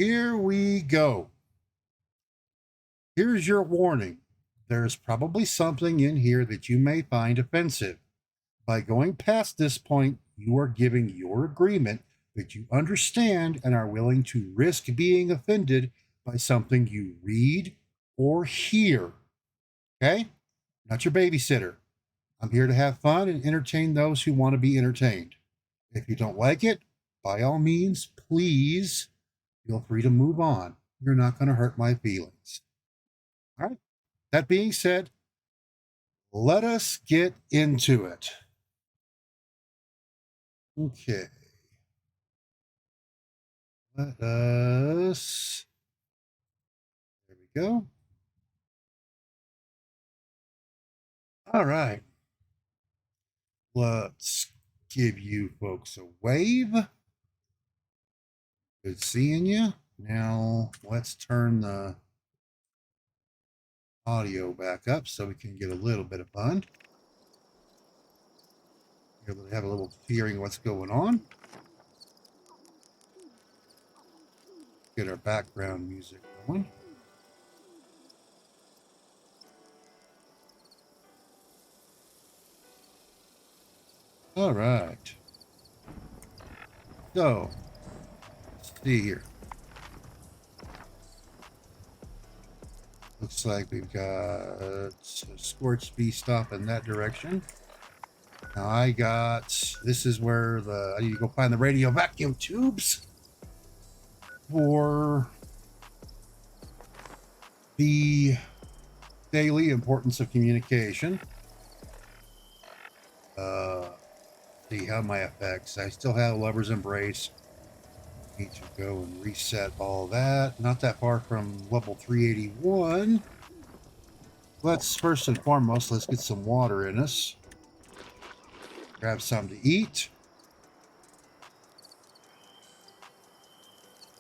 Here we go. Here's your warning. There's probably something in here that you may find offensive. By going past this point, you are giving your agreement that you understand and are willing to risk being offended by something you read or hear. Okay? Not your babysitter. I'm here to have fun and entertain those who want to be entertained. If you don't like it, by all means, please feel free to move on. You're not going to hurt my feelings. All right. That being said, let us get into it. Okay. Let us. There we go. All right. Let's give you folks a wave. Good seeing you. Now let's turn the audio back up so we can get a little bit of fun. You're able to have a little hearing of what's going on. Get our background music going. All right. So, let's see here. Looks like we've got a scorched beast off in that direction. Now this is where I need to go find the radio vacuum tubes for the daily importance of communication. See how my effects. I still have Lover's Embrace. Need to go and reset all that. Not that far from level 381. Let's first and foremost, let's get some water in us. Grab something to eat.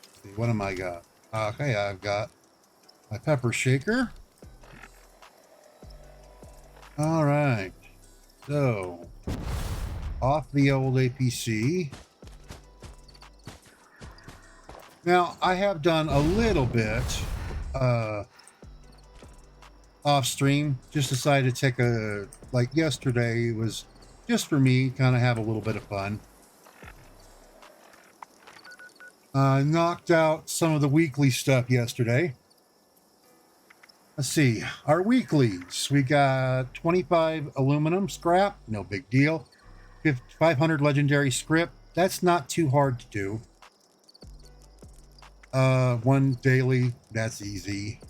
Let's see, what am I got? Okay, I've got my pepper shaker. All right. So, off the old APC. Now, I have done a little bit off stream. Just decided to take like yesterday, it was just for me, kind of have a little bit of fun. Knocked out some of the weekly stuff yesterday. Let's see, our weeklies. We got 25 aluminum scrap, no big deal. 500 legendary script. That's not too hard to do. One daily, that's easy.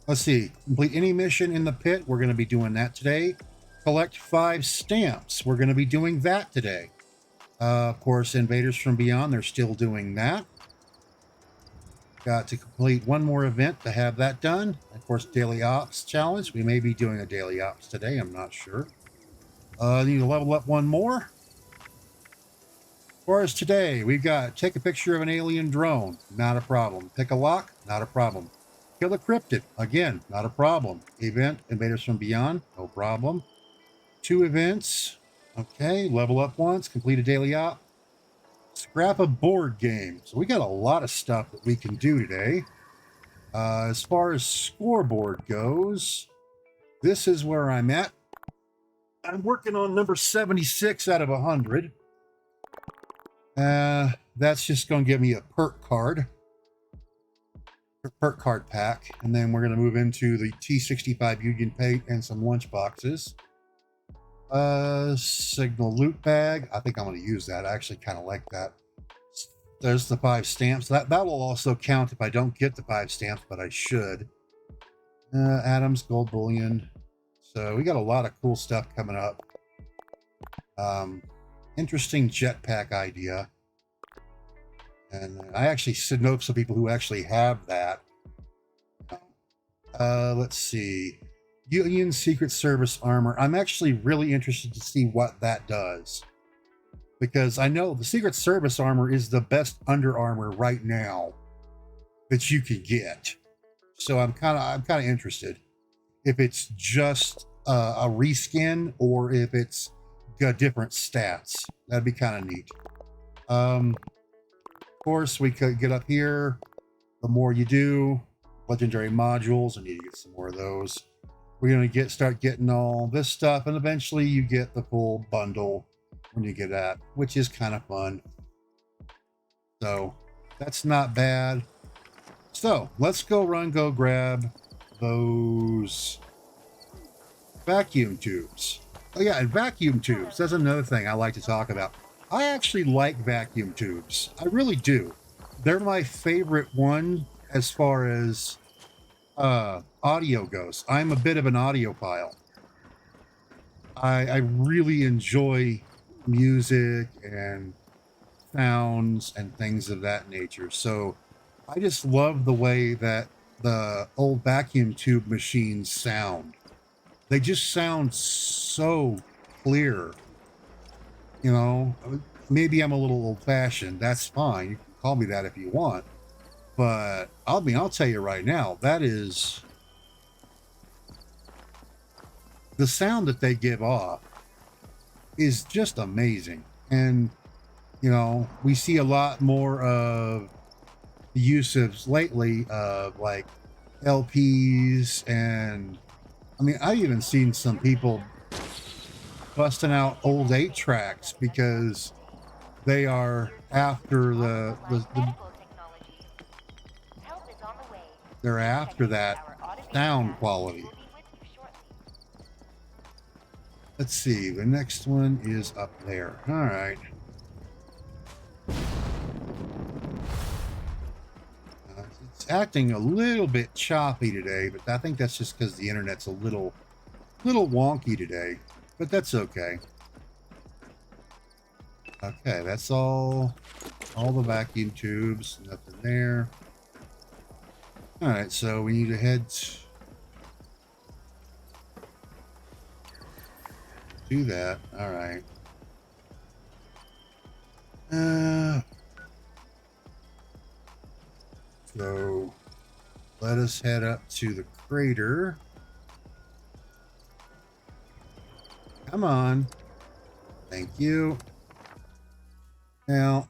Let's see, complete any mission in the pit. We're going to be doing that today. Collect 5 stamps. We're going to be doing that today. Of course, Invaders from Beyond, they're still doing that. Got to complete one more event to have that done. Of course, Daily Ops Challenge. We may be doing a Daily Ops today. I'm not sure. Need to level up one more. As far as today, we've got take a picture of an alien drone. Not a problem. Pick a lock. Not a problem. Kill a cryptid. Again, not a problem. Event, Invaders from Beyond. No problem. 2 events. Okay, level up once. Complete a daily op. Scrap a board game. So we got a lot of stuff that we can do today. As far as scoreboard goes, this is where I'm at. I'm working on number 76 out of 100. That's just going to give me a perk card. Perk card pack. And then we're going to move into the T65 Union Paint and some lunch boxes. Signal loot bag. I think I'm going to use that. I actually kind of like that. There's the 5 stamps. That will also count if I don't get the 5 stamps, but I should. Atoms, gold bullion. So we got a lot of cool stuff coming up. Interesting jetpack idea. And I actually know some people who actually have that. Let's see. Union Secret Service armor. I'm actually really interested to see what that does. Because I know the Secret Service armor is the best under armor right now that you can get. So I'm kind of interested if it's just a reskin or if it's got different stats. That'd be kind of neat. Of course, we could get up here. The more you do, legendary modules, I need to get some more of those. We're going to start getting all this stuff, and eventually you get the full bundle when you get that, which is kind of fun. So that's not bad. So let's go grab those vacuum tubes. Oh yeah, and vacuum tubes. That's another thing I like to talk about. I actually like vacuum tubes. I really do. They're my favorite one as far as audio goes. I'm a bit of an audiophile. I really enjoy music and sounds and things of that nature. So I just love the way that the old vacuum tube machines sound. They just sound so clear. You know, maybe I'm a little old fashioned. That's fine. You can call me that if you want. But I'll tell you right now, that is the sound that they give off is just amazing. And, you know, we see a lot more of the uses lately of like LPs. And I mean, I've even seen some people busting out old 8 tracks because they are after they're after that sound quality. Let's see, the next one is up there. All right. It's acting a little bit choppy today, but I think that's just because the internet's a little wonky today, but that's okay. Okay, that's all the vacuum tubes, nothing there. All right, so we need to head do that. All right. So let us head up to the crater. Come on. Thank you. Now,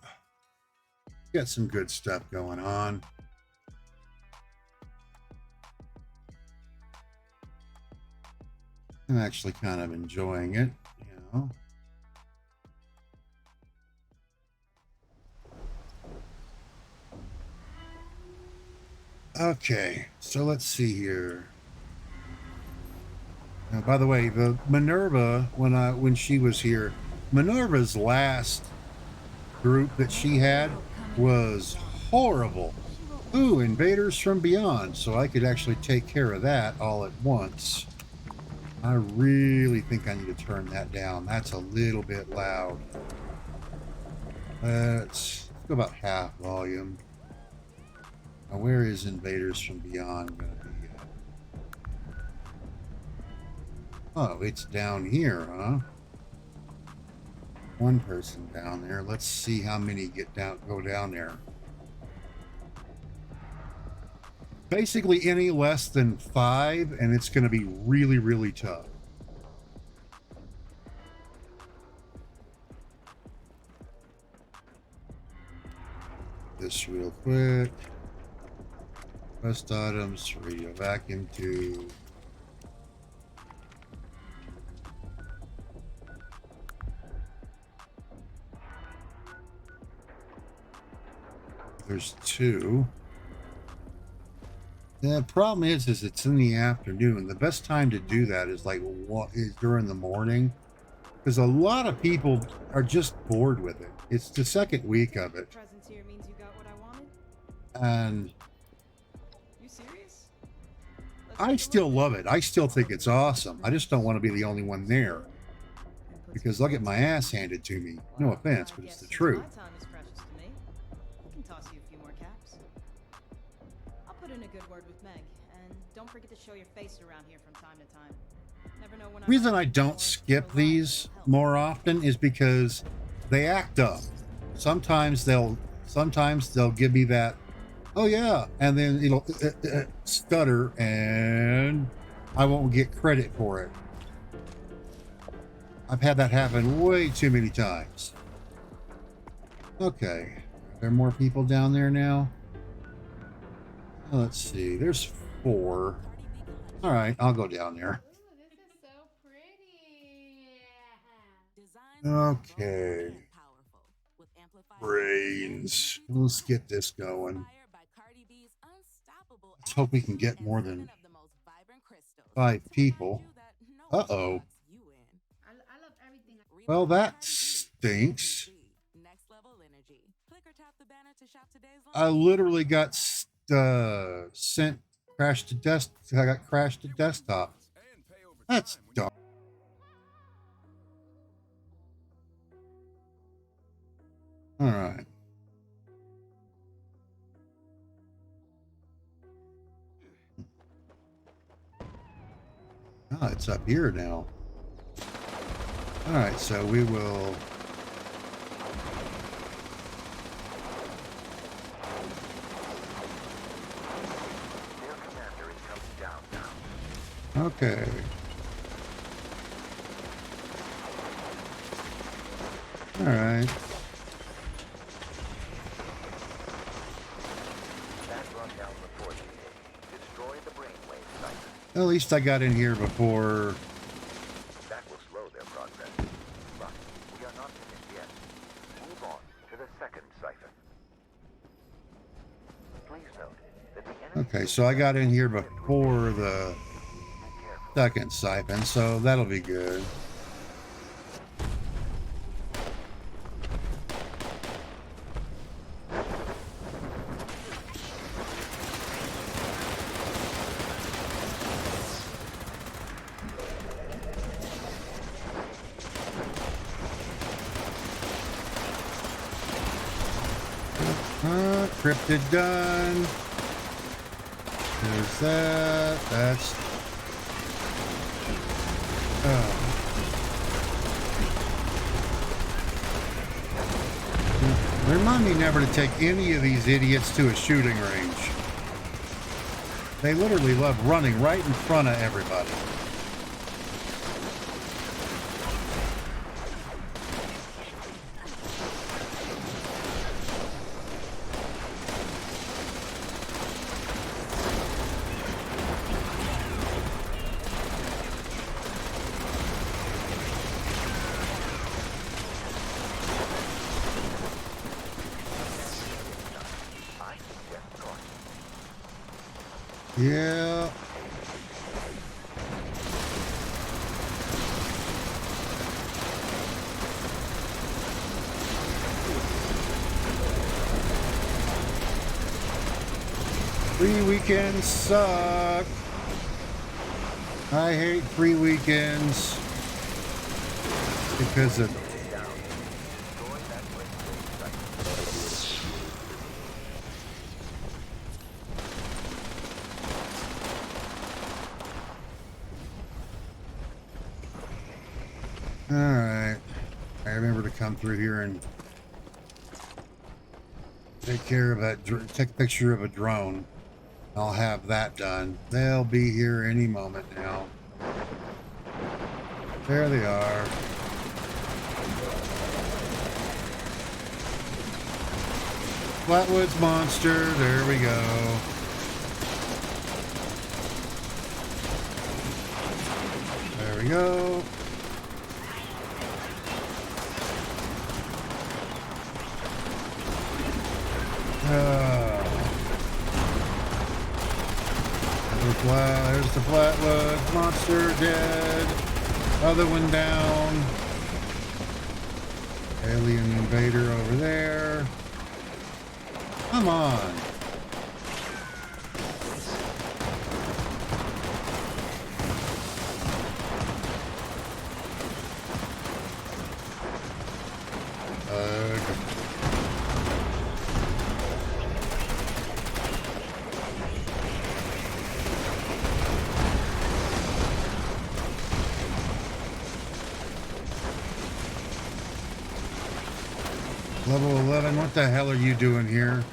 got some good stuff going on. I'm actually kind of enjoying it, you know. Okay, so let's see here. Now, by the way, the Minerva, when she was here, Minerva's last group that she had was horrible. Ooh, invaders from beyond, so I could actually take care of that all at once. I really think I need to turn that down. That's a little bit loud. Let's go about half volume. Now, where is invaders from beyond going to be? Oh, it's down here, huh? One person down there. Let's see how many go down there. Basically any less than 5, and it's going to be really, really tough. This real quick. Quest items, radio vacuum tube. There's 2. The problem is it's in the afternoon. The best time to do that is during the morning, because a lot of people are just bored with it. It's the second week of it. Presence here means you got what I wanted? And You serious? I still love it. I still think it's awesome. I just don't want to be the only one there, because I'll get my ass handed to me. No offense, but it's the truth. My time is precious to me. I can toss you a few more caps. I'll put in a good word with Meg, and don't forget to show your face around here from time to time. Never know when The reason I don't skip these more often is because they act up. Sometimes they'll give me that, oh yeah, and then it'll stutter, and I won't get credit for it. I've had that happen way too many times. Okay, are there more people down there now? Let's see. There's 4. All right, I'll go down there. Ooh, this is so pretty. Okay. Brains. Let's get this going. Let's hope we can get more than 5 people. Uh-oh. I love everything. Well, that stinks. I literally got sent crashed to desk. I got crashed to desktop. That's dumb. All right. Ah, it's up here now. All right, so we will. Okay. All right. At least I got in here before. That will slow their progress. But we are not finished yet. Move on to the second siphon. Please note that the enemy. Okay, so I got in here before the second siphon, so that'll be good. Cryptid done. There's that. That's. Remind me never to take any of these idiots to a shooting range. They literally love running right in front of everybody. Yeah. Free weekends suck. I hate free weekends because of. All right. I remember to come through here and take care of that. Take a picture of a drone. I'll have that done. They'll be here any moment now. There they are. Flatwoods monster. There we go. There we go. There's the Flatwood monster dead. Other one down. Alien invader over there. Come on. Level 11, what the hell are you doing here?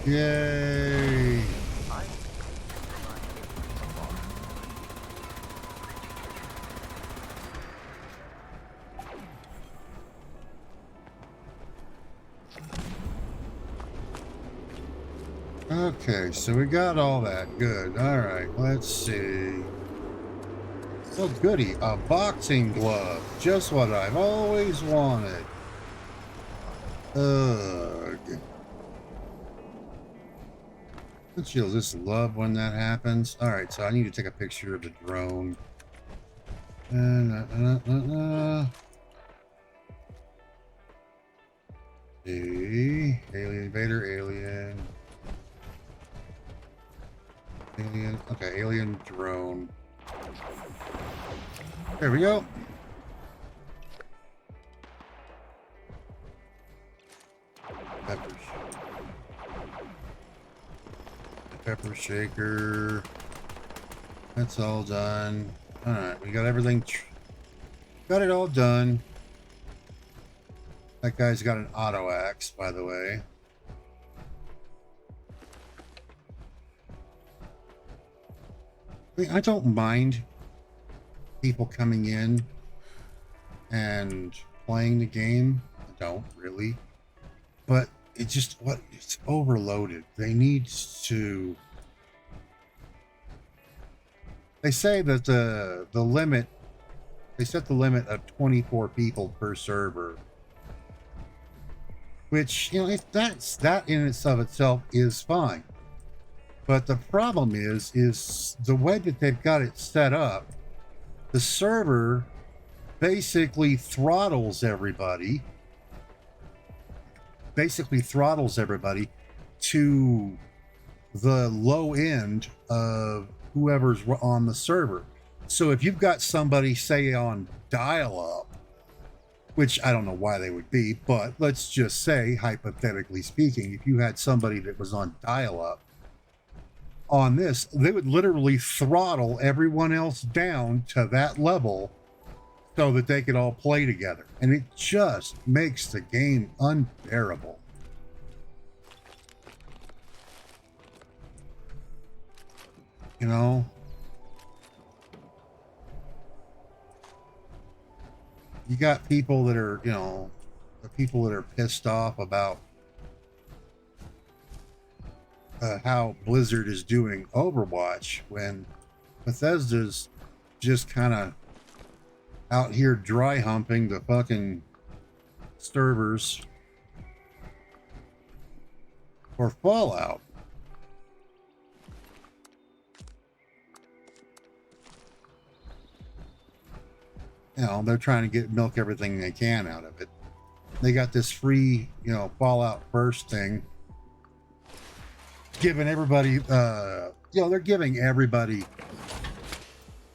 Yay! Okay, so we got all that. Good. All right, let's see. Oh, goody. A boxing glove. Just what I've always wanted. Ugh. Don't you just love when that happens? All right, so I need to take a picture of the drone. See. Alien invader, alien. Alien. Okay, alien drone. There we go. Pepper shaker. That's all done. All right, we got everything. Got it all done. That guy's got an auto axe, by the way. I mean, I don't mind people coming in and playing the game. I don't really, but it just it's overloaded. They need to. They say that the limit. They set the limit of 24 people per server, which, you know, if that in itself is fine. But the problem is the way that they've got it set up. The server basically throttles everybody. To the low end of whoever's on the server. So if you've got somebody, say, on dial-up, which I don't know why they would be, but let's just say, hypothetically speaking, if you had somebody that was on dial-up on this, they would literally throttle everyone else down to that level so that they could all play together. And it just makes the game unbearable. You know? You got people that are, you know, the people that are pissed off about how Blizzard is doing Overwatch when Bethesda's just kind of out here dry humping the fucking servers for Fallout. You know, they're trying to milk everything they can out of it. They got this free, you know, Fallout First thing, giving everybody, you know, they're giving everybody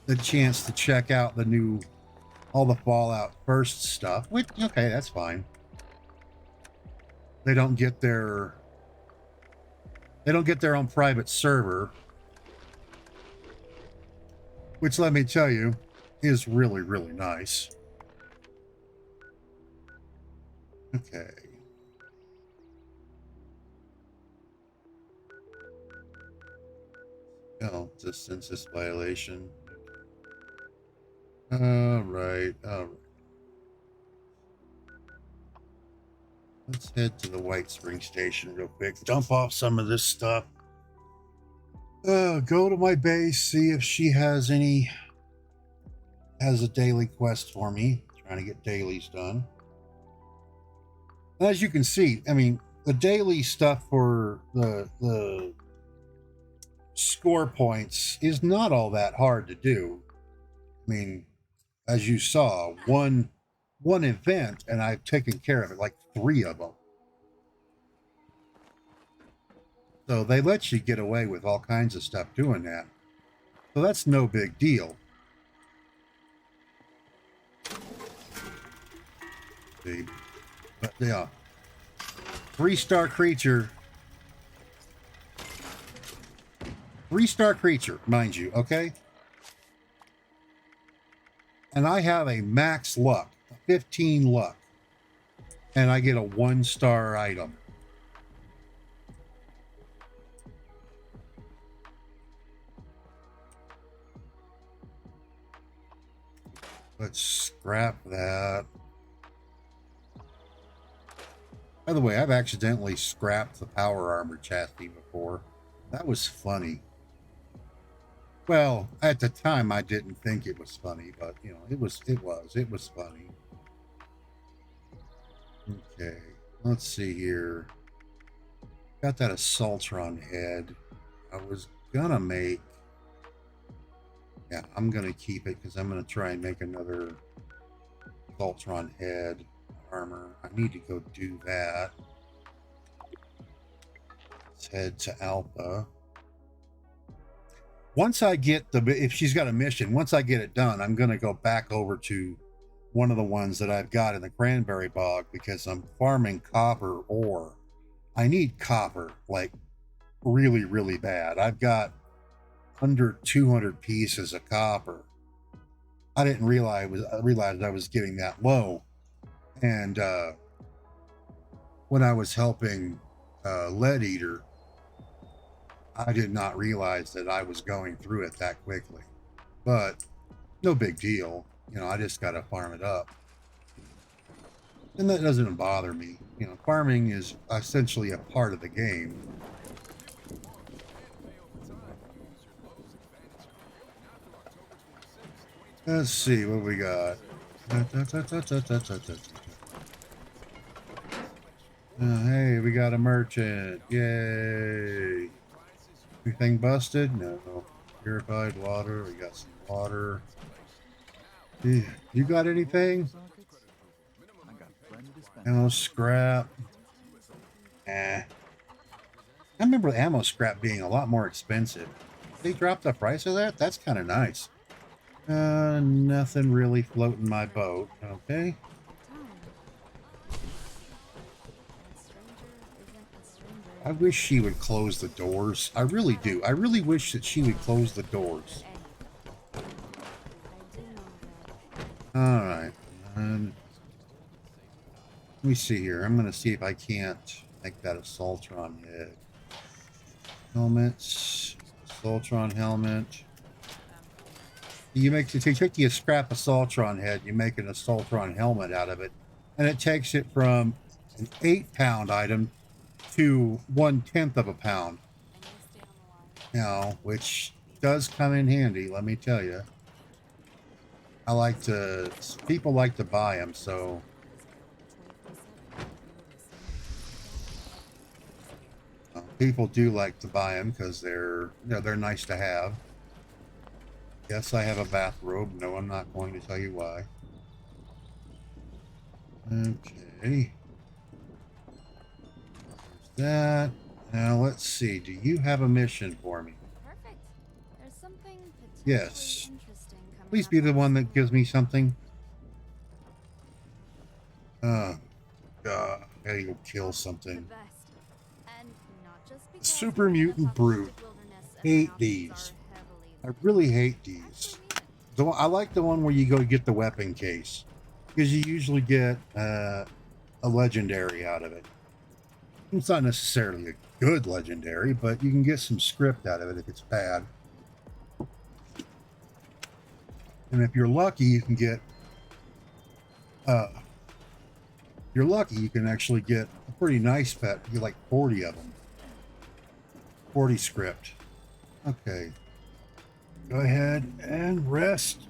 the chance to check out all the Fallout First stuff. Which, okay, that's fine. They don't get their own private server, which, let me tell you, is really, really nice. Okay. Oh, it's a census violation. All right. Let's head to the White Spring Station real quick. Dump off some of this stuff. Go to my base, see if she has a daily quest for me. Trying to get dailies done. As you can see, I mean, the daily stuff for the score points is not all that hard to do. I mean, as you saw, one event, and I've taken care of it, like 3 of them. So they let you get away with all kinds of stuff doing that. So that's no big deal. See? But yeah, 3-star creature. 3-star creature, mind you, okay? And I have a max luck, 15 luck, and I get a 1-star item. Let's scrap that. By the way, I've accidentally scrapped the power armor chassis before. That was funny. Well, at the time I didn't think it was funny, but you know, it was funny. Okay, let's see here. Got that Assaultron head. I was gonna make, yeah, I'm gonna keep it because I'm gonna try and make another Assaultron head armor. I need to go do that. Let's head to Alpha. Once I get if she's got a mission, once I get it done, I'm gonna go back over to one of the ones that I've got in the cranberry bog because I'm farming copper ore. I need copper like really, really bad. I've got under 200 pieces of copper. I didn't realize I was getting that low, and when I was helping Lead Eater, I did not realize that I was going through it that quickly. But no big deal. You know, I just got to farm it up. And that doesn't bother me. You know, farming is essentially a part of the game. Let's see what we got. Hey, we got a merchant. Yay. Anything busted? No. Purified water. We got some water. You got anything? Ammo scrap. I remember ammo scrap being a lot more expensive. They dropped the price of that? That's kind of nice. Nothing really floating my boat. Okay. I wish she would close the doors. I really do. I really wish that she would close the doors. Alright. Let me see here. I'm going to see if I can't make that Assaultron head. Helmets. Assaultron helmet. You take the scrap Assaultron head, you make an Assaultron helmet out of it, and it takes it from an 8-pound item to 1/10 of a pound. You know, which does come in handy, let me tell you. People like to buy them, so. People do like to buy them because they're nice to have. Yes, I have a bathrobe. No, I'm not going to tell you why. Okay. There's that. Now, let's see. Do you have a mission for me? Perfect. There's something yes. interesting coming Please be the one that gives me something. God. I gotta go kill something. Super Mutant Brute. Hate these. I really hate these. I like the one where you go get the weapon case, because you usually get a legendary out of it. It's not necessarily a good legendary, but you can get some script out of it if it's bad. And if you're lucky, you can get you can actually get a pretty nice pet. You like 40 of them. 40 script. Okay. Go ahead and rest.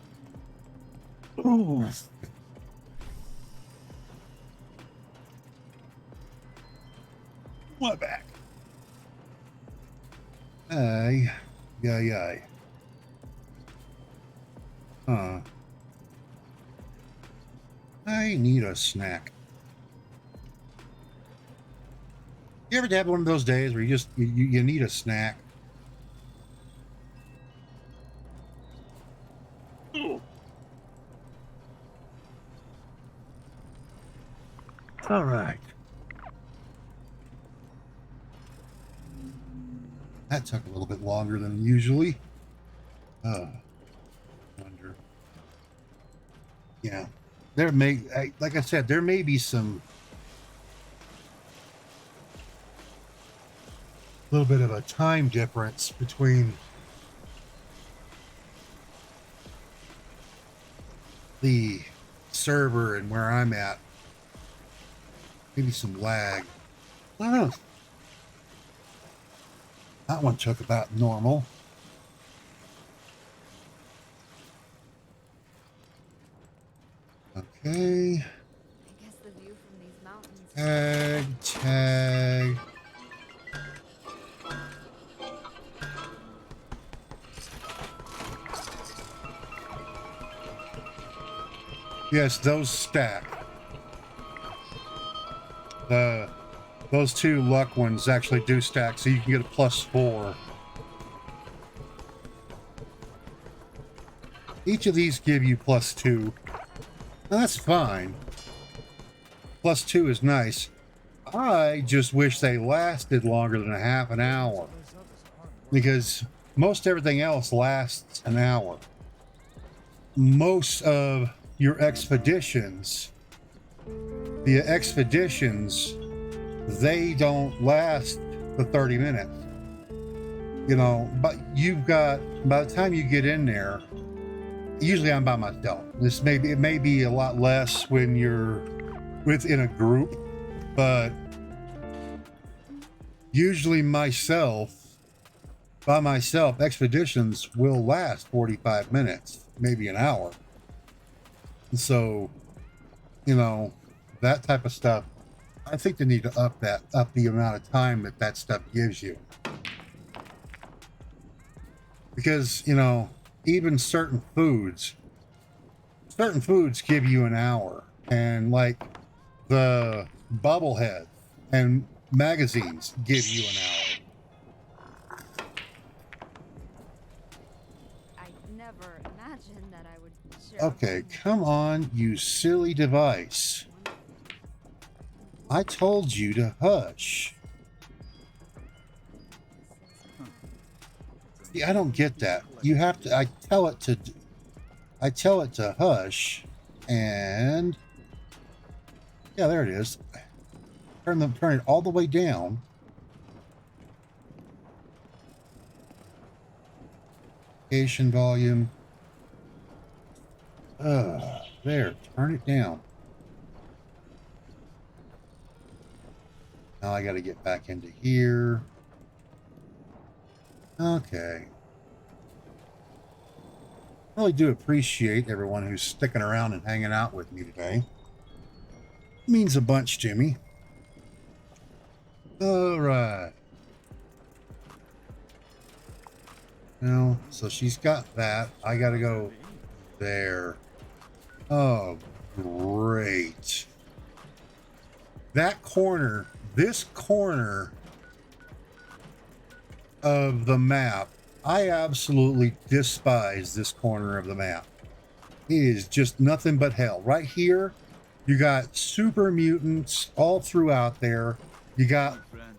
Ooh. My back. Aye. Yay. Huh. I need a snack. You ever have one of those days where you need a snack? All right. That took a little bit longer than usually. Wonder. Yeah. Like I said, there may be some little bit of a time difference between the server and where I'm at. Maybe some lag. I don't know. That one took about normal. Okay. I guess the view from these mountains. Tag. Yes, those stack. Those two luck ones actually do stack, so you can get a +4. Each of these give you +2. Now, that's fine. +2 is nice. I just wish they lasted longer than a half an hour, because most everything else lasts an hour. Most of your expeditions, they don't last the 30 minutes. You know, but you've got, by the time you get in there, usually I'm by myself. It may be a lot less when you're within a group, but usually by myself, expeditions will last 45 minutes, maybe an hour. So, you know, that type of stuff, I think they need to up the amount of time that stuff gives you. Because, you know, even certain foods give you an hour. And like the bobblehead and magazines give you an hour. I never imagined that I would share. Okay, come on, you silly device. I told you to hush. See, I don't get that. You have to, I tell it to hush, and yeah, there it is. Turn it all the way down. Notification volume. There, turn it down. Now I got to get back into here. Okay. I really do appreciate everyone who's sticking around and hanging out with me today. It means a bunch to me. All right. Now, so she's got that. I got to go there. Oh, great. This corner of the map, I absolutely despise this corner of the map. It is just nothing but hell. Right here, you got super mutants all throughout there. You got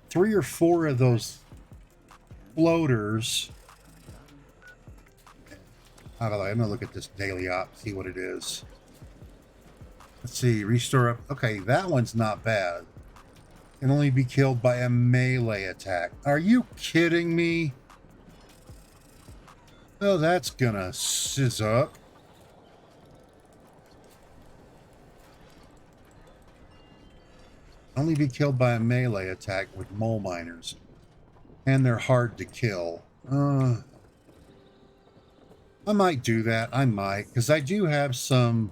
3 or 4 of those floaters. By the way, I'm gonna look at this daily op, see what it is. Let's see, restore up. Okay, that one's not bad. Can only be killed by a melee attack. Are you kidding me? Oh, that's gonna sizz up. Only be killed by a melee attack with mole miners. And they're hard to kill. I might do that. I might, because I do have some...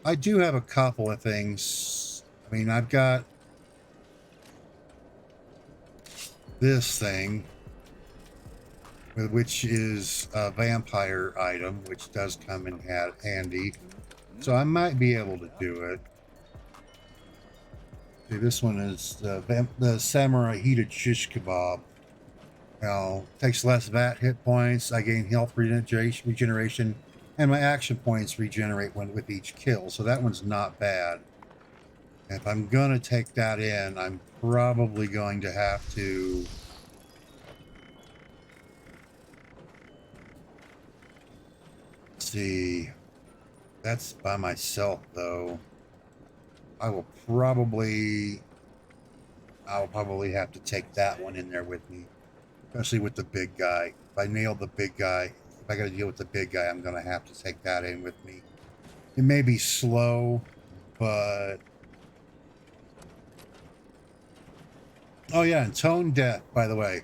I do have a couple of things. I mean, I've got this thing, which is a vampire item, which does come in handy. So I might be able to do it. See, this one is the samurai heated shish kebab. Now, takes less VAT hit points. I gain health regeneration, and my action points regenerate with each kill. So that one's not bad. If I'm gonna take that in, I'm probably going to have to see. That's by myself though. I'll probably have to take that one in there with me, especially with the big guy. If I nail the big guy, if I got to deal with the big guy, I'm going to have to take that in with me. It may be slow, but... Oh yeah, and tone death, by the way.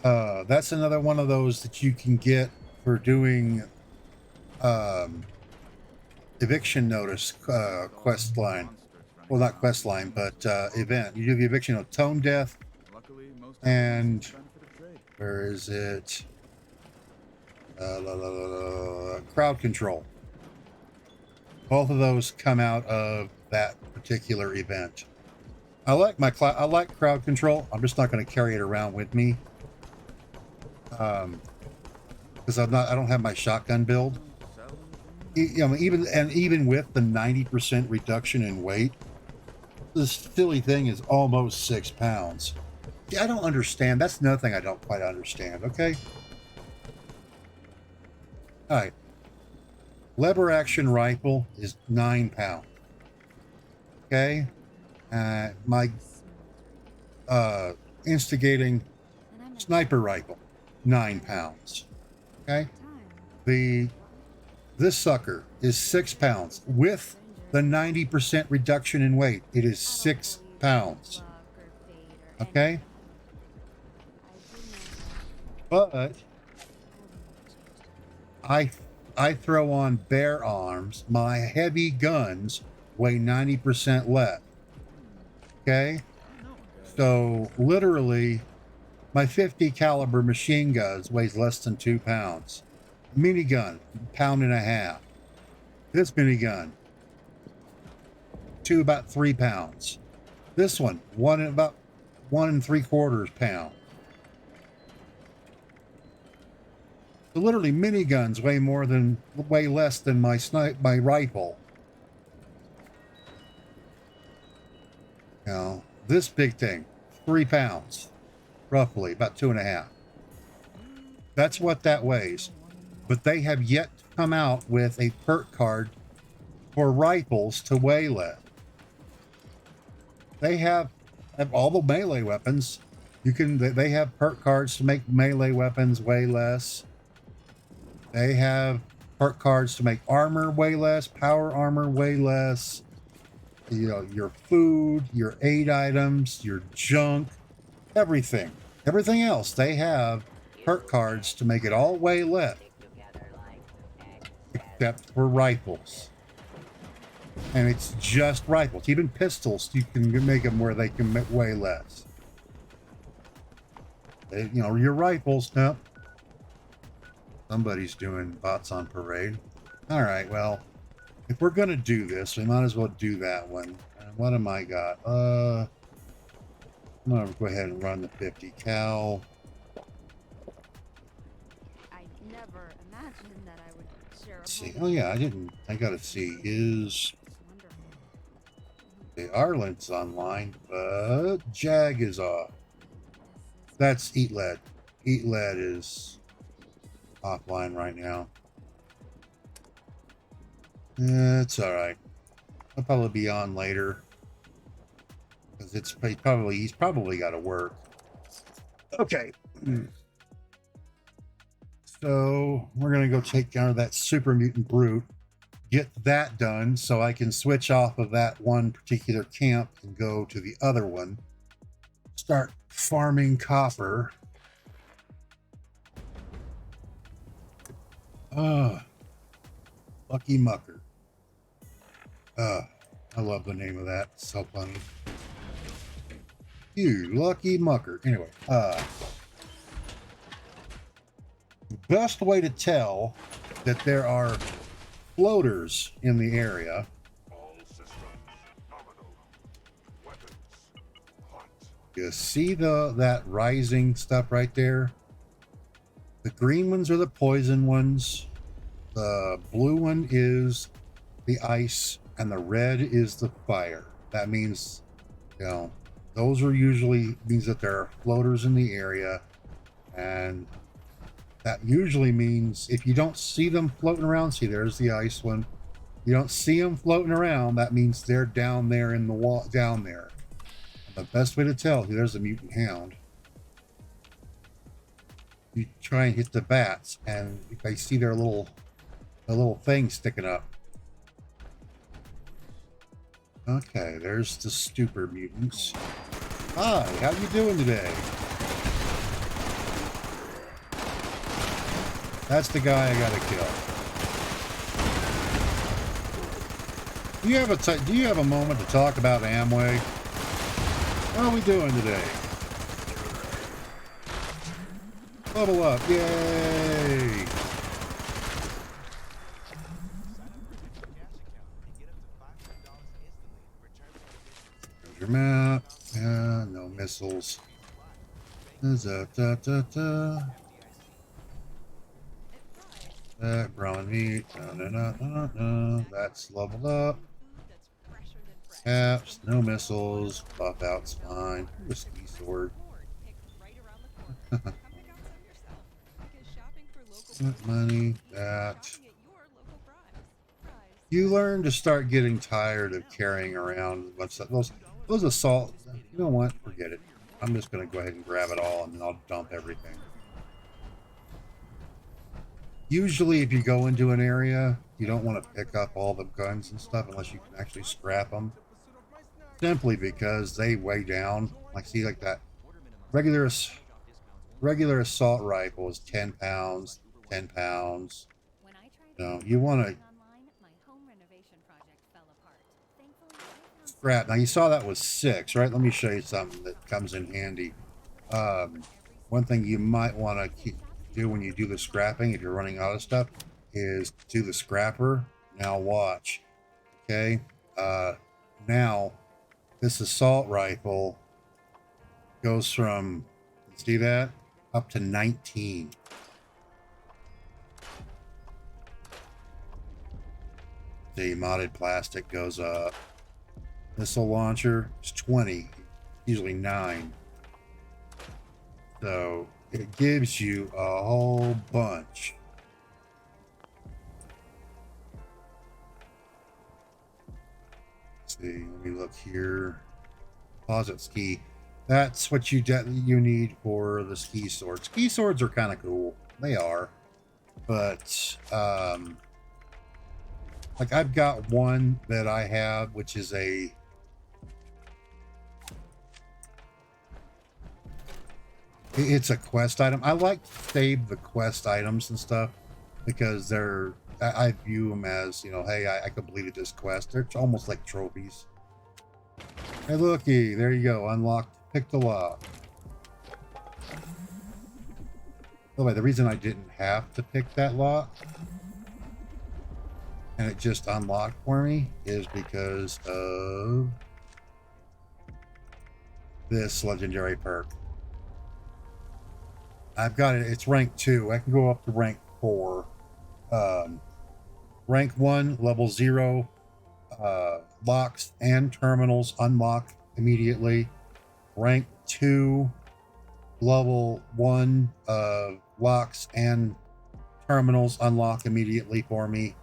That's another one of those that you can get for doing eviction notice quest line. Well, not quest line, but event. You do the eviction of tone death, and where is it? Crowd control. Both of those come out of that particular event. I like I like crowd control. I'm just not going to carry it around with me, because I don't have my shotgun build. You know, even with the 90% reduction in weight, this silly thing is almost 6 pounds. See, I don't understand. That's another thing I don't quite understand. Okay. All right. Lever action rifle is 9 pounds. Okay. My instigating sniper rifle, 9 pounds. Okay. This sucker is 6 pounds with the 90% reduction in weight. It is 6 pounds. Okay. But I throw on bare arms. My heavy guns weigh 90% less. Okay. So literally my 50 caliber machine guns weighs less than 2 pounds. Minigun, 1.5 pounds. This minigun, about 3 pounds. This one, about 1 3/4 pounds. So literally, miniguns weigh less than my rifle. Now, this big thing, 3 pounds, roughly about 2.5. That's what that weighs. But they have yet to come out with a perk card for rifles to weigh less. They have all the melee weapons. They have perk cards to make melee weapons weigh less. They have perk cards to make armor weigh less, power armor weigh less. You know, your food, your aid items, your junk, everything else. They have perk cards to make it all weigh less. Except for rifles. And it's just rifles. Even pistols, you can make them where they can weigh less. Your rifles, no. Somebody's doing bots on parade. All right, well, if we're going to do this, we might as well do that one. What am I got? I'm going to go ahead and run the 50 cal. Never imagined that I would share a See, oh yeah, I gotta see, is the Arlen's online, but Jag is off. That's Eat Lead. Eat Lead is offline right now. It's all right. I'll probably be on later because he's probably got to work. Okay. So we're going to go take down that super mutant brute, get that done so I can switch off of that one particular camp and go to the other one. Start farming copper. Lucky Mucker. I love the name of that. It's so funny. You Lucky Mucker. Anyway, best way to tell that there are floaters in the area you see that rising stuff right there. The green ones are the poison ones, the blue one is the ice, and the red is the fire. That means, those are usually means that there are floaters in the area, and that usually means if you don't see them floating around, see, there's the ice one. You don't see them floating around, that means they're down there in the wall, down there. And the best way to tell, there's a mutant hound. you try and hit the bats, and they see their little thing sticking up. Okay, there's the stupor mutants. Hi, how you doing today? That's the guy I gotta kill. Do you have a moment to talk about Amway? How are we doing today? Level up, yay! There's your map. Yeah, no missiles. Brown meat. That's leveled up. Caps, no missiles. Buff out's fine. Whiskey sword. Money, that. You learn to start getting tired of carrying around those assault. You know what? Forget it. I'm just going to go ahead and grab it all, and then I'll dump everything. Usually, if you go into an area, you don't want to pick up all the guns and stuff unless you can actually scrap them. Simply because they weigh down. Like, see, like that regular assault rifle is 10 pounds, 10 pounds. No, you want to scrap. Now, you saw that was 6, right? Let me show you something that comes in handy. One thing you might want to do when you do the scrapping, if you're running out of stuff, is do the scrapper. Now watch. Okay. Now this assault rifle goes from, see that, up to 19. The modded plastic goes up. Missile launcher is 20, usually 9. So it gives you a whole bunch. Let's see, let me look here. Deposit ski. That's what you need for the ski swords. Ski swords are kind of cool. They are. But like I've got one that I have, which is it's a quest item. I like to save the quest items and stuff because I view them as, you know, hey, I completed this quest. They're almost like trophies. Hey, looky, there you go. Unlocked, pick the lock. By the way, the reason I didn't have to pick that lock and it just unlocked for me is because of this legendary perk. I've got it. It's rank 2. I can go up to rank 4. Rank 1, level 0, locks and terminals unlock immediately. Rank 2, level 1, locks and terminals unlock immediately for me.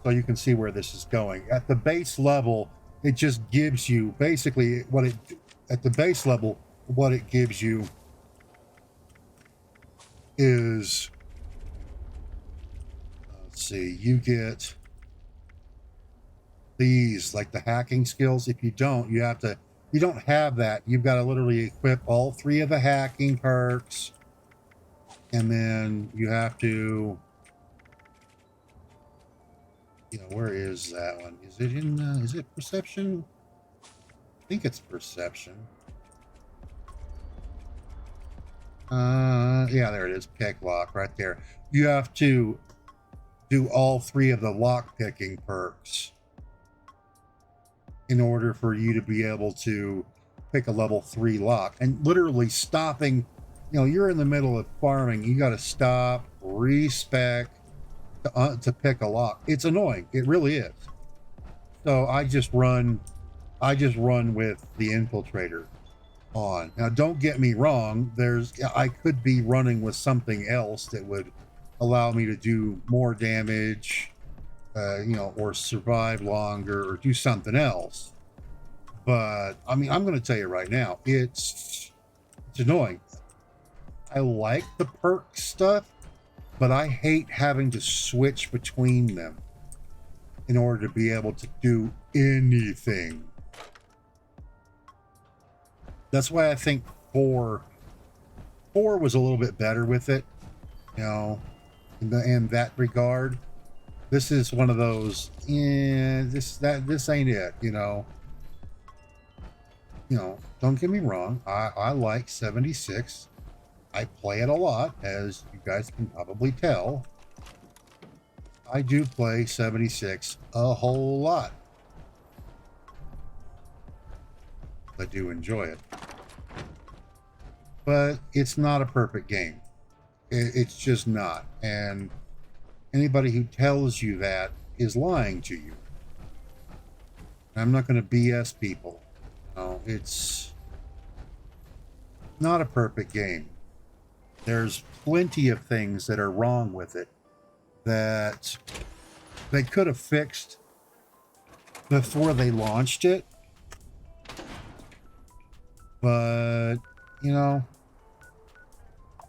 So you can see where this is going. At the base level, it just gives you basically what it gives you is, let's see, you get these, like the hacking skills. If you don't have that, you've got to literally equip all 3 of the hacking perks, and then you have to, you know, where is that one? Is it in is it perception? I think it's perception. Yeah, there it is. Pick lock right there. You have to do all 3 of the lock picking perks in order for you to be able to pick a level 3 lock. And literally stopping, you know, you're in the middle of farming, you got to stop, respec to pick a lock. It's annoying. It really is. So I just run with the infiltrator on. Now, don't get me wrong. I could be running with something else that would allow me to do more damage, you know, or survive longer or do something else. But I mean, I'm going to tell you right now, it's annoying. I like the perk stuff, but I hate having to switch between them in order to be able to do anything. That's why I think four was a little bit better with it, you know, in that regard. This is one of those, this ain't it, you know. Don't get me wrong. I like 76. I play it a lot, as you guys can probably tell. I do play 76 a whole lot. I do enjoy it. But it's not a perfect game. It's just not. And anybody who tells you that is lying to you. I'm not going to BS people. No, it's not a perfect game. There's plenty of things that are wrong with it that they could have fixed before they launched it. But, you know,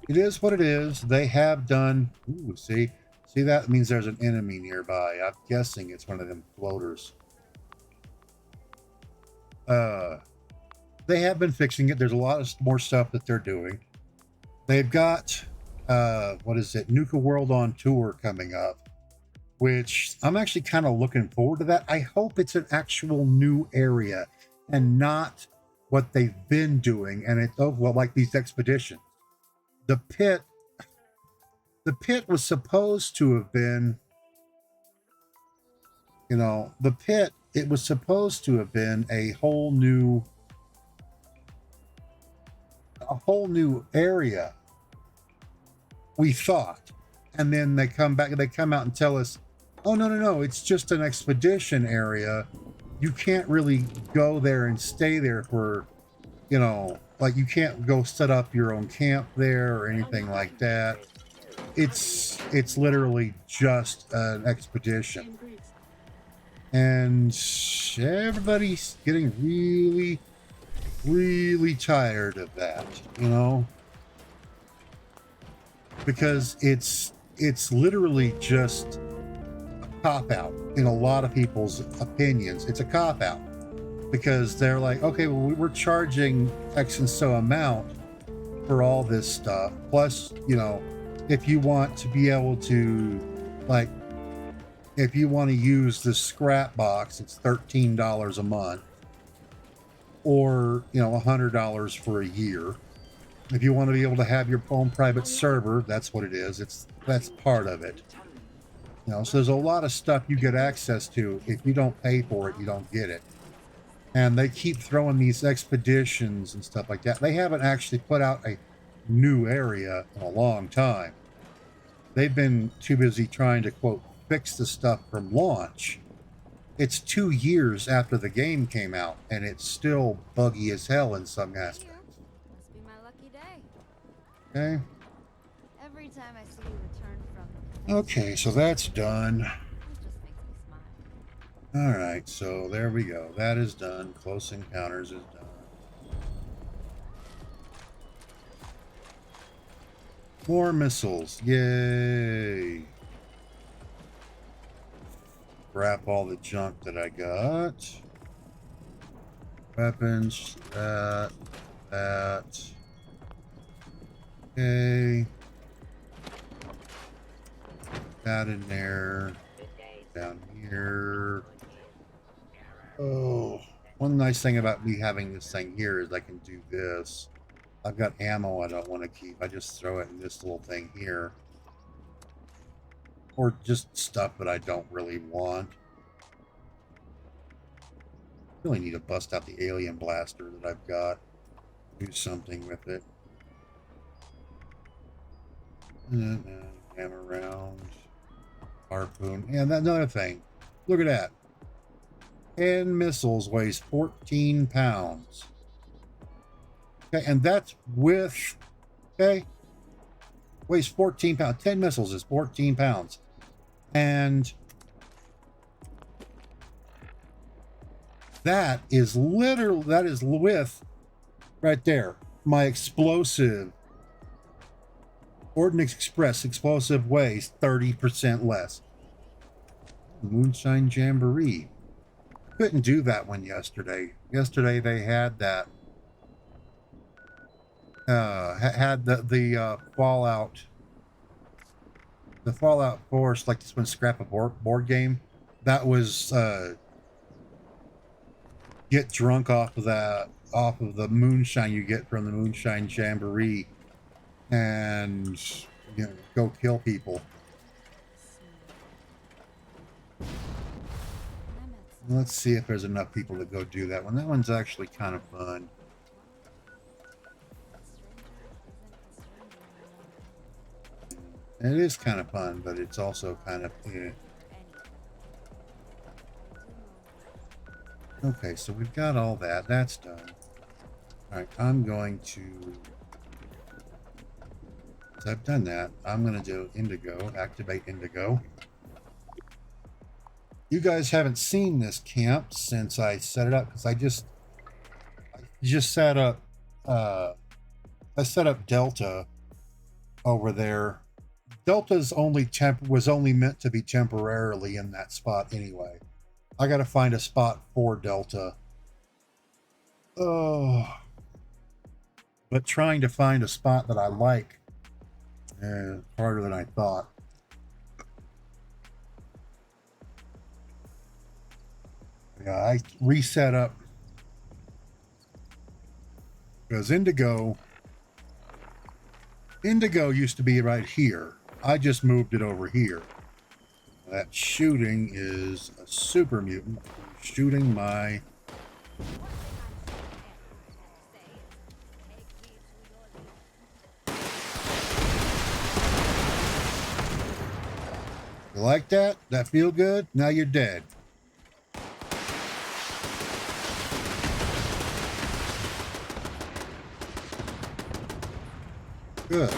it is what it is. They have done... Ooh, see that means there's an enemy nearby. I'm guessing it's one of them floaters. They have been fixing it. There's a lot of more stuff that they're doing. They've got, what is it? Nuka World on Tour coming up, which I'm actually kind of looking forward to that. I hope it's an actual new area and not what they've been doing. And it's, oh, well, like these expeditions. The pit was supposed to have been, you know, it was supposed to have been a whole new area, we thought. And then they come out and tell us, oh, no, it's just an expedition area. You can't really go there and stay there for, you know, like you can't go set up your own camp there or anything like that. It's literally just an expedition. And everybody's getting really, really tired of that, you know, because it's literally just a cop-out in a lot of people's opinions. It's a cop-out because they're like, okay, well, we're charging X and so amount for all this stuff. Plus, you know, if you want to be able to, like, if you want to use the scrap box, it's $13 a month, or, you know, $100 for a year. If you want to be able to have your own private server, that's what it is. That's part of it. You know, so there's a lot of stuff you get access to. If you don't pay for it, you don't get it. And they keep throwing these expeditions and stuff like that. They haven't actually put out a new area in a long time. They've been too busy trying to, quote, fix the stuff from launch. It's 2 years after the game came out, and it's still buggy as hell in some aspects. Must be my lucky day. Okay. Every time I see you return from Okay, so that's done. it just makes me smile. All right, so there we go. That is done. Close Encounters is done. More missiles. Yay. Wrap all the junk that I got. Weapons. That. Okay. That in there. Down here. Oh, one nice thing about me having this thing here is I can do this. I've got ammo I don't want to keep. I just throw it in this little thing here. Or just stuff that I don't really want. Really need to bust out the alien blaster that I've got. Do something with it. Hammer round. Harpoon. And another thing. Look at that. 10 missiles weighs 14 pounds. Okay, and that's with... Okay. Weighs 14 pounds. 10 missiles is 14 pounds. And that is literally, that is with, right there, my explosive Ordnance Express explosive weighs 30% less. Moonshine Jamboree. Couldn't do that one yesterday. Yesterday they had that. Had the Fallout. The Fallout 4, like this one, scrap a board game. That was get drunk off of the moonshine you get from the Moonshine Jamboree, and go kill people. Let's see if there's enough people to go do that one. That one's actually kind of fun. It is kind of fun, but it's also kind of Okay, so we've got all that. That's done. All right, I'm going to... So I've done that. I'm going to do Indigo, activate Indigo. You guys haven't seen this camp since I set it up, because I just set up I set up Delta over there. Delta's was only meant to be temporarily in that spot anyway. I got to find a spot for Delta. Oh, but trying to find a spot that I like is harder than I thought. Yeah, I reset up because Indigo used to be right here. I just moved it over here. That shooting is a super mutant shooting my... You like that? That feel good? Now you're dead. Good.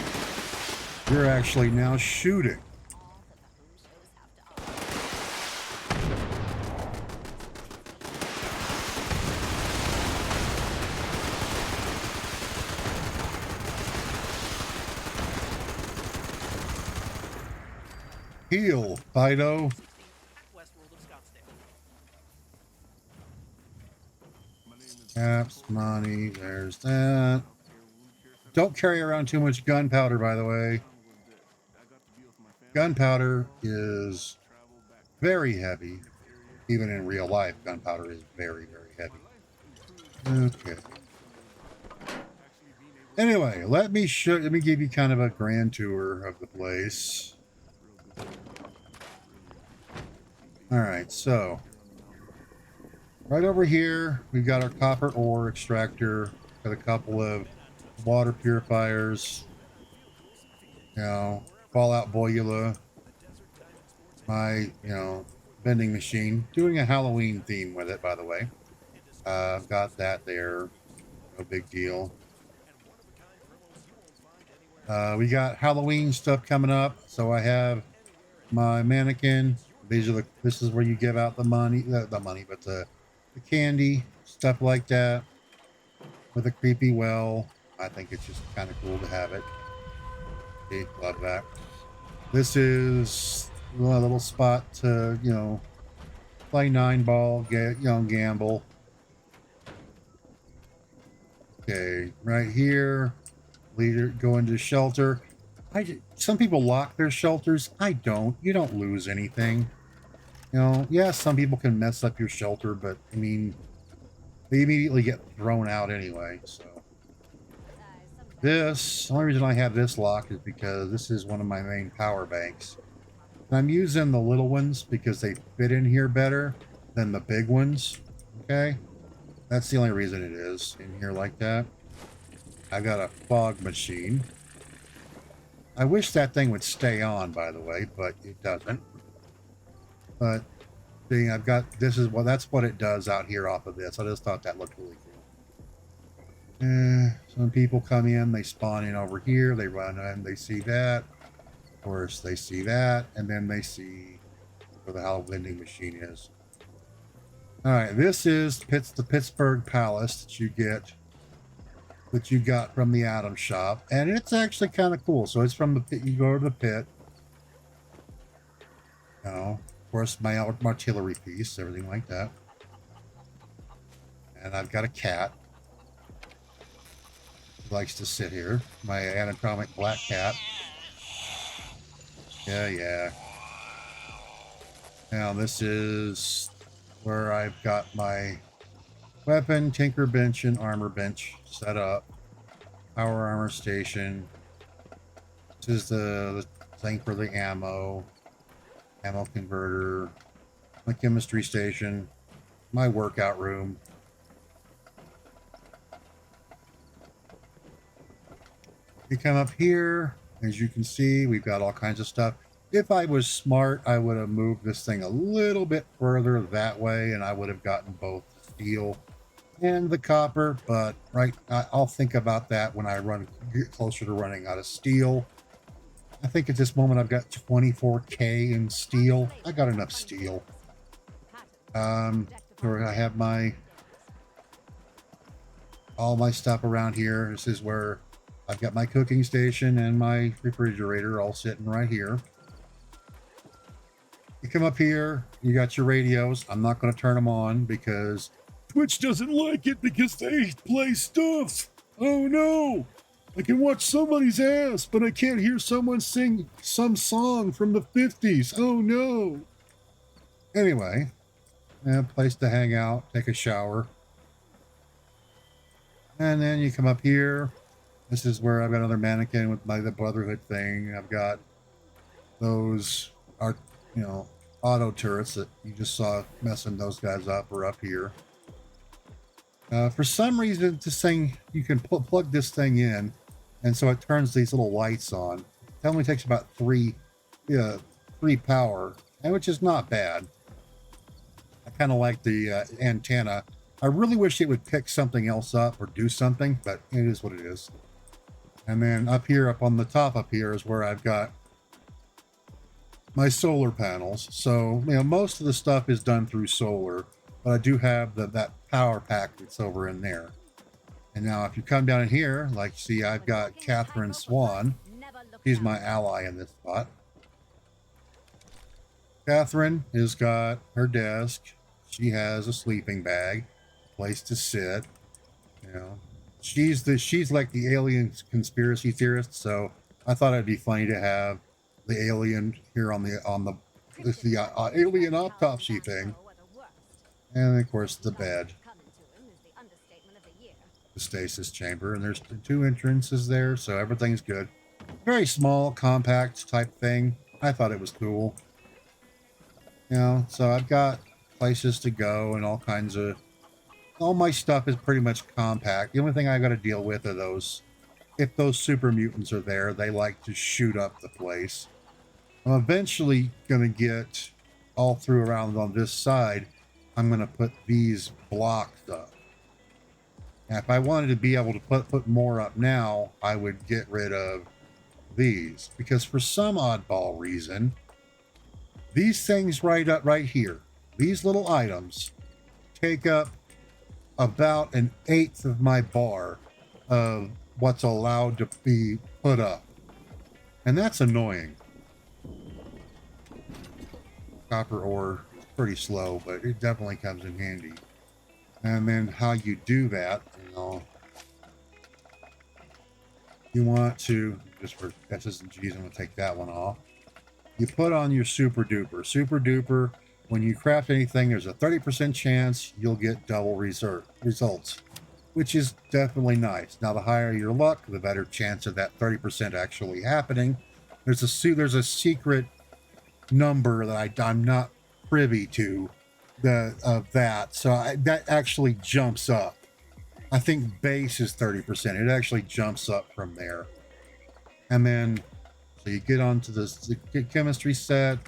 You're actually now shooting. Heal, Fido. Caps, money, there's that. Don't carry around too much gunpowder, by the way. Gunpowder is very heavy. Even in real life, gunpowder is very, very heavy. Okay. Anyway, let me give you kind of a grand tour of the place. All right, so right over here, we've got our copper ore extractor, got a couple of water purifiers, Fallout boiler, my, vending machine, doing a Halloween theme with it, by the way. I've got that there, no big deal. We got Halloween stuff coming up, so I have my mannequin. This is where you give out the money, but the candy, stuff like that, with a creepy well. I think it's just kind of cool to have it. See, love that. This is a little spot to, play 9-ball, gamble. Okay, right here, leader, go into the shelter. Some people lock their shelters. I don't. You don't lose anything. Yeah, some people can mess up your shelter, but I mean, they immediately get thrown out anyway. So the only reason I have this locked is because this is one of my main power banks. And I'm using the little ones because they fit in here better than the big ones. Okay, that's the only reason it is in here like that. I got a fog machine. I wish that thing would stay on, by the way, but it doesn't. But see, that's what it does out here off of this. I just thought that looked really cool. Some people come in, they spawn in over here, they run in, they see that. Of course, they see that, and then they see where the Halloween vending machine is. All right, this is the Pittsburgh Palace that you get that you got from the Atom Shop, and it's actually kind of cool. So it's from the pit. You go to the pit. You know, of course, my artillery piece, everything like that. And I've got a cat. He likes to sit here. My anatomic black cat. Yeah. Now this is where I've got my weapon, tinker bench, and armor bench set up. Power armor station. This is the thing for the ammo converter. My chemistry station. My workout room. You come up here, as you can see, we've got all kinds of stuff. If I was smart, I would have moved this thing a little bit further that way, and I would have gotten both the steel and the copper. But I'll think about that when I get closer to running out of steel. I think at this moment I've got 24K in steel. I got enough steel. Where I have all my stuff around here. This is where I've got my cooking station and my refrigerator all sitting right here. You come up here, you got your radios. I'm not going to turn them on because Twitch doesn't like it because they play stuff. Oh no! I can watch somebody's ass, but I can't hear someone sing some song from the 50s. Oh no! Anyway, a place to hang out, take a shower. And then you come up here. This is where I've got another mannequin with the Brotherhood thing. I've got those auto turrets that you just saw messing those guys up are up here. For some reason, this thing, you can plug this thing in, and so it turns these little lights on. It only takes about three power, and which is not bad. I kind of like the antenna. I really wish it would pick something else up or do something, but it is what it is. And then up on the top up here is where I've got my solar panels. So, most of the stuff is done through solar, but I do have that power pack that's over in there. And now if you come down in here, like, see, I've got Catherine Swan. She's my ally in this spot. Catherine has got her desk. She has a sleeping bag, place to sit. She's like the alien conspiracy theorist. So I thought it'd be funny to have the alien here on the alien autopsy thing, and of course the bed, the stasis chamber, and there's 2 entrances there, so everything's good. Very small, compact type thing. I thought it was cool. So I've got places to go and all my stuff is pretty much compact. The only thing I got to deal with are if those super mutants are there, they like to shoot up the place. I'm eventually going to get all through around on this side. I'm going to put these blocks up. Now, if I wanted to be able to put more up now, I would get rid of these, because for some oddball reason, these things right here, these little items take up about 1/8 of my bar of what's allowed to be put up. And that's annoying. Copper ore is pretty slow, but it definitely comes in handy. And then how you do that, you want to, just for S's and G's, I'm going to take that one off. You put on your super duper. Super duper, when you craft anything, there's a 30% chance you'll get double results, which is definitely nice. Now, the higher your luck, the better chance of that 30% actually happening. There's a secret number that I'm not privy to of that, so that actually jumps up. I think base is 30%. It actually jumps up from there. And then, so you get onto the chemistry set.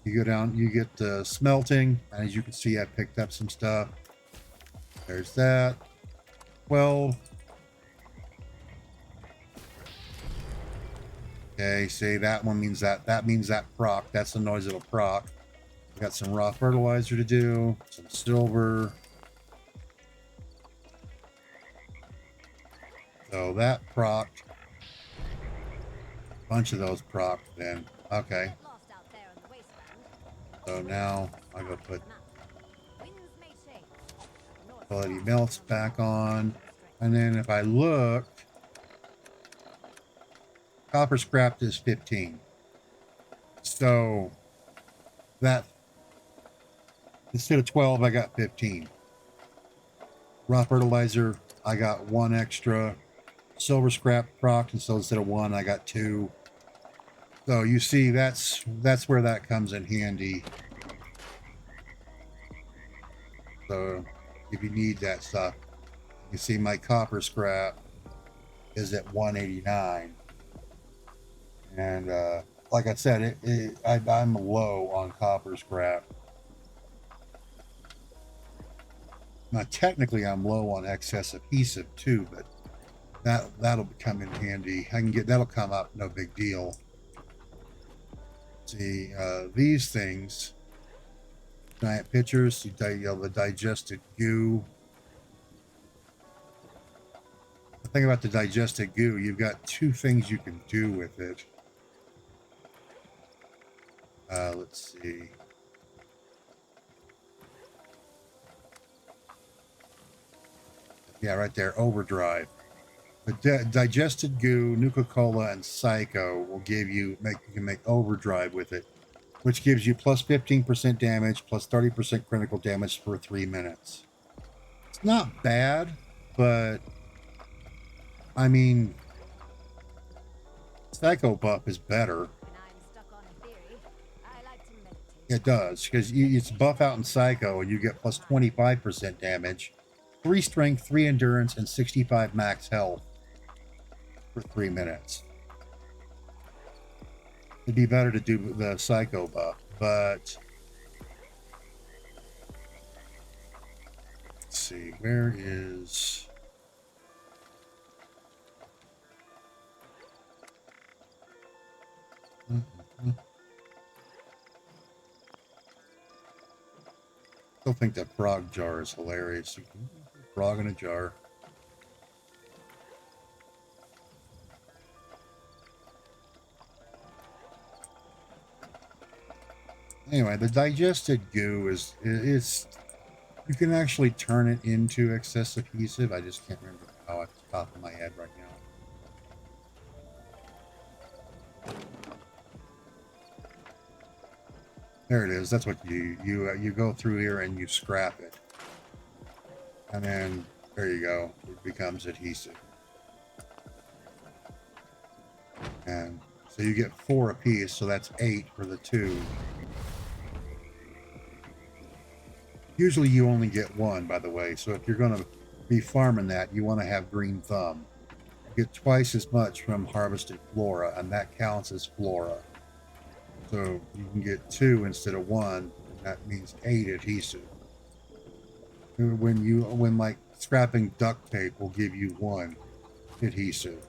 You go down, you get the smelting. And as you can see, I picked up some stuff. There's that. 12. Okay, see, that one means that means that proc. That's the noise of a proc. We got some raw fertilizer to do, some silver. So that procced. A bunch of those procced then. Okay. Get lost out there in the wasteland. So now I go put Winds may change. North quality south melts from back north on. to straight. And then if I look, copper scrap is 15. So that instead of 12, I got 15. Raw fertilizer, I got 1 extra. Silver scrap proc, and so instead of 1, I got 2. So you see, that's where that comes in handy. So if you need that stuff, you see my copper scrap is at 189, and like I said, I'm low on copper scrap. Now technically, I'm low on excess adhesive too, but that'll come in handy. That'll come up, no big deal. See, these things, giant pitchers, the digested goo. The thing about the digested goo, you've got 2 things you can do with it. Let's see. Yeah, right there, overdrive. The digested goo, Nuka-Cola, and Psycho will give you can make overdrive with it, which gives you plus 15% damage, plus 30% critical damage for 3 minutes. It's not bad, but I mean, Psycho buff is better. When I'm stuck on a theory, I like to meditate. It does, because it's buff out in Psycho, and you get plus 25% damage, 3 strength, 3 endurance, and 65 max health for 3 minutes. It'd be better to do the Psycho buff, but let's see, where is... I still think that frog jar is hilarious. Frog in a jar. Anyway, the digested goo is you can actually turn it into excess adhesive. I just can't remember how off the top of my head right now. There it is. That's what you go through here and you scrap it, and then there you go. It becomes adhesive, and so you get 4 apiece. So that's 8 for the 2. Usually you only get 1, by the way. So if you're going to be farming that, you want to have green thumb. You get twice as much from harvested flora, and that counts as flora. So you can get 2 instead of 1, and that means 8 adhesive. When like scrapping duct tape will give you 1 adhesive.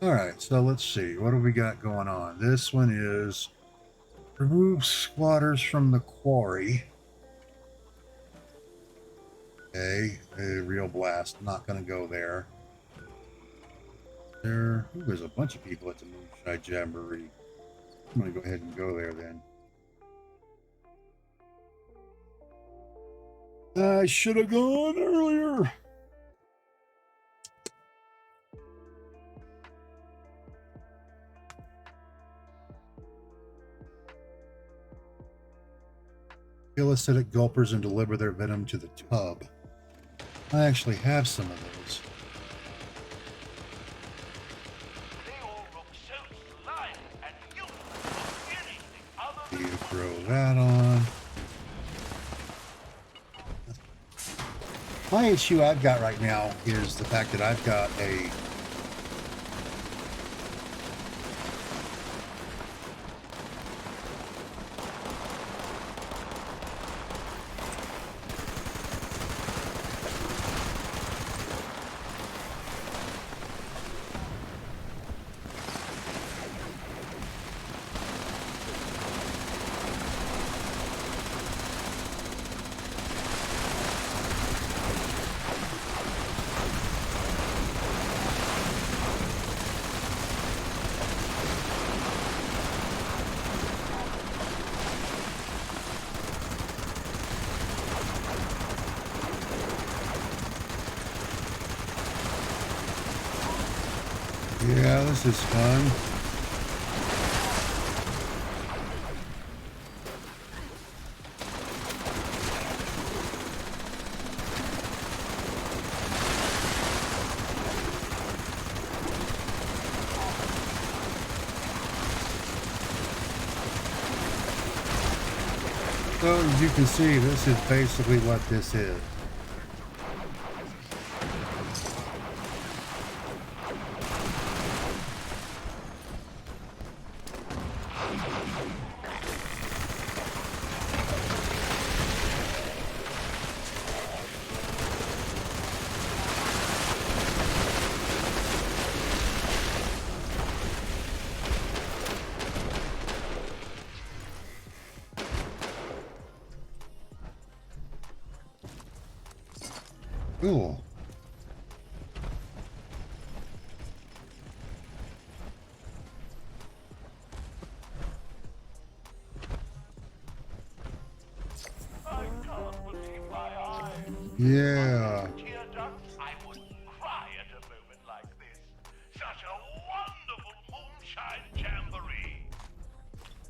All right, so let's see. What have we got going on? This one is remove squatters from the quarry. Okay, a real blast. Not going to go there. There's a bunch of people at the Moonshine Jamboree. I'm going to go ahead and go there then. I should have gone earlier. Kill acidic gulpers and deliver their venom to the tub. I actually have some of those. You throw that on. My issue I've got right now is the fact that I've got a Yeah, this is fun. So as you can see, this is basically what this is. Cool. Yeah. I wouldn't cry at a moment like this. Such a wonderful moonshine jamboree.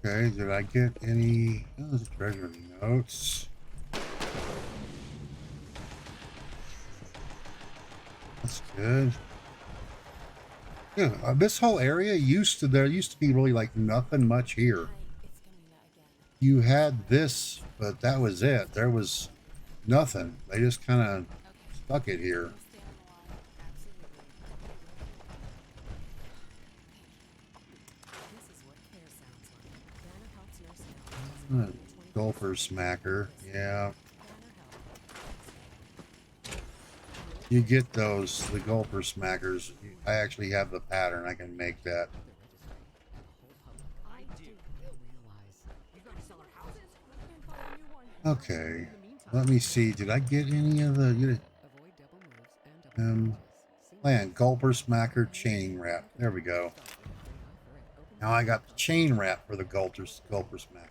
Okay, did I get any? Oh, there's treasure notes. That's good. Yeah, this whole area there used to be really like nothing much here. You had this, but that was it. There was nothing. They just kind of stuck it here. Gulper smacker, yeah. You get those, the gulper smackers. I actually have the pattern. I can make that. Okay, let me see. Did I get any of the plan gulper smacker chain wrap? There we go. Now I got the chain wrap for the gulper smacker.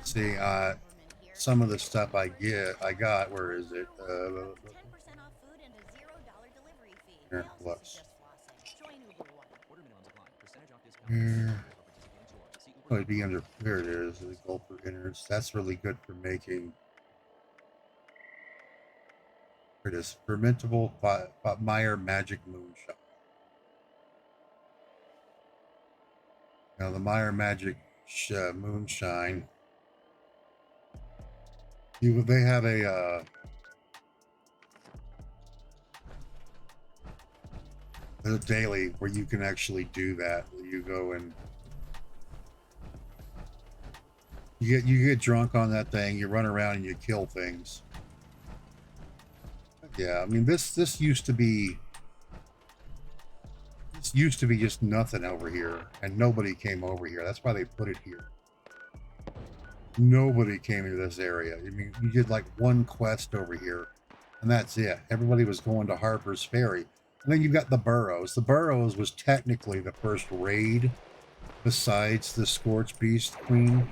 See, some of the stuff I got. Where is it? 10% off food and a $0 delivery fee. Here, I also plus. suggest flossing. Join Uber One. Here. Oh, it'd be under. There it is. The gulper innards. That's really good for making. Here it is. Fermentable Meyer Magic Moonshine. Now the Meyer Magic Moonshine. They have a daily where you can actually do that. You go and you get drunk on that thing. You run around and you kill things. Yeah, I mean this used to be just nothing over here, and nobody came over here. That's why they put it here. Nobody came into this area. I mean, you did like one quest over here, and that's it. Everybody was going to Harper's Ferry. And then you've got the Burrows. The Burrows was technically the first raid, besides the Scorch Beast Queen.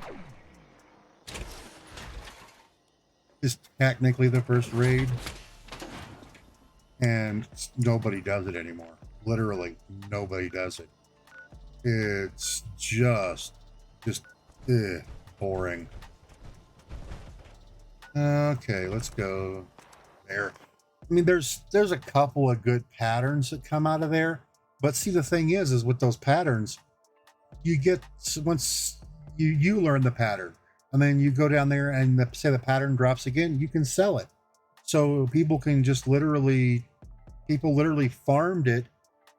Is technically the first raid. And nobody does it anymore. Literally, nobody does it. It's just boring. Okay, let's go there. I mean, there's a couple of good patterns that come out of there, but see, the thing is with those patterns, you get once you learn the pattern, and then you go down there and say the pattern drops again, you can sell it. So people literally farmed it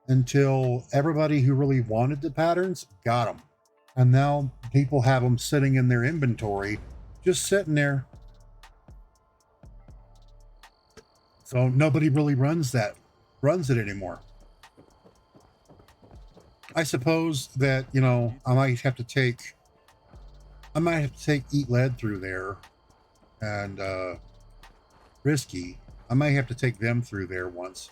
until everybody who really wanted the patterns got them. And now people have them sitting in their inventory, just sitting there. So nobody really runs it anymore. I suppose that, I might have to take Eat Lead through there, and Risky. I might have to take them through there once.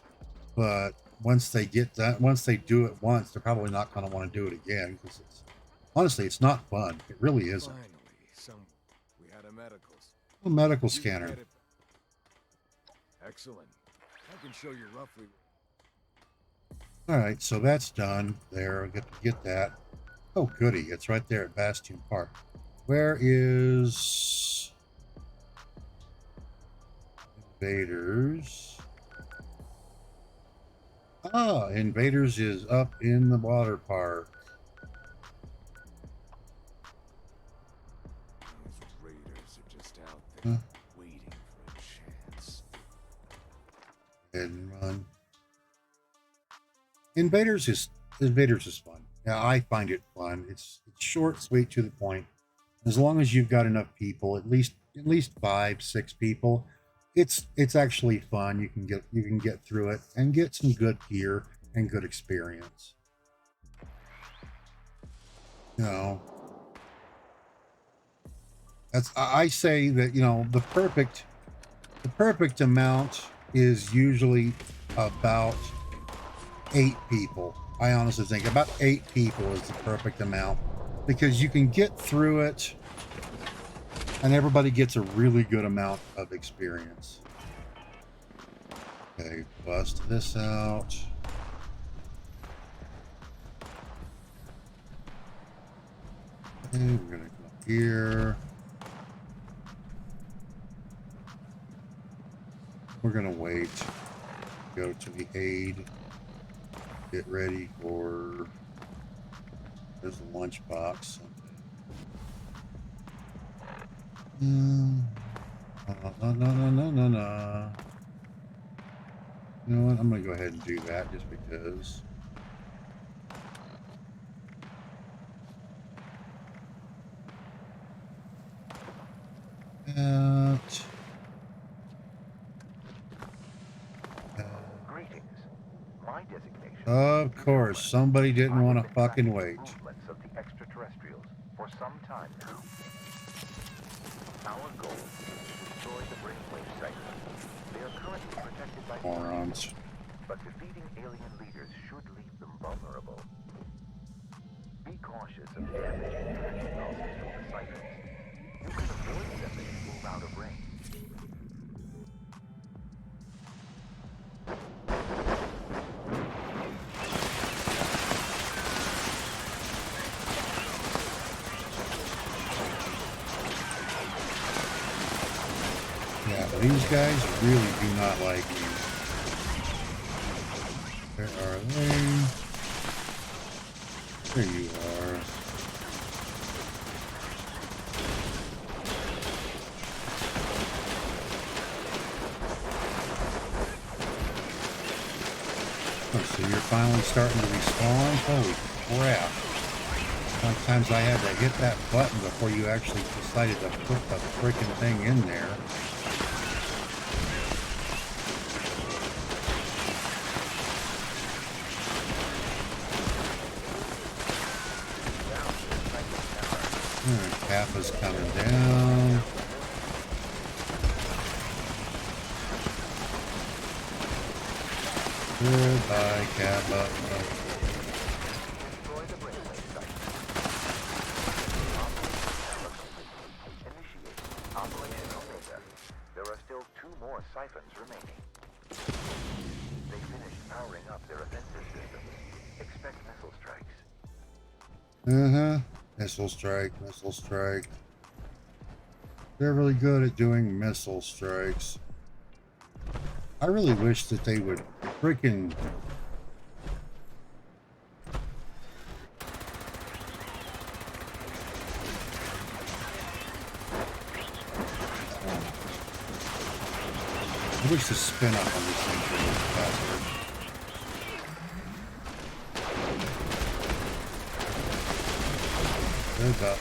But once they do it once, they're probably not going to want to do it again, because honestly, it's not fun. It really isn't. Finally, we had a medical A medical scanner. Excellent. I can show you roughly. All right, so that's done. There, I get to get that. Oh, goody! It's right there at Bastion Park. Where is Invaders? Ah, Invaders is up in the water park. Those raiders are just out there waiting for a chance. Go ahead and run. Invaders is fun. Yeah, I find it fun. It's short, sweet, to the point. As long as you've got enough people, at least 5, 6 people, it's actually fun. You can get through it and get some good gear and good experience. You know, I say that, you know, the perfect amount is usually about 8 people. I honestly think about 8 people is the perfect amount, because you can get through it and everybody gets a really good amount of experience. Okay, bust this out. Okay, we're gonna go here. We're gonna wait. Go to the aid. Get ready for. There's a lunchbox. No. You know what? I'm gonna go ahead and do that just because. Greetings. My designation. Of course, somebody didn't want to fucking wait. Movements of the extraterrestrials for some time now. Our goal is to destroy the brainwave segment. They are currently protected by Morons. but defeating alien leaders should leave them vulnerable. Be cautious of damaging tracking pulses from the siphons. You can avoid them if you move out of range. Yeah, these guys really do not like me. Where are they? There you are. Oh, so you're finally starting to respawn? Holy crap. Sometimes I had to hit that button before you actually decided to put the freaking thing in there. Kappa's coming down. Goodbye, Kappa. Destroy the brainwave site. Initiate Operation Omega. There are still 2 more siphons remaining. They finished powering up their offensive systems. Expect missile strikes. Missile strike, missile strike. They're really good at doing missile strikes. I really wish that they would freaking... I wish the spin up on this thing would be faster. Goodbye.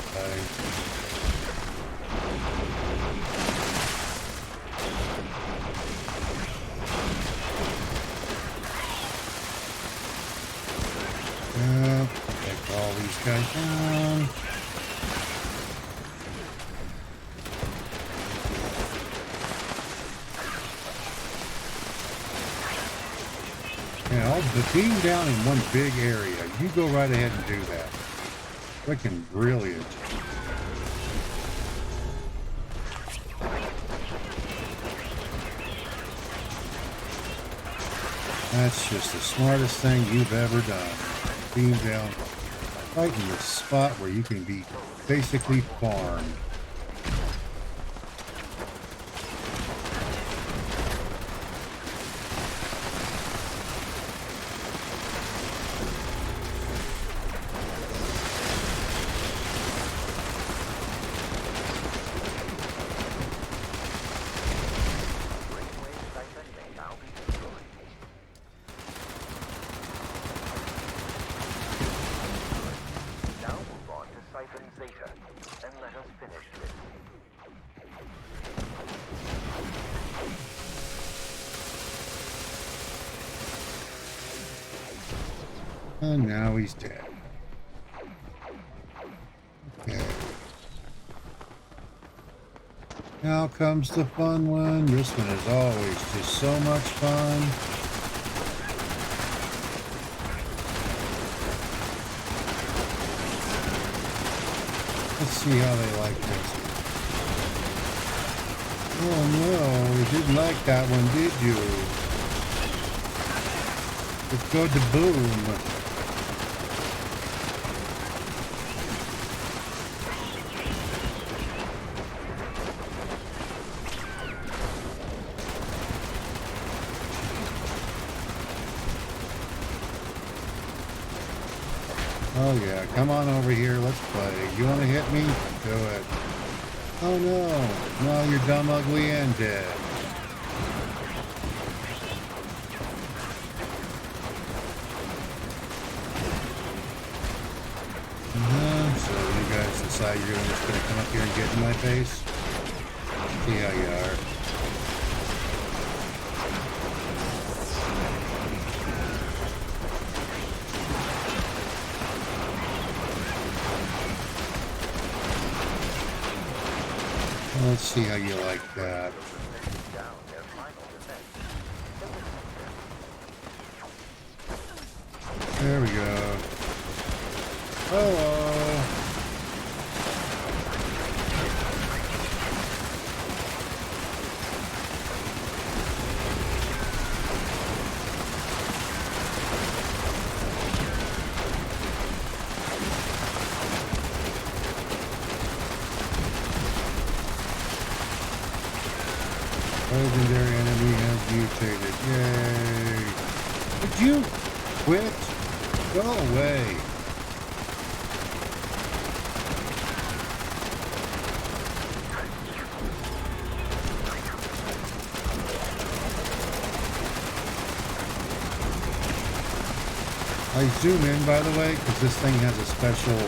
Yep, take all these guys down. Yeah, the being down in one big area. You go right ahead and do that. Freaking brilliant. That's just the smartest thing you've ever done. Beam down right in the spot where you can be basically farmed. Brainwave siphon may now be destroyed. Now move on to Siphon Zeta, and let us finish this. And now he's dead. Okay. Now comes the fun one. This one is always just so much fun. Let's see how they like this. Oh no, you didn't like that one, did you? Let's go to boom. Oh yeah, come on over here, let's play. You want to hit me? Do it. Oh no, no, you're dumb, ugly, and dead. So you guys decide you're just gonna come up here and get in my face? See how you are. Let's see how you like that. Down their final defense. There we go. Hello. Legendary enemy has mutated. Yay. Would you quit? Go away. I zoom in, by the way, because this thing has a special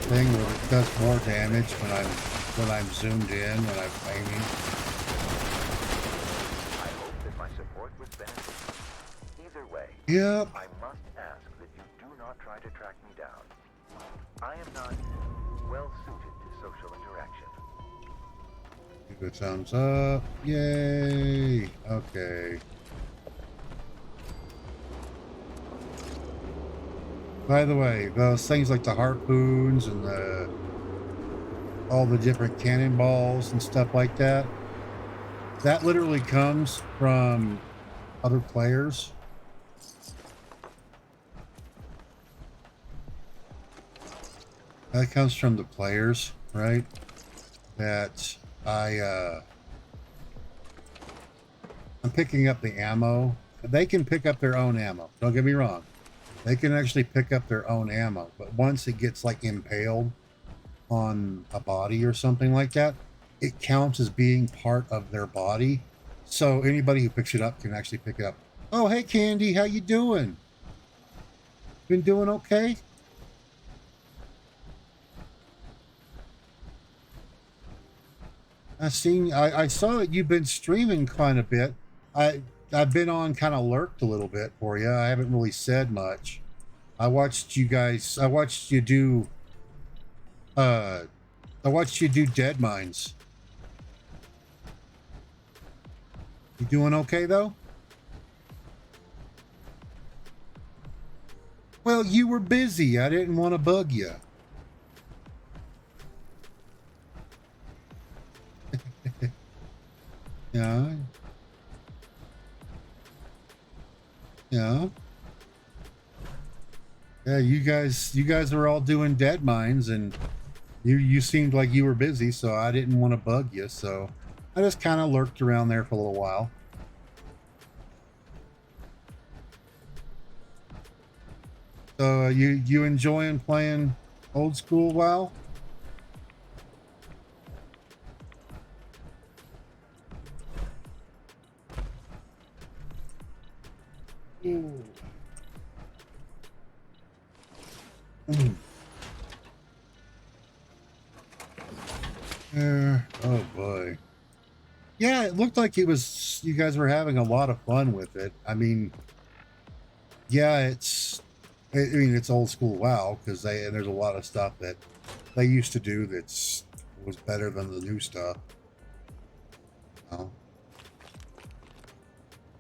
thing where it does more damage when I'm zoomed in, when I'm aiming. I hope that my support was beneficial. Either way, Yep. I must ask that you do not try to track me down. I am not well suited to social interaction. Give it a thumbs up. Yay. Okay. By the way, those things like the harpoons and all the different cannonballs and stuff like that, that literally comes from other players. That comes from the players, right? That I'm picking up the ammo. They can pick up their own ammo. Don't get me wrong. They can actually pick up their own ammo, but once it gets like impaled on a body or something like that, it counts as being part of their body. So anybody who picks it up can actually pick it up. Oh, hey Candy, how you doing? Been doing okay? I saw that you've been streaming quite a bit. I've been on kind of lurked a little bit for you. I haven't really said much. I watched you do Dead Mines. You doing okay though? Well, you were busy. I didn't want to bug you. Yeah. Yeah, Yeah, you guys are all doing dead mines, and you seemed like you were busy, so I didn't want to bug you. So I just kind of lurked around there for a little while. So you enjoying playing old school WoW? Ooh. Mm. Oh boy. Yeah, it looked like it was you guys were having a lot of fun with it. I mean, yeah, I mean it's old school WoW because they and there's a lot of stuff that they used to do that's was better than the new stuff. Well,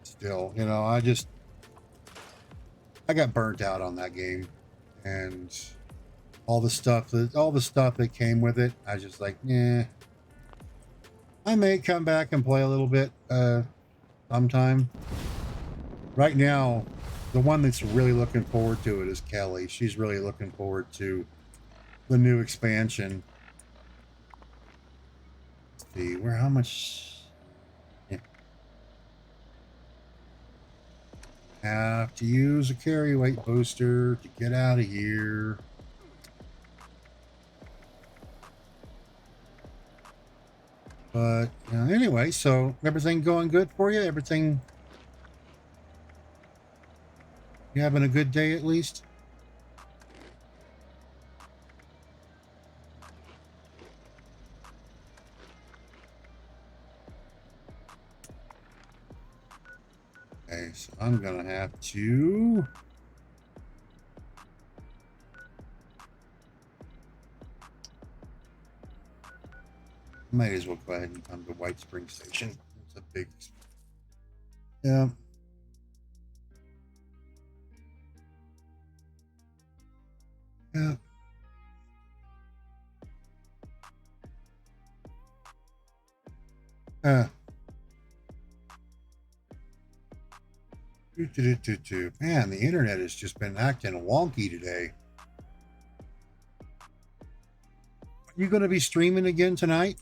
still, I got burnt out on that game, and all the stuff that came with it. I was just like, yeah, I may come back and play a little bit sometime. Right now, the one that's really looking forward to it is Kelly. She's really looking forward to the new expansion. Let's see, where how much? Yeah. Have to use a carry weight booster to get out of here. But anyway, so everything going good for you? Everything you having a good day at least? Okay, so I'm gonna have to might as well go ahead and come to White Spring Station. It's a big yeah. Yeah. Uh, Man, the internet has just been acting wonky today. Are you going to be streaming again tonight?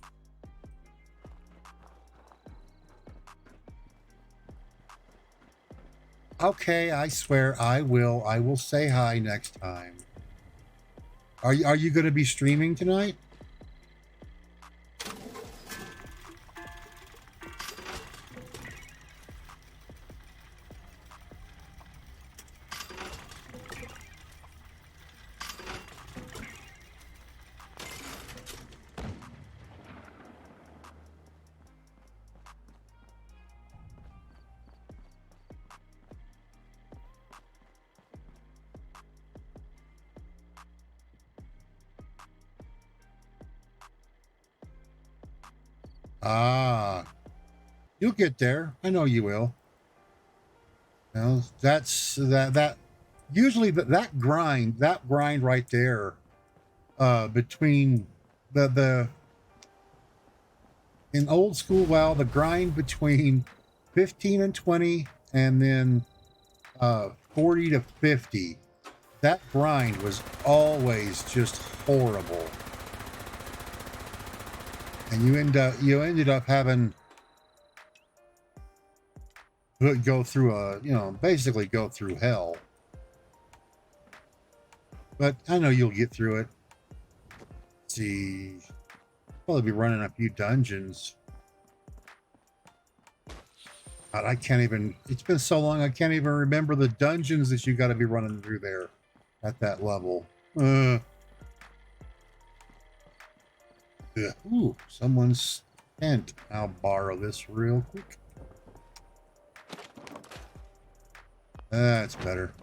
Okay, I swear I will. I will say hi next time. Are you going to be streaming tonight? Ah, you'll get there. I know you will. That's that usually that grind right there between the in old school WoW, the grind between 15 and 20 and then 40 to 50, that grind was always just horrible. And you ended up having to go through basically go through hell. But I know you'll get through it. Let's see, probably be running a few dungeons. God, I can't even, it's been so long I can't even remember the dungeons that you got to be running through there at that level. Ooh, someone's tent. I'll borrow this real quick. That's better.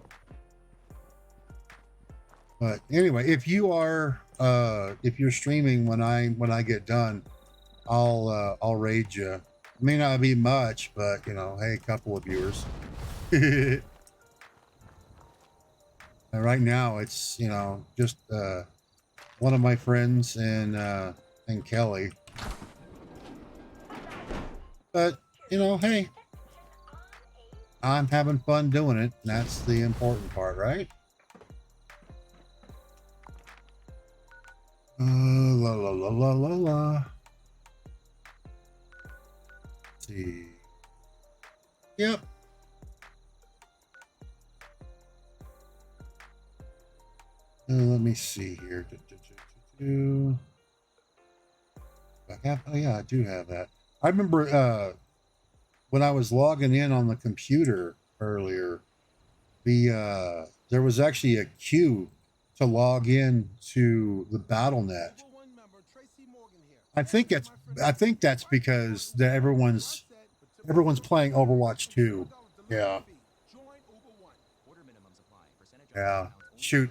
But anyway, if you're streaming when I get done, I'll raid you. It may not be much, but hey, a couple of viewers. And right now it's just one of my friends and Kelly. But hey, I'm having fun doing it, and that's the important part, right? La la la la la la. Let's see. Yep. Let me see here. I have, oh yeah, I do have that. I remember when I was logging in on the computer earlier, there was actually a queue to log in to the BattleNet. I think that's because everyone's playing Overwatch 2. Yeah. Yeah. Shoot.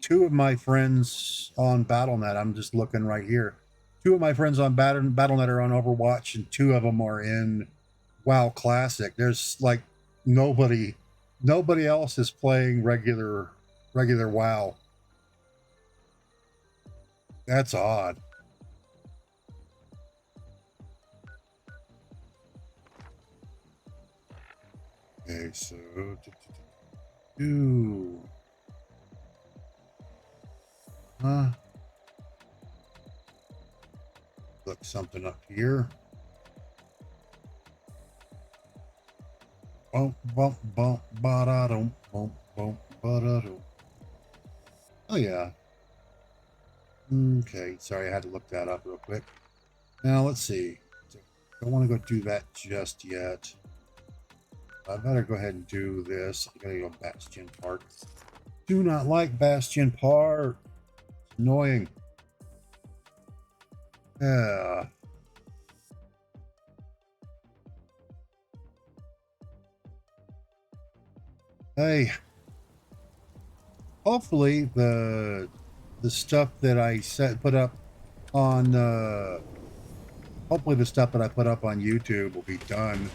Two of my friends on BattleNet, I'm just looking right here. Two of my friends on BattleNet are on Overwatch, and two of them are in WoW Classic. There's like nobody else is playing regular WoW. That's odd. Okay, so look something up here. Bump, bump, bump, ba-da-dum, bump, bump, ba-da-dum. Oh, yeah. Okay, sorry, I had to look that up real quick. Now, let's see. Don't want to go do that just yet. I better go ahead and do this. I gotta go Bastion Park. Do not like Bastion Park. It's annoying. Yeah. Hey. Hopefully the stuff that I put up on hopefully the stuff that I put up on YouTube will be done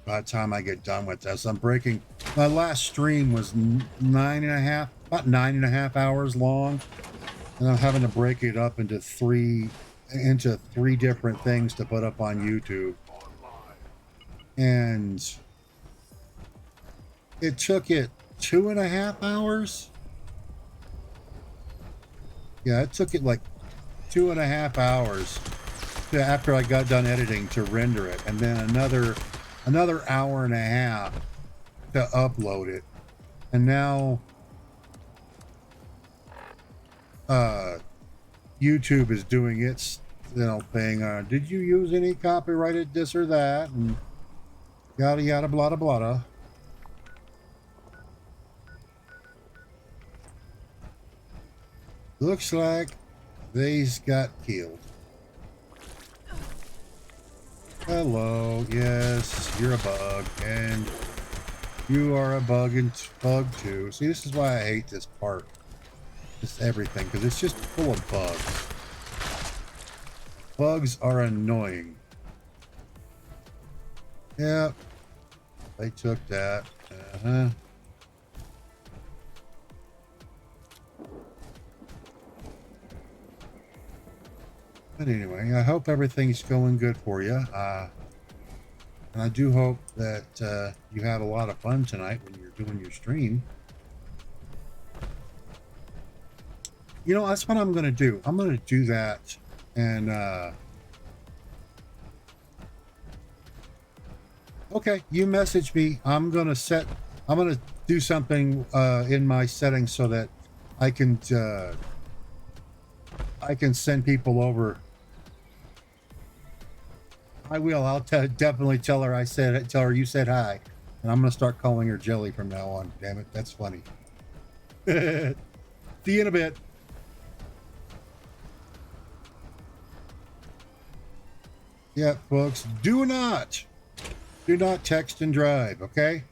by the time I get done with this. I'm breaking my last stream was about 9.5 hours long, and I'm having to break it up into three different things to put up on YouTube. And it took it 2.5 hours. Yeah, it took it like 2.5 hours after I got done editing to render it, and then another hour and a half to upload it. And now YouTube is doing its thing. Did you use any copyrighted this or that, and yada yada blah blah blah. Looks like they's got killed. Hello, yes, you're a bug, and you are a bug too. See, this is why I hate this part. Just everything, because it's just full of bugs. Bugs are annoying. Yep, they took that. But anyway, I hope everything's going good for you. And I do hope that you have a lot of fun tonight when you're doing your stream. You know, that's what I'm going to do. I'm going to do that. And, okay, you message me. I'm going to do something in my settings so that I can send people over. I will. I'll definitely tell her you said hi. And I'm going to start calling her Jelly from now on. Damn it. That's funny. See you in a bit. Yeah, folks, do not text and drive, okay?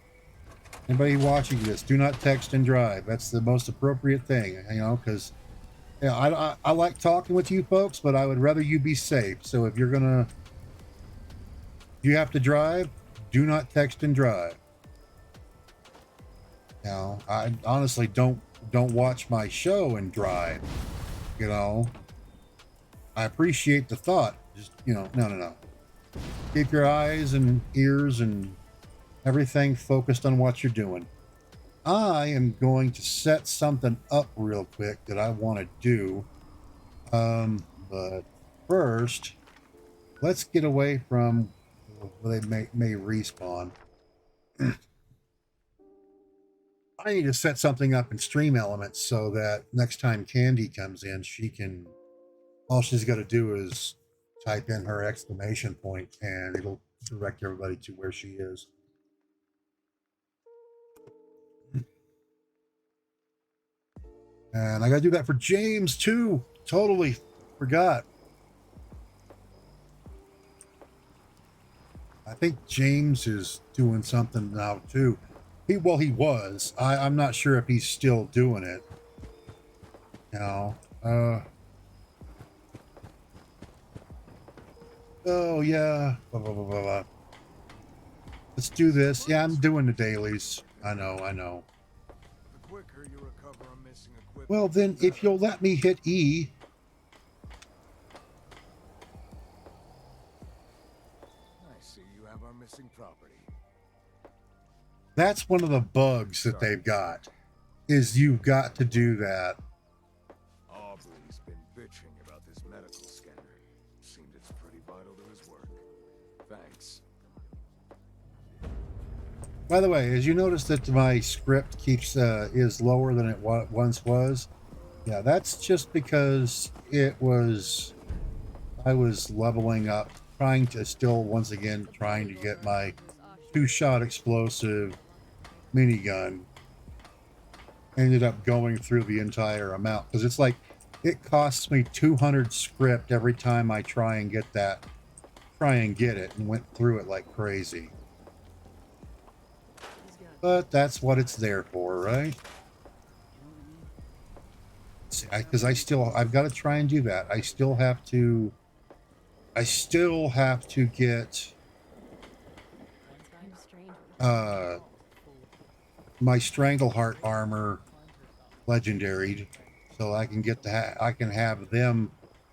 Anybody watching this, do not text and drive. That's the most appropriate thing, because I like talking with you folks, but I would rather you be safe. So if you have to drive, do not text and drive. I honestly don't watch my show and drive. I appreciate the thought. Just, no. Keep your eyes and ears and everything focused on what you're doing. I am going to set something up real quick that I want to do. But first, let's get away from where they may respawn. I need to set something up in Stream Elements so that next time Candy comes in, she can, all she's got to do is type in her exclamation point and it'll direct everybody to where she is. And I got to do that for James too. Totally forgot. I think James is doing something now too. He was. I'm not sure if he's still doing it. Now, oh yeah. Blah, blah, blah, blah, blah. Let's do this. Yeah, I'm doing the dailies. I know. The quicker you recover a missing equipment. Well, then, if you'll let me hit E. I see you have our missing property. That's one of the bugs that they've got, is you've got to do that. Aubrey's been bitching about this medical scanner. Seemed it's pretty vital to his work. Thanks. By the way, as you notice that my script keeps is lower than it once was, yeah, that's just because I was leveling up, trying to get my 2-shot explosive minigun. Ended up going through the entire amount because it's like it costs me 200 script every time I try and get it, and went through it like crazy. But that's what it's there for, right? Because I've got to try and do that. I still have to get my Strangleheart armor legendaried, so I can get I can have them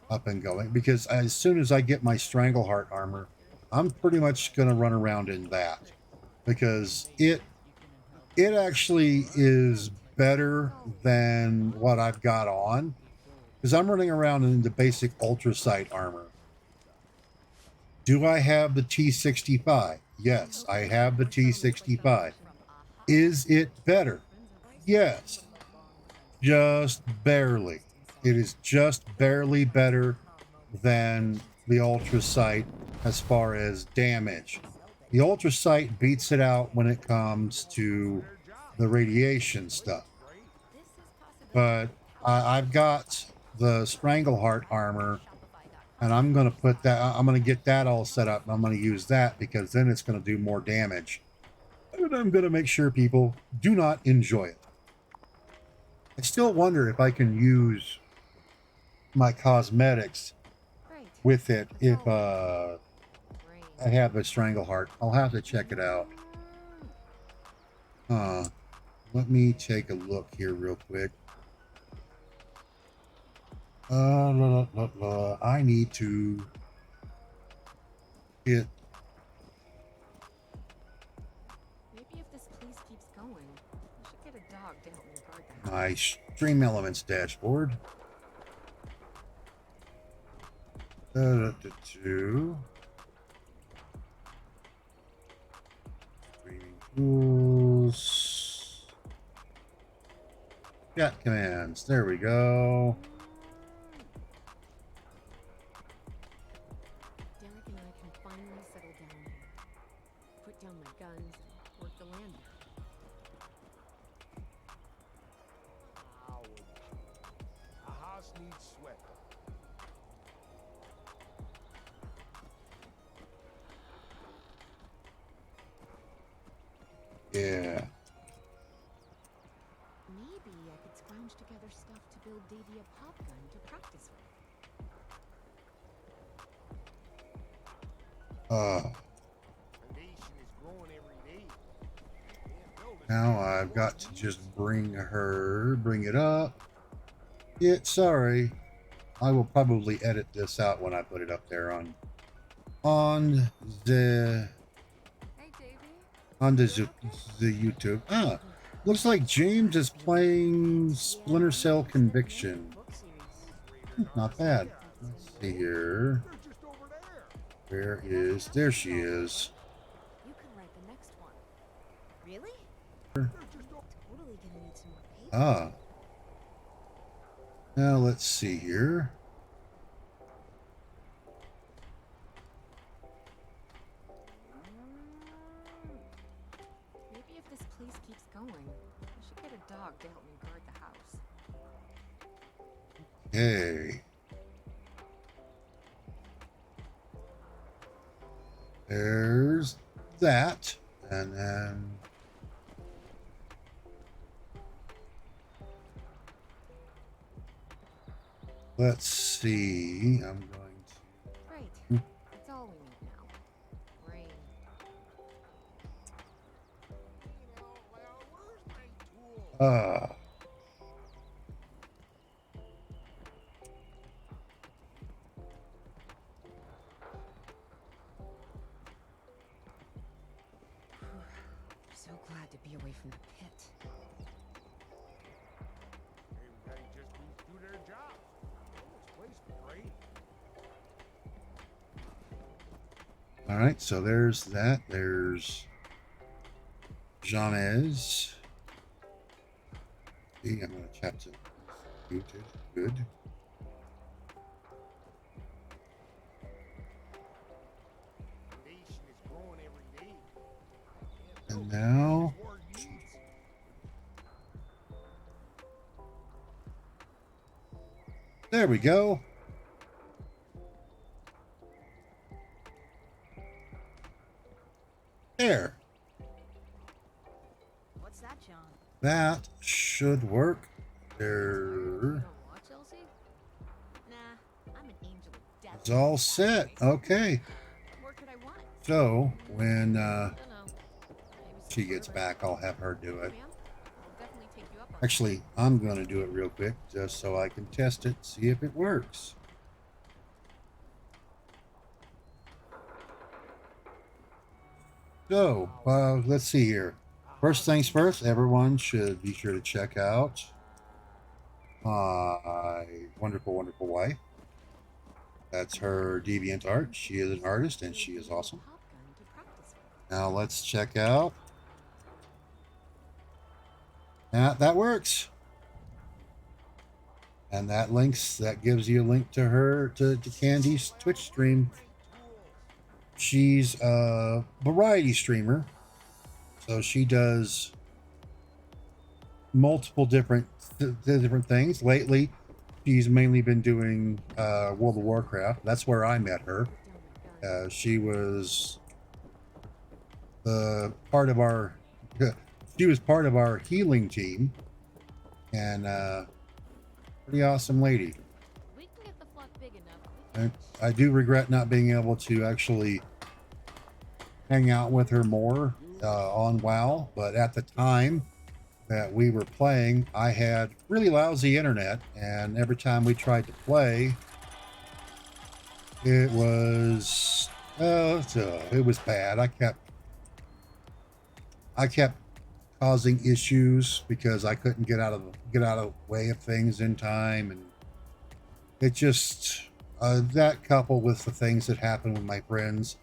up and going. Because as soon as I get my Strangleheart armor, I'm pretty much going to run around in that, because it actually is better than what I've got on, because I'm running around in the basic Ultra Sight armor. Do I have the T65? Yes, I have the T65. Is it better? Yes. Just barely. It is just barely better than the Ultra Sight as far as damage. The Ultra Sight beats it out when it comes to the radiation stuff. But I've got the Strangleheart armor, and I'm going to get that all set up, and I'm going to use that because then it's going to do more damage. And I'm going to make sure people do not enjoy it. I still wonder if I can use my cosmetics with it if I have a Strangleheart. I'll have to check it out. Let me take a look here real quick. I need to get. Maybe if this police keeps going, we should get a dog to help me guard the house. My Stream Elements dashboard. Streaming tools. Chat commands. There we go. Derek and I can finally settle down here. Put down my guns and work the land out. A house needs sweat. Yeah. Maybe I could scrounge together stuff to build Davy a pop gun to practice with. Now I've got to just bring it up. Yeah, sorry. I will probably edit this out when I put it up there on Hey, Davy. the YouTube. Looks like James is playing Splinter Cell Conviction. Book series. Not bad. Let's see here. Where is... There she is. You could write the next one. Really? Sure. Totally gonna need some more paper. Ah. Now let's see here. Maybe if this place keeps going, we should get a dog to help me guard the house. Hey. There's that. And then... Let's see. I'm going Great. That's all we need now. Rain. to... So glad to be away from the pit. Everybody just needs to do their job. This place is great. All right, so there's that. There's Janez. See, I'm going to chat to you. Good. Nation is growing every day. And now... War needs. There we go. There. What's that, John? That should work. There. You don't watch, Elsie? Nah, I'm an angel of death. It's all set. Okay. What more could I want? So when Don't know. Maybe she some gets sort of back, I'll have her do it. ma'am? I'll definitely take you up on Actually, I'm going to do it real quick just so I can test it, see if it works. So, let's see here. First things first, everyone should be sure to check out my wonderful, wonderful wife. That's her deviant art. She is an artist and she is awesome. Pop gun to practice with. Now let's check out. That works. And that gives you a link to her, to Candy's Twitch stream. She's a variety streamer. So she does multiple different things. Lately, she's mainly been doing World of Warcraft. That's where I met her. She was part of our healing team, and pretty awesome lady. We can get the flock big enough. And I do regret not being able to actually hang out with her more on WoW, but at the time that we were playing, I had really lousy internet, and every time we tried to play, it was bad. I kept causing issues because I couldn't get out of the way of things in time, and it just that coupled with the things that happened with my friends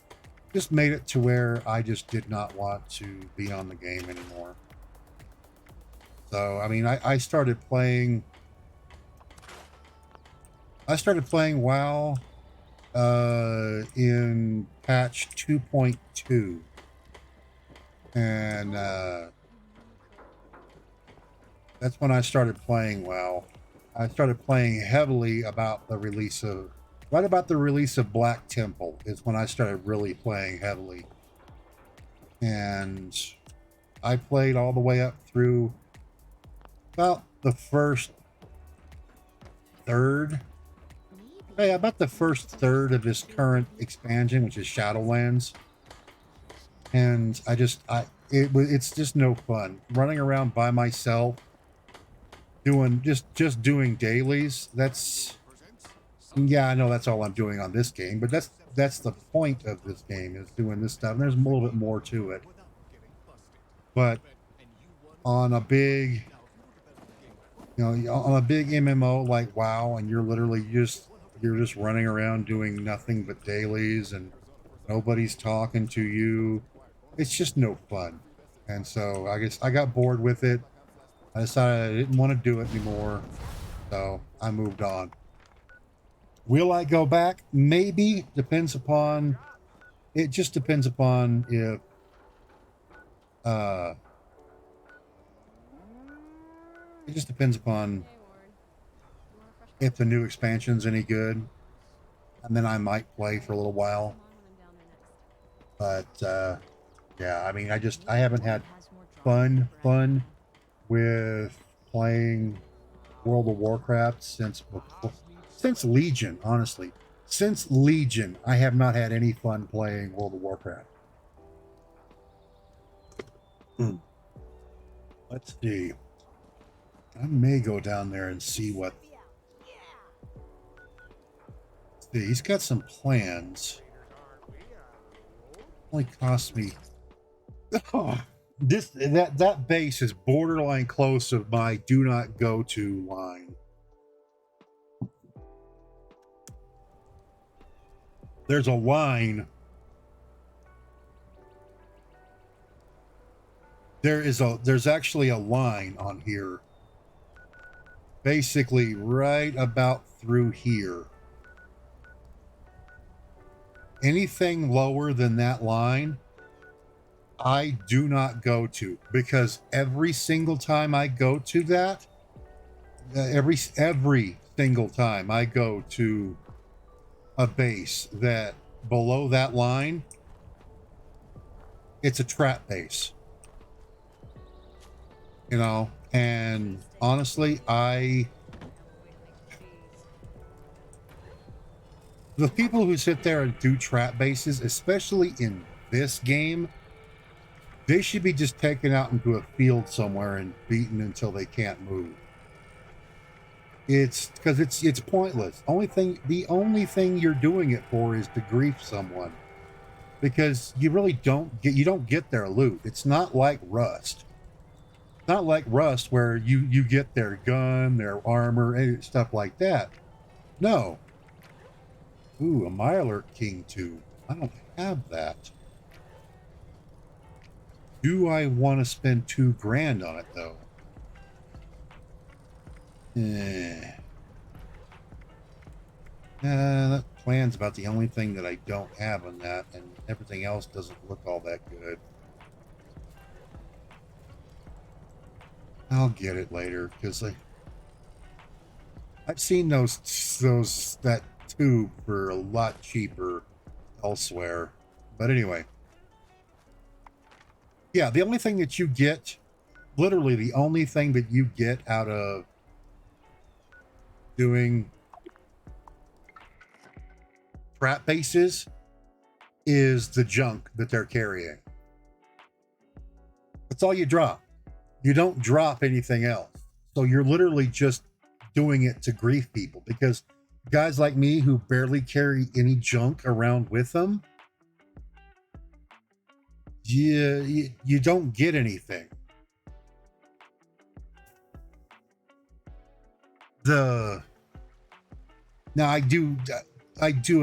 just made it to where I just did not want to be on the game anymore. So I mean, I started playing WoW in patch 2.2, and that's when I started playing WoW. I started playing heavily right about the release of Black Temple is when I started really playing heavily. And I played all the way up through about the first third. Hey, about the first third of this current expansion, which is Shadowlands. And it's just no fun. Running around by myself doing just doing dailies. Yeah, I know that's all I'm doing on this game, but that's the point of this game, is doing this stuff. And there's a little bit more to it. But on a big, on a big MMO like WoW, and you're literally you're just running around doing nothing but dailies, and nobody's talking to you. It's just no fun. And so I guess I got bored with it. I decided I didn't want to do it anymore, so I moved on. Will I go back? Maybe. Depends upon. It just depends upon if uh it just depends upon if the new expansion's any good, and then I might play for a little while. But yeah, I mean, I haven't had fun with playing World of Warcraft since Legion, honestly. Since Legion, I have not had any fun playing World of Warcraft. Let's see. I may go down there and see what. See, he's got some plans. Only cost me. Oh, that base is borderline close to my do not go to line. There's a line. There's actually a line on here. Basically right about through here. Anything lower than that line, I do not go to, because every single time I go to that, every single time I go to a base that below that line, it's a trap base. And honestly, the people who sit there and do trap bases, especially in this game, they should be just taken out into a field somewhere and beaten until they can't move. It's because it's pointless. The only thing you're doing it for is to grief someone, because you really don't get their loot. It's not like Rust. It's not like Rust where you get their gun, their armor, and stuff like that. No. Ooh, a Myalert King 2. I don't have that. Do I want to spend $2,000 on it though? That plan's about the only thing that I don't have on that, and everything else doesn't look all that good. I'll get it later, because I've seen that tube for a lot cheaper elsewhere. But anyway. Yeah, the only thing that you get, literally the only thing that you get out of doing trap bases is the junk that they're carrying. That's all you drop. You don't drop anything else. So you're literally just doing it to grief people, because guys like me who barely carry any junk around with them, you don't get anything. Now I do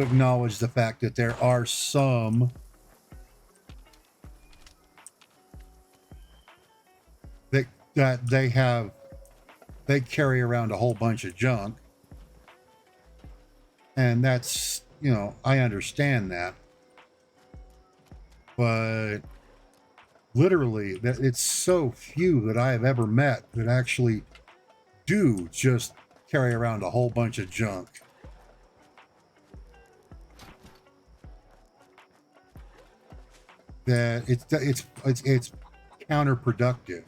acknowledge the fact that there are some that they carry around a whole bunch of junk, and that's, I understand that, but literally that it's so few that I have ever met that actually do just carry around a whole bunch of junk. That it's counterproductive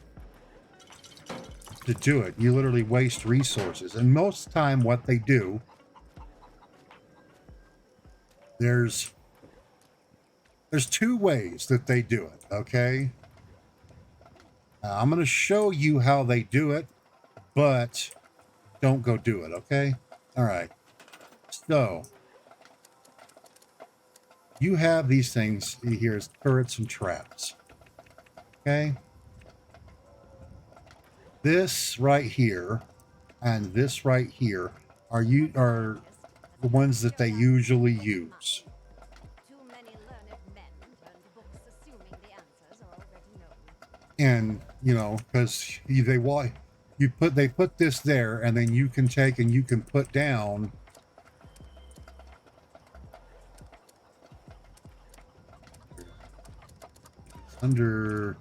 to do it. You literally waste resources, and most of the time what they do, there's two ways that they do it. Okay, I'm going to show you how they do it, but don't go do it. Okay, all right. So you have these things here as turrets and traps. Okay, This right here and this right here are the ones that they usually use. Too many learned men turned to books assuming the answers are already known. And you know, because they put this there, and then you can take and you can put down under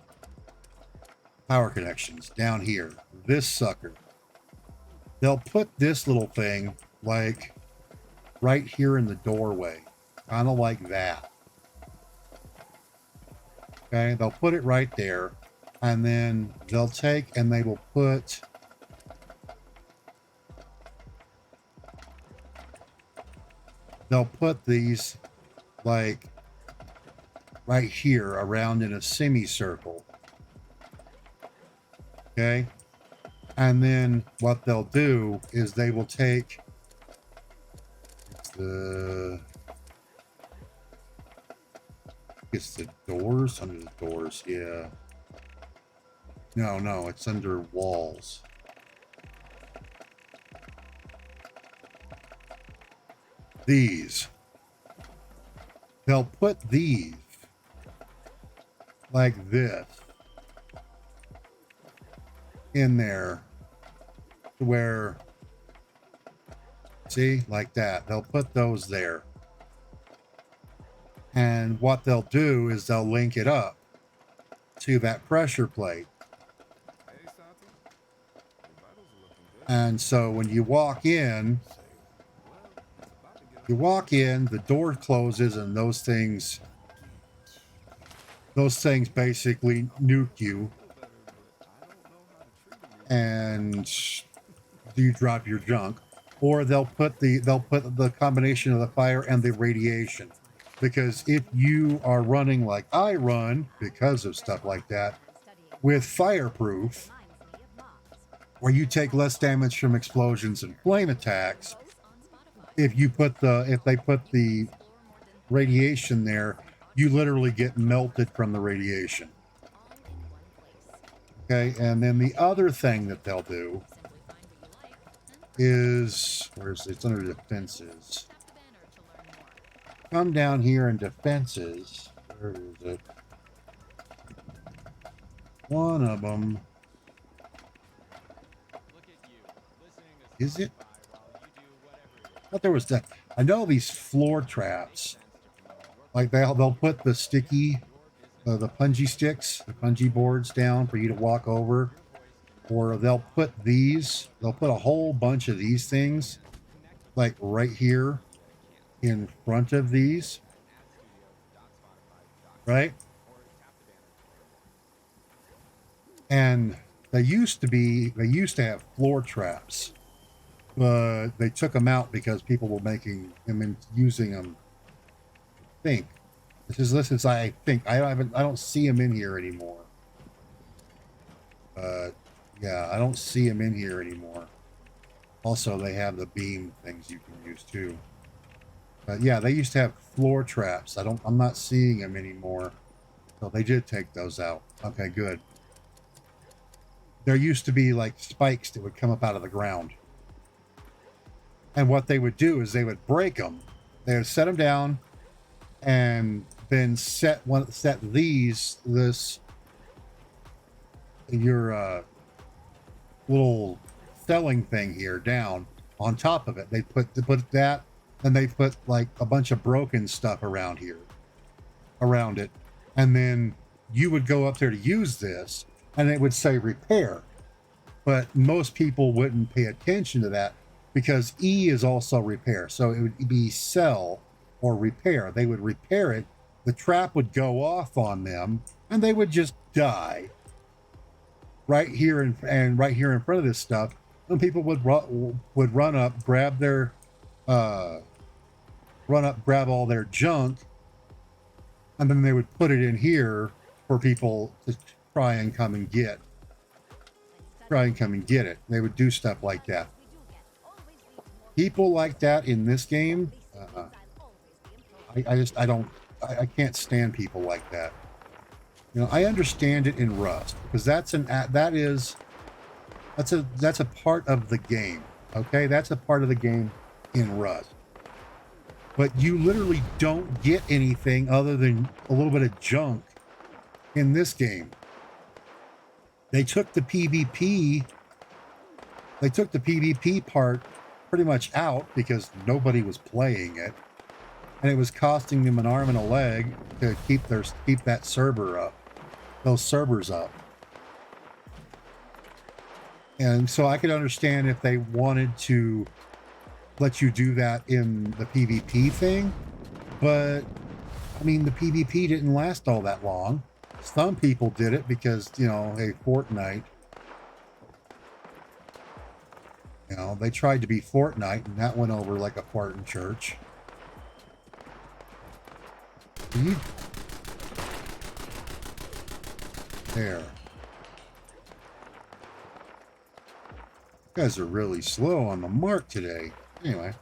power connections down here. This sucker. They'll put this little thing like right here in the doorway, kind of like that. Okay, they'll put it right there, and then they'll take and they will put these like right here around in a semicircle. Okay, and then what they'll do is they will take it's the doors, under the doors, yeah. No, it's under walls. These. They'll put these like this in there to where, see, like that. They'll put those there. And what they'll do is they'll link it up to that pressure plate. And so when you walk in, the door closes, and those things basically nuke you, and you drop your junk. Or they'll put the combination of the fire and the radiation. Because if you are running like I run, because of stuff like that, with fireproof, where you take less damage from explosions and flame attacks, if they put the radiation there, you literally get melted from the radiation. Okay, and then the other thing that they'll do is, it's under defenses. Come down here in defenses. Where is it? One of them. Is it? I thought there was that. I know these floor traps. Like they'll put the sticky, the punji sticks, the punji boards down for you to walk over. Or they'll put a whole bunch of these things, like right here in front of these, right? And they used to have floor traps, but they took them out because people were making them and using them. I think I don't see them in here anymore. Yeah, I don't see them in here anymore. Also, they have the beam things you can use too. But yeah, they used to have floor traps. I'm not seeing them anymore. So they did take those out. Okay, good. There used to be like spikes that would come up out of the ground. And what they would do is they would break them. They would set them down and then set your little selling thing here down on top of it. They put that, and they put like a bunch of broken stuff around it, and then you would go up there to use this, and it would say repair, but most people wouldn't pay attention to that because E is also repair, so it would be sell or repair. They would repair it, the trap would go off on them, and they would just die right here in front of this stuff. And people would run up, grab all their junk, and then they would put it in here for people to try and come and get it. They would do stuff like that. People like that in this game, I can't stand people like that. You know, I understand it in Rust because that is That's a part of the game. Okay, that's a part of the game in Rust. But you literally don't get anything other than a little bit of junk in this game. They took the PvP. They took the PvP part pretty much out because nobody was playing it, and it was costing them an arm and a leg to keep that server up, those servers up. And so I could understand if they wanted to let you do that in the PvP thing, but I mean, the PvP didn't last all that long. Some people did it because, you know, hey, Fortnite, you know, they tried to be Fortnite and that went over like a fart in church. There. You guys are really slow on the mark today. Anyway.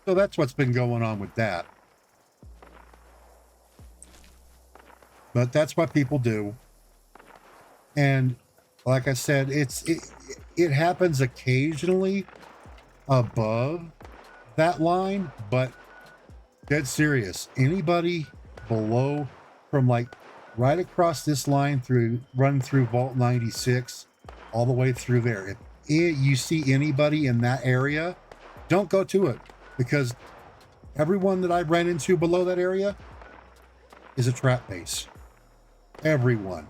So that's what's been going on with that. But that's what people do. And like I said, it happens occasionally above that line, but dead serious. Anybody below from like right across this line run through Vault 96 all the way through there. If you see anybody in that area, don't go to it, because everyone that I ran into below that area is a trap base. Everyone.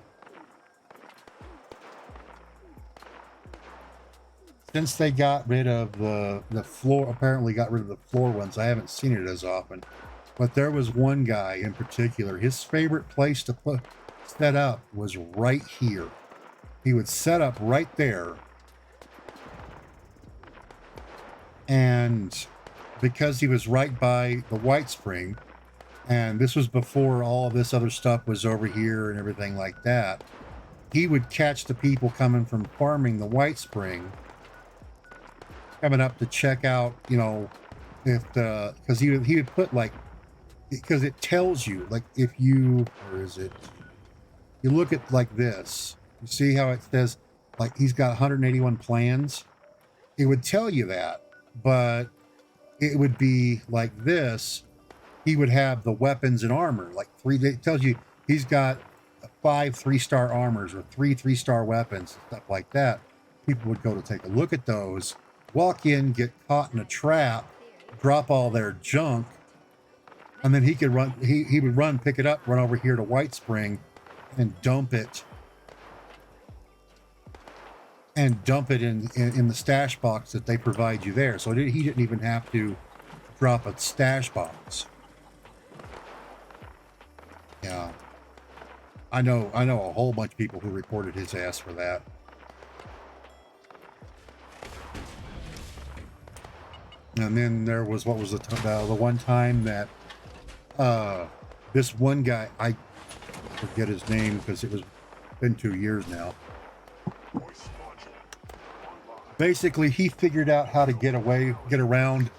Since they got rid of the floor, apparently got rid of the floor ones, I haven't seen it as often. But there was one guy in particular, his favorite place to set up was right here. He would set up right there. And because he was right by the White Spring, and this was before all of this other stuff was over here and everything like that, he would catch the people coming from farming the White Spring, coming up to check out, you know, if because he would put like, because it tells you, like, if you, where is it? You look at like this, you see how it says like he's got 181 plans. It would tell you that, but it would be like this. He would have the weapons and armor, like it tells you he's got 5 3-star armors or 3 3-star weapons, stuff like that. People would go to take a look at those, walk in, get caught in a trap, drop all their junk, and then he could run. He would run, pick it up, run over here to White Spring, and dump it. And dump it in the stash box that they provide you there. So he didn't even have to drop a stash box. Yeah, I know a whole bunch of people who reported his ass for that. And then there was, what was the one time that this one guy, I forget his name because it was been 2 years now. Basically, he figured out how to get around.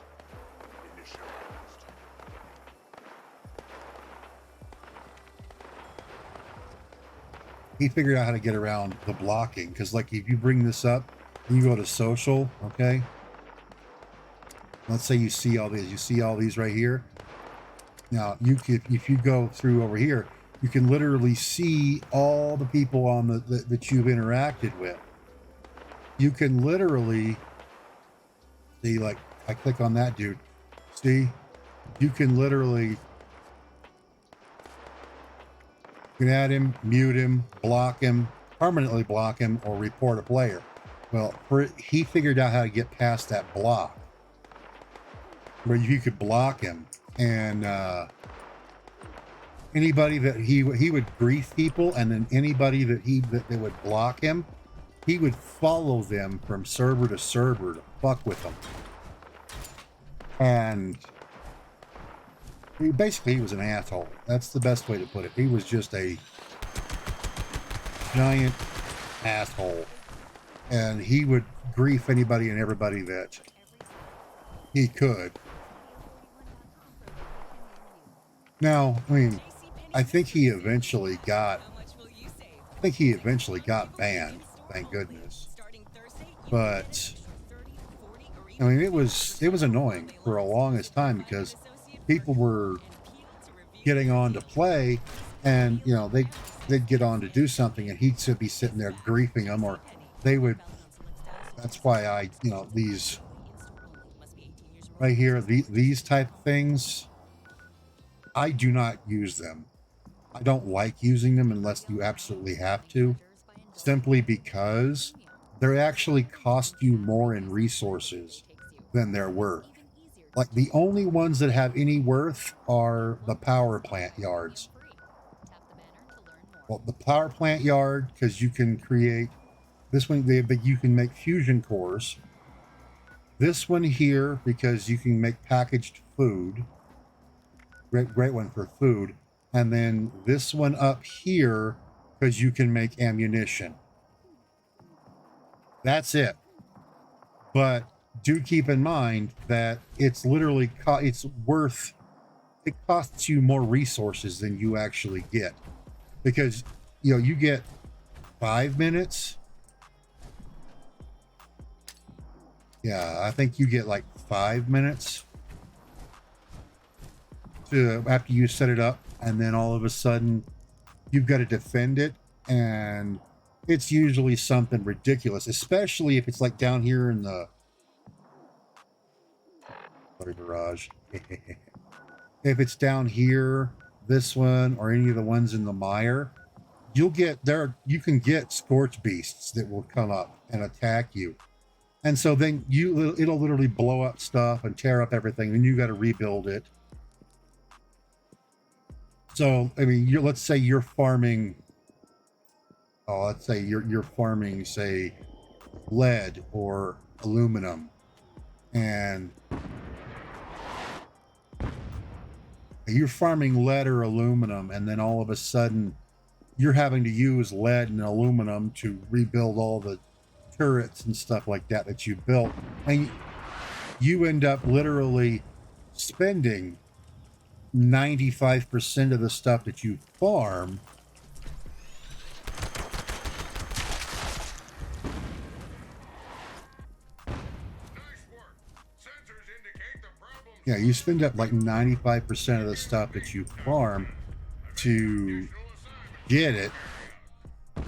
He figured out how to get around the blocking, because like if you bring this up, you go to social, okay? Let's say you see all these right here. Now, if you go through over here, you can literally see all the people on that you've interacted with. You can literally see, like, I click on that dude. See, you can literally, you can add him, mute him, block him, permanently block him, or report a player. Well, he figured out how to get past that block, where you could block him, and anybody that he would grief people, and then anybody that they would block him, he would follow them from server to server to fuck with them. And he was an asshole. That's the best way to put it. He was just a giant asshole. And he would grief anybody and everybody that he could. Now, I mean, I think he eventually got banned. thank goodness. But I mean, it was annoying for a longest time because people were getting on to play, and you know they'd get on to do something, and he'd be sitting there griefing them, or they would. That's why I, you know, these right here, these type of things, I do not use them. I don't like using them unless you absolutely have to, simply because they actually cost you more in resources than they're worth. Like the only ones that have any worth are the power plant yards. Well, the power plant yard, because you can create this one, you can make fusion cores. This one here, because you can make packaged food. Great one for food. And then this one up here, because you can make ammunition. That's it. But do keep in mind that it's literally it costs you more resources than you actually get, because you know you get 5 minutes. Yeah, I think you get like 5 minutes to after you set it up, and then all of a sudden you've got to defend it, and it's usually something ridiculous, especially if it's like down here in the garage. If it's down here, this one, or any of the ones in the mire, you'll get there. You can get scorch beasts that will come up and attack you, and so then it'll literally blow up stuff and tear up everything, and you got to rebuild it. So I mean, let's say you're farming. Oh, let's say you're farming, say, lead or aluminum, and you're farming lead or aluminum, and then all of a sudden you're having to use lead and aluminum to rebuild all the turrets and stuff like that you built, and you end up literally spending 95% of the stuff that you farm you spend up like 95% of the stuff that you farm to get it. So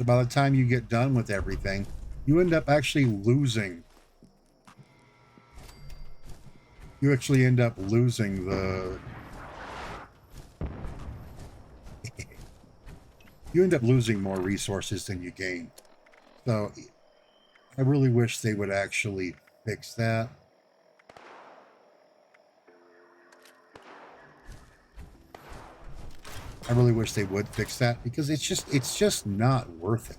by the time you get done with everything, you end up actually losing. You actually end up losing the... you end up losing more resources than you gain. So I really wish they would actually fix that. I really wish they would fix that, because it's just not worth it.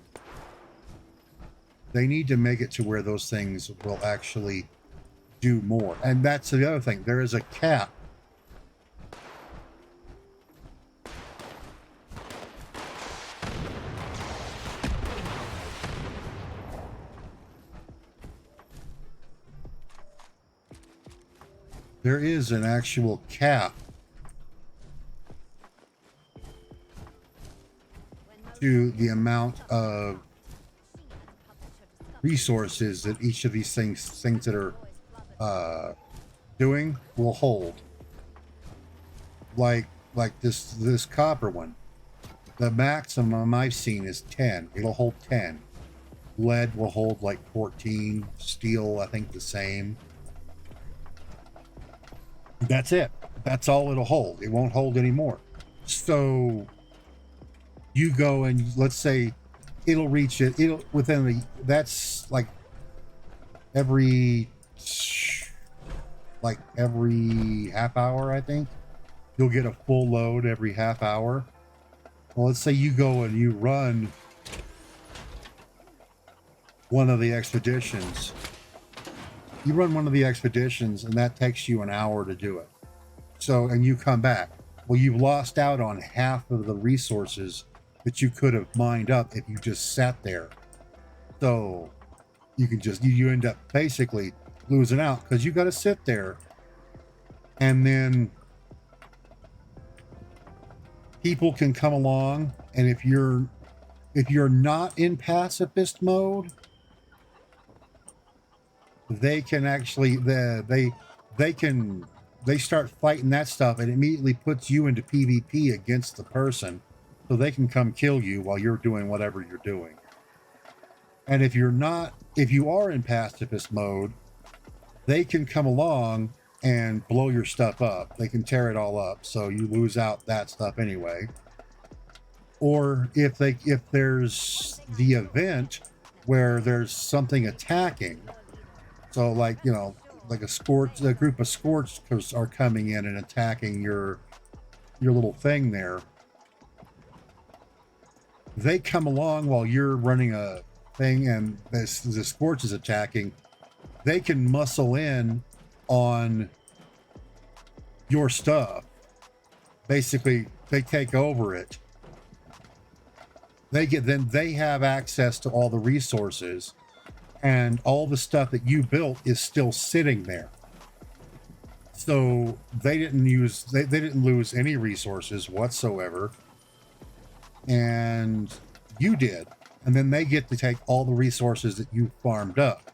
They need to make it to where those things will actually do more. And that's the other thing. There is a cap. There is an actual cap to the amount of resources that each of these things that are doing will hold. Like this copper one, the maximum I've seen is 10. It'll hold 10. Lead will hold like 14. Steel, I think the same. That's it. That's all it'll hold. It won't hold anymore. So you go and let's say it'll reach it. It'll within the that's like every half hour, I think. You'll get a full load every half hour. Well, let's say you go and you run one of the expeditions. You run one of the expeditions, and that takes you an hour to do it. So, and you come back. Well, you've lost out on half of the resources that you could have mined up if you just sat there. So you can just, you end up basically losing out because you got to sit there. And then people can come along, and if you're If you're not in pacifist mode, they can actually they start fighting that stuff and immediately puts you into PvP against the person, so they can come kill you while you're doing whatever you're doing. And if you are in pacifist mode, they can come along and blow your stuff up. They can tear it all up, so you lose out that stuff anyway. Or if there's the event where there's something attacking, so like, you know, like a group of scorch are coming in and attacking your little thing there. They come along while you're running a thing, and the scorch is attacking. They can muscle in on your stuff. Basically, they take over it. They have access to all the resources, and all the stuff that you built is still sitting there. So they didn't lose any resources whatsoever, and you did. And then they get to take all the resources that you farmed up.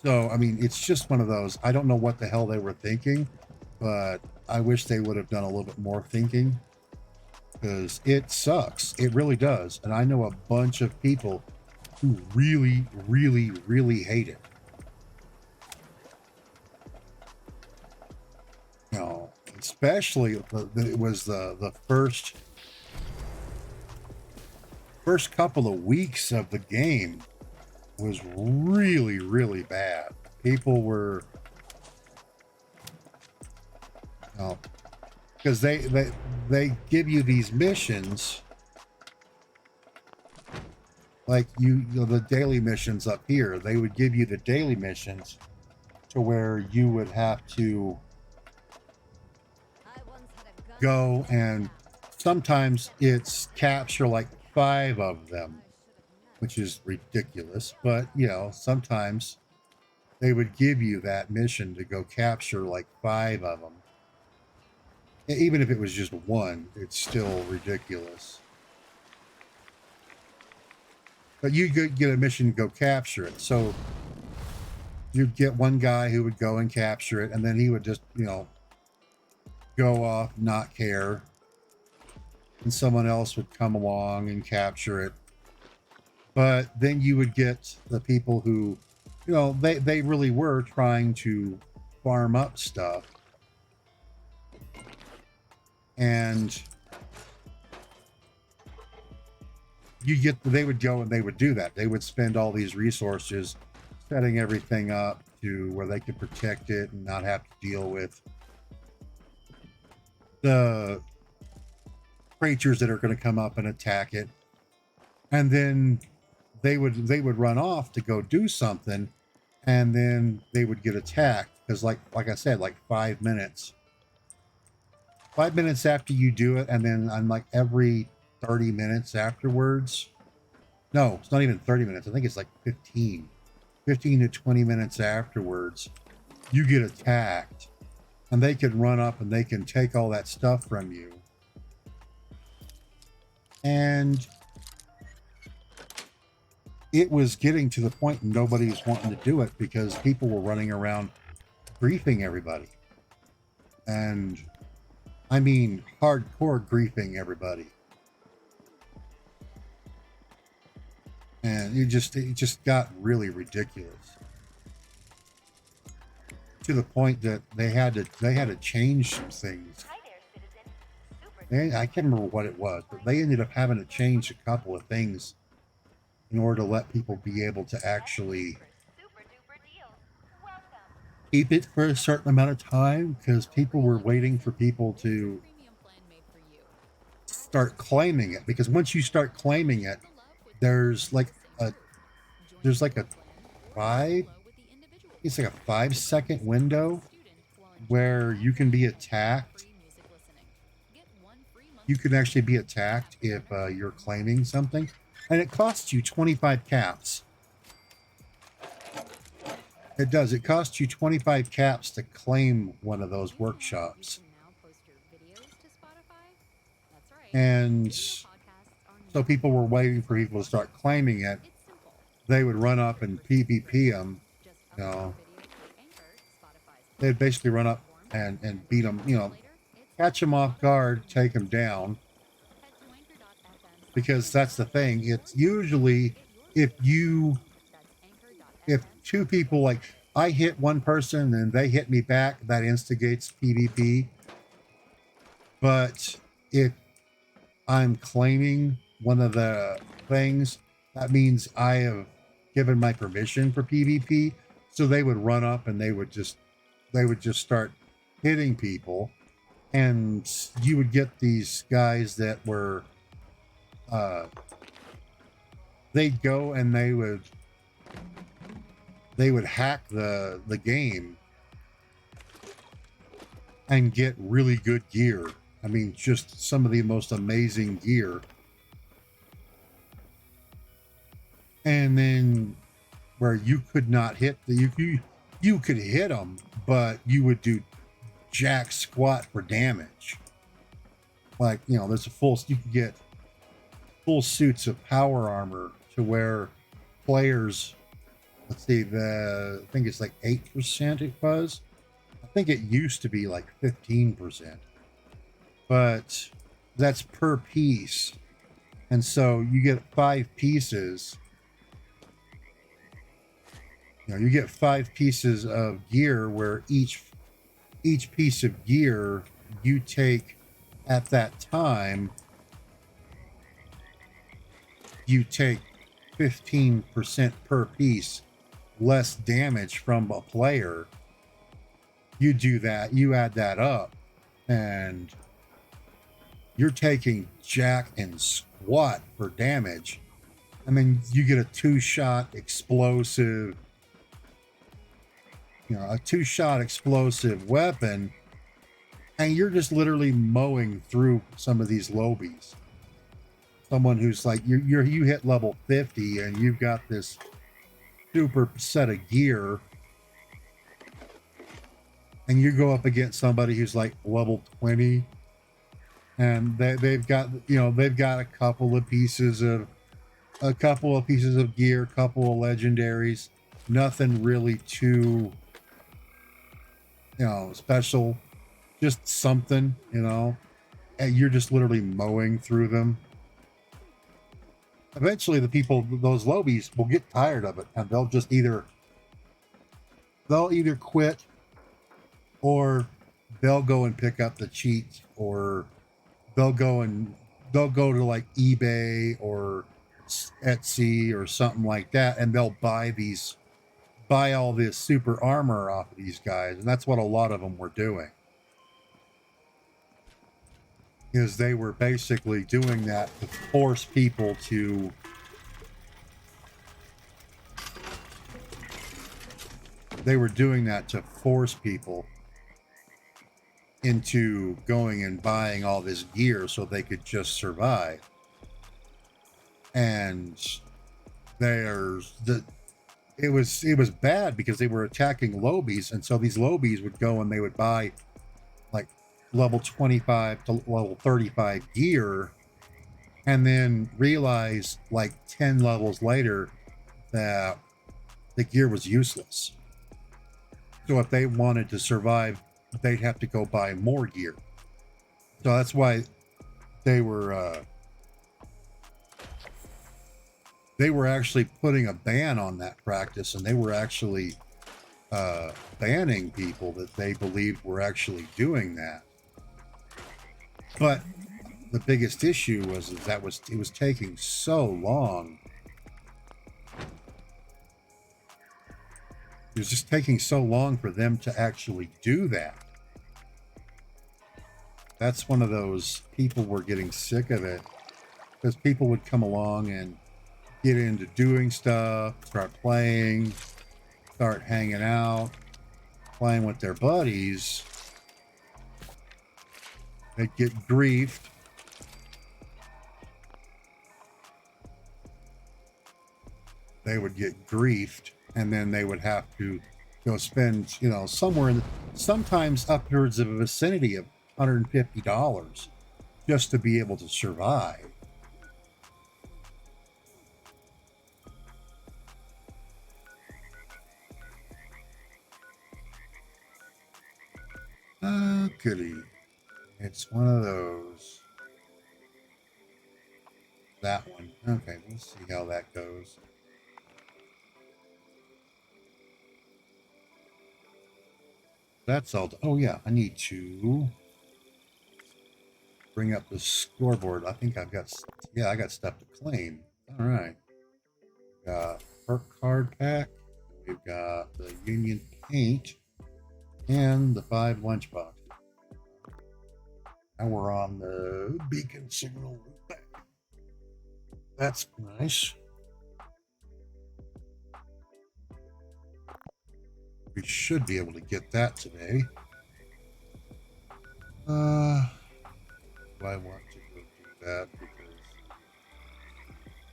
So, I mean, it's just one of those. I don't know what the hell they were thinking, but I wish they would have done a little bit more thinking, because it sucks. It really does. And I know a bunch of people who really, really, really hate it. You know, especially it was the first couple of weeks of the game was really, really bad. People were, you know, because they give you these missions, like you know, the daily missions up here. They would give you the daily missions to where you would have to go, and sometimes it's capture like 5 of them, which is ridiculous. But you know, sometimes they would give you that mission to go capture like 5 of them. Even if it was just one, it's still ridiculous. But you get a mission to go capture it. So you'd get one guy who would go and capture it, and then he would just, you know, go off, not care. And someone else would come along and capture it. But then you would get the people who, you know, they really were trying to farm up stuff. And they would go and they would do that. They would spend all these resources setting everything up to where they could protect it and not have to deal with the creatures that are going to come up and attack it. And then they would run off to go do something, and then they would get attacked, because like I said, like 5 minutes. 5 minutes after you do it, and then I'm like every 30 minutes afterwards. No, it's not even 30 minutes. I think it's like 15 to 20 minutes afterwards, you get attacked, and they can run up and they can take all that stuff from you. And it was getting to the point nobody was wanting to do it, because people were running around griefing everybody. And I mean, hardcore griefing everybody. And it just got really ridiculous, to the point that they had to change some things. I can't remember what it was, but they ended up having to change a couple of things in order to let people be able to actually keep it for a certain amount of time, because people were waiting for people to start claiming it. Because once you start claiming it, there's like a 5-second window where you can be attacked. You can actually be attacked if you're claiming something, and it costs you 25 caps. It does. It costs you 25 caps to claim one of those workshops. And so people were waiting for people to start claiming it. They would run up and PvP them, you know. They'd basically run up and beat them, you know, catch them off guard, take them down. Because that's the thing. It's usually if two people, like I hit one person and they hit me back, that instigates PvP. But if I'm claiming one of the things, that means I have given my permission for PvP. So they would run up and they would just start hitting people, and you would get these guys that were they'd go and they would hack the game and get really good gear. I mean, just some of the most amazing gear. And then where you could not hit you could hit them, but you would do jack squat for damage. Like, you know, there's you could get full suits of power armor to where players, let's see, I think it's like 8% it was. I think it used to be like 15. But that's per piece. And so you get 5 pieces. You know, you get 5 pieces of gear where each piece of gear you take at that time, you take 15% per piece less damage from a player. You do that, you add that up, and you're taking jack and squat for damage. I mean, you get a 2-shot explosive, you know, a 2-shot explosive weapon, and you're just literally mowing through some of these lobies. Someone who's like, you hit level 50 and you've got this super set of gear, and you go up against somebody who's like level 20, and they've got, you know, they've got a couple of pieces of gear, a couple of legendaries, nothing really too, you know, special, just something, you know, and you're just literally mowing through them. Eventually the people, those lobies, will get tired of it, and they'll just either quit, or they'll go and pick up the cheat, or they'll go to like eBay or Etsy or something like that, and they'll buy all this super armor off of these guys. And that's what a lot of them were doing, is they were basically doing that to force people to into going and buying all this gear so they could just survive. And it was bad because they were attacking lobies, and so these lobies would go and they would buy like level 25 to level 35 gear, and then realize like 10 levels later that the gear was useless. So if they wanted to survive, they'd have to go buy more gear. So that's why they were actually putting a ban on that practice, and they were actually banning people that they believed were actually doing that. But the biggest issue was that it was taking so long. It was just taking so long for them to actually do that. That's one of those, people were getting sick of it, because people would come along and get into doing stuff, start playing, start hanging out, playing with their buddies. They'd get griefed. They would get griefed, and then they would have to go spend, you know, sometimes upwards of a vicinity of $150 just to be able to survive. Oh, goody. It's one of those. That one. Okay, we'll see how that goes. That's all. Oh, yeah, I need to bring up the scoreboard. I think I've got, yeah, I got stuff to claim. All right. We've got perk card pack. We've got the Union paint and the 5 lunchboxes. Now we're on the beacon signal route back. That's nice. We should be able to get that today. Do I want to go do that? Because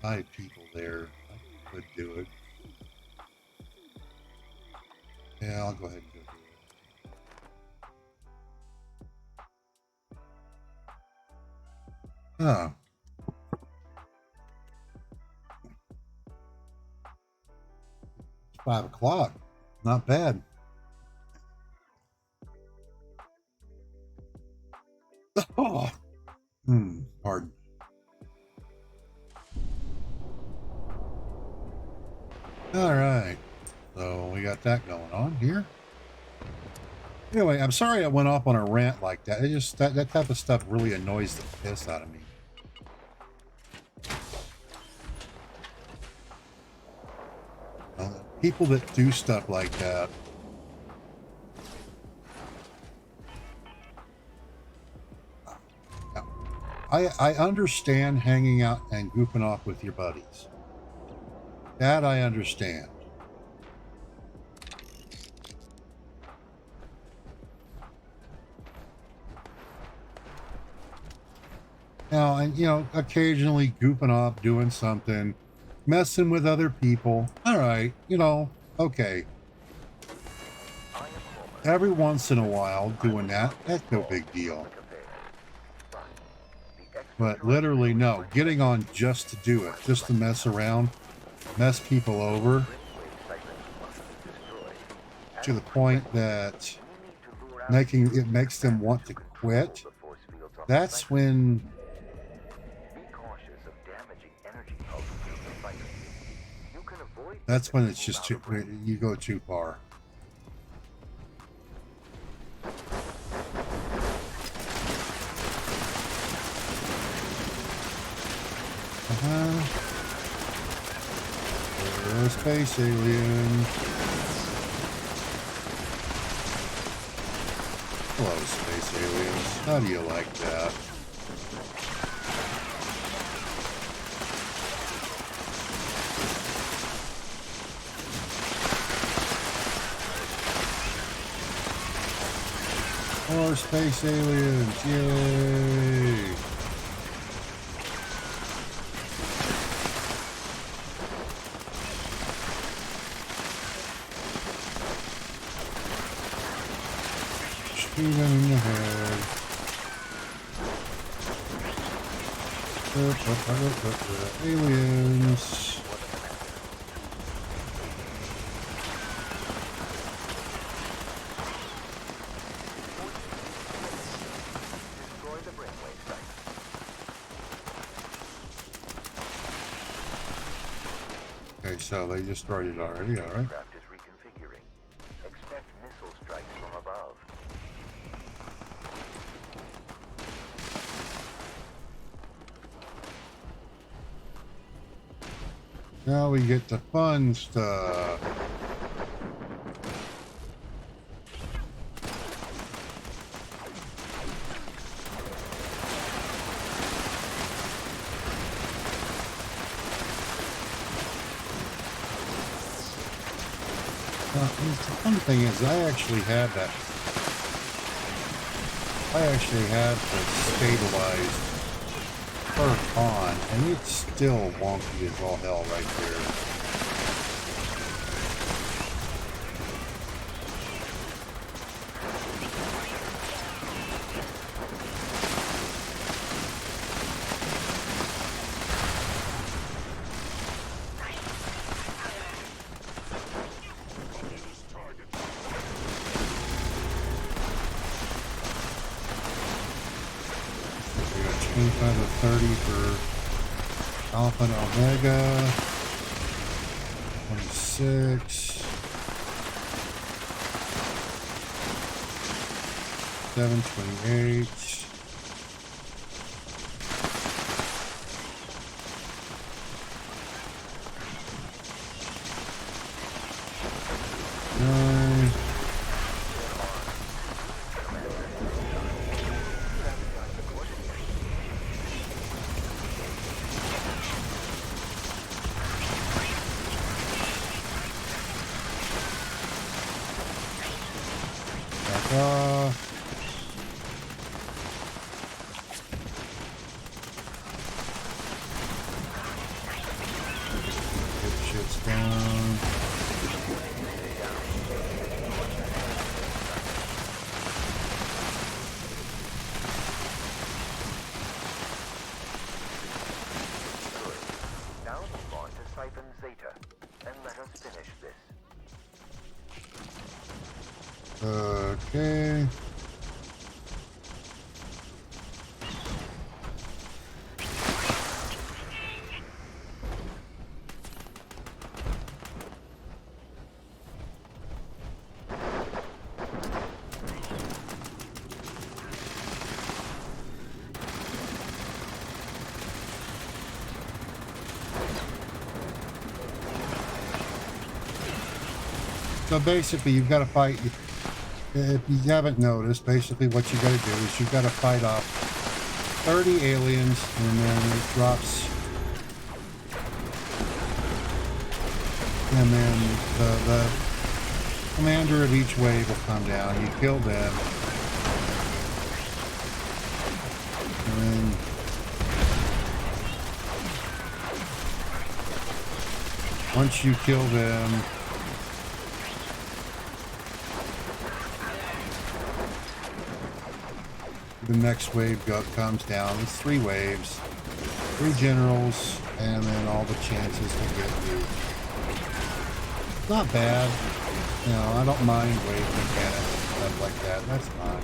5 people there, I could do it. Yeah, I'll go ahead and go do it. Oh. It's 5 o'clock. Not bad. Oh. Pardon. All right. So we got that going on here. Anyway, I'm sorry I went off on a rant like that. It just that type of stuff really annoys the piss out of me. People that do stuff like that. I understand hanging out and goofing off with your buddies. That I understand. Now, and you know, occasionally goofing off, doing something, messing with other people. All right, you know, okay. Every once in a while doing that, that's no big deal. But literally, no, getting on just to do it, just to mess around, mess people over to the point that it makes them want to quit. That's when it's just too, you go too far. Space alien. Hello, space aliens. How do you like that? More space aliens. Yay! Shoot them in the head. Aliens. Okay, so they destroyed it already, alright. Expect missile strikes from above. Now we get the fun stuff. The fun thing is, I actually had the stabilized perk on, and it's still wonky as all hell right there. 25 to 30 for Alpha and Omega. 26. 728. 9. Back off. Get shit's down. Now move on to Siphon Zeta, and let us finish this. Okay. So basically, you've got to fight. If you haven't noticed, basically what you got to do is you've got to fight off 30 aliens, and then it drops. And then the commander of each wave will come down. You kill them. And then once you kill them, the next wave comes down. It's 3 waves, 3 generals, and then all the chances to get loot. Not bad. You know, I don't mind wave mechanics and stuff like that. That's fine.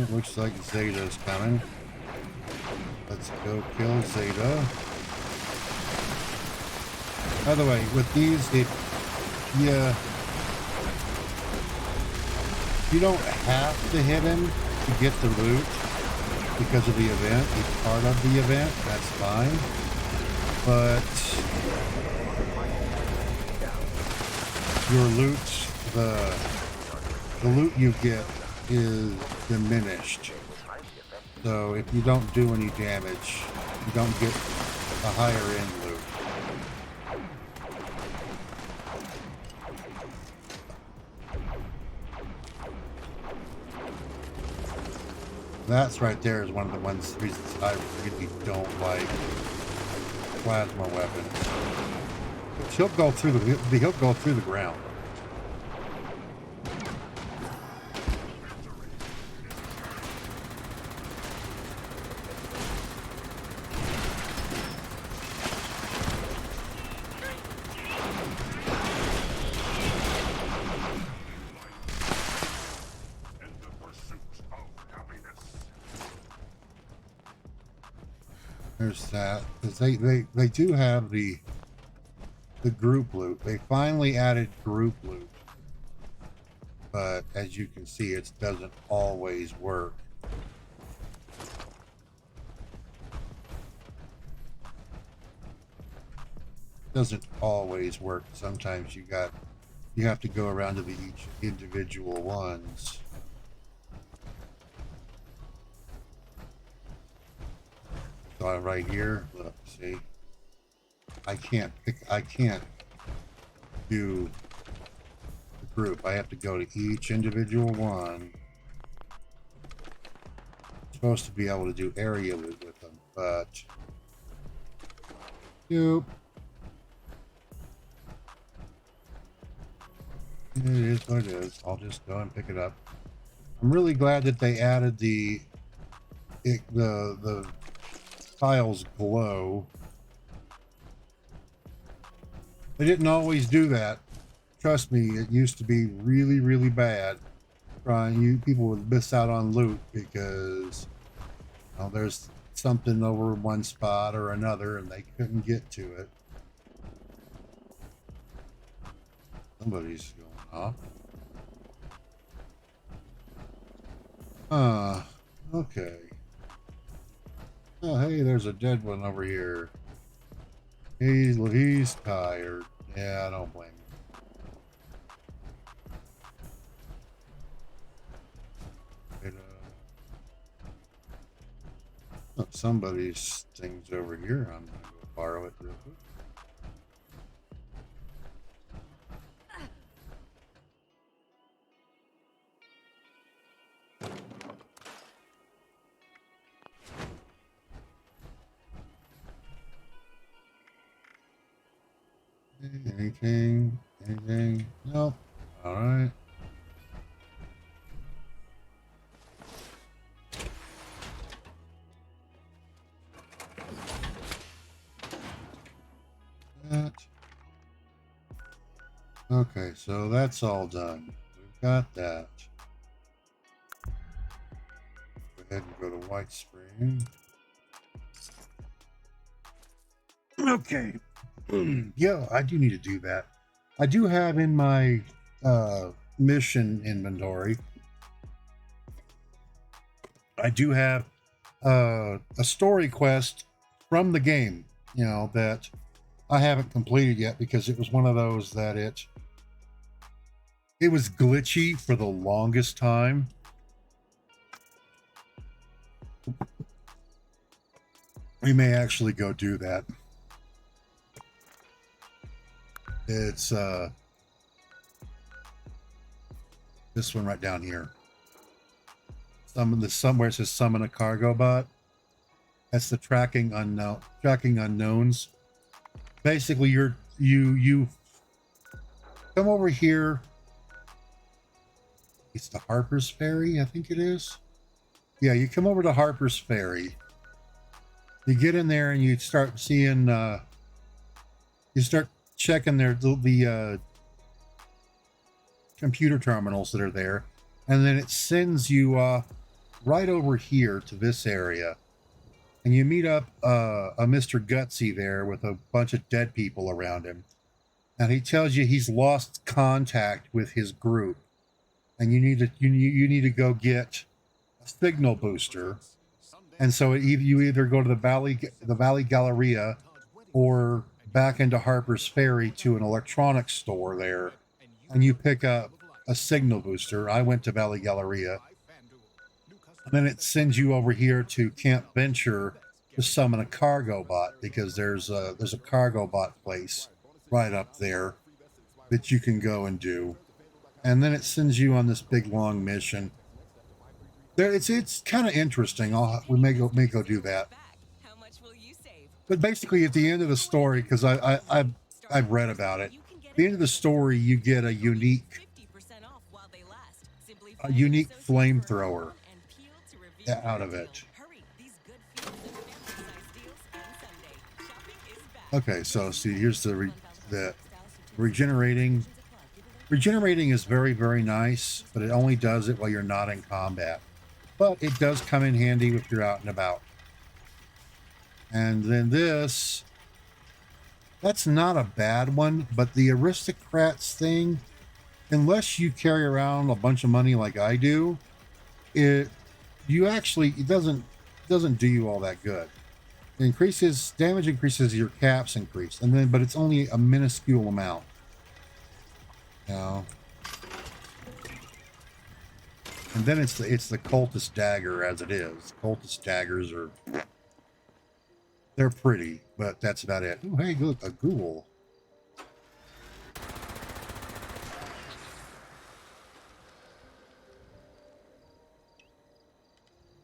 It looks like Zeta's coming. Let's go kill Zeta. By the way, with these, you don't have to hit him to get the loot because of the event. He's part of the event. That's fine. But your loot, the loot you get is diminished. So if you don't do any damage, you don't get a higher end loot. That's right there is one of the reasons I really don't like plasma weapons. He'll go through the ground. There's that, because they do have the group loot. They finally added group loot, but as you can see, it doesn't always work. Doesn't always work. Sometimes you have to go around to each individual ones. So right here, look, see, I can't do the group. I have to go to each individual one. I'm supposed to be able to do area loot with them, but nope. It is what it is. I'll just go and pick it up. I'm really glad that they added the tiles glow They didn't always do that. Trust me, it used to be really, really bad. People would miss out on loot because there's something over one spot or another and they couldn't get to it. Somebody's going off. Okay. Oh, hey, there's a dead one over here. He's tired. Yeah, I don't blame him. Oh, somebody's thing's over here. I'm gonna go borrow it real quick. Anything? Nope. All right. That. Okay, so that's all done. We've got that. Go ahead and go to White Spring. Okay. Yeah, I do need to do that. I do have in my mission inventory, I do have a story quest from the game, that I haven't completed yet because it was one of those that it was glitchy for the longest time. We may actually go do that. It's this one right down here. Somewhere it says summon a cargo bot. That's the tracking unknowns. Basically, you come over here. It's the Harper's Ferry, I think it is. Yeah, you come over to Harper's Ferry. You get in there and you start seeing. You start checking the computer terminals that are there, and then it sends you right over here to this area, and you meet up a Mr. Gutsy there with a bunch of dead people around him, and he tells you he's lost contact with his group, and you need to go get a signal booster, and so you either go to the Valley Galleria or back into Harper's Ferry to an electronics store there, and you pick up a signal booster. I went to Valley Galleria, and then it sends you over here to Camp Venture to summon a cargo bot, because there's a cargo bot place right up there that you can go and do, and then it sends you on this big long mission. There, it's kind of interesting. We may go do that. But basically, at the end of the story, because I've read about it, at the end of the story, you get a unique flamethrower out of it. Okay, so see, here's the regenerating. Regenerating is very, very nice, but it only does it while you're not in combat. But it does come in handy if you're out and about. And then that's not a bad one, but the aristocrats thing, unless you carry around a bunch of money like I do, it doesn't do you all that good. Damage increases, your caps increase, but it's only a minuscule amount. And then it's the cultist dagger as it is. Cultist daggers they're pretty, but that's about it. Oh, hey, look, a ghoul.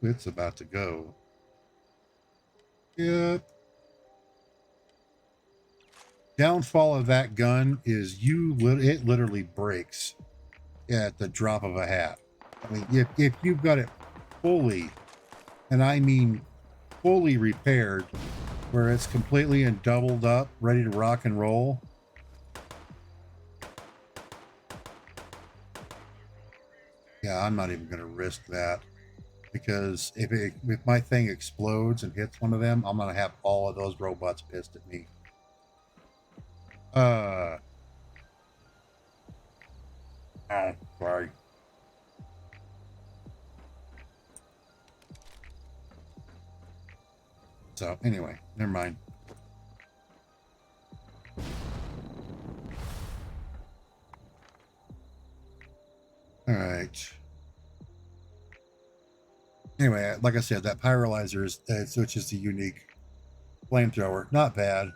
It's about to go. Yep. Downfall of that gun is it literally breaks at the drop of a hat. I mean, if you've got it fully, and I mean fully repaired, where it's completely and doubled up, ready to rock and roll, Yeah, I'm not even going to risk that because if my thing explodes and hits one of them, I'm going to have all of those robots pissed at me. Oh, sorry. So anyway, never mind. All right. Anyway, like I said, that pyrolyzer is which is the unique flamethrower. Not bad.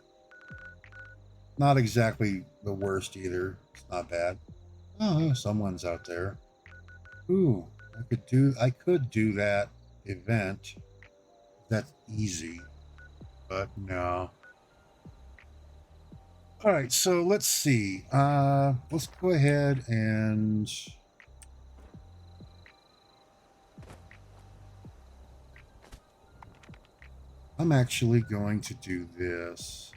Not exactly the worst either. It's not bad. Oh, someone's out there. Ooh, I could do that event. That's easy, but no. All right, so let's see. Let's go ahead and I'm actually going to do this.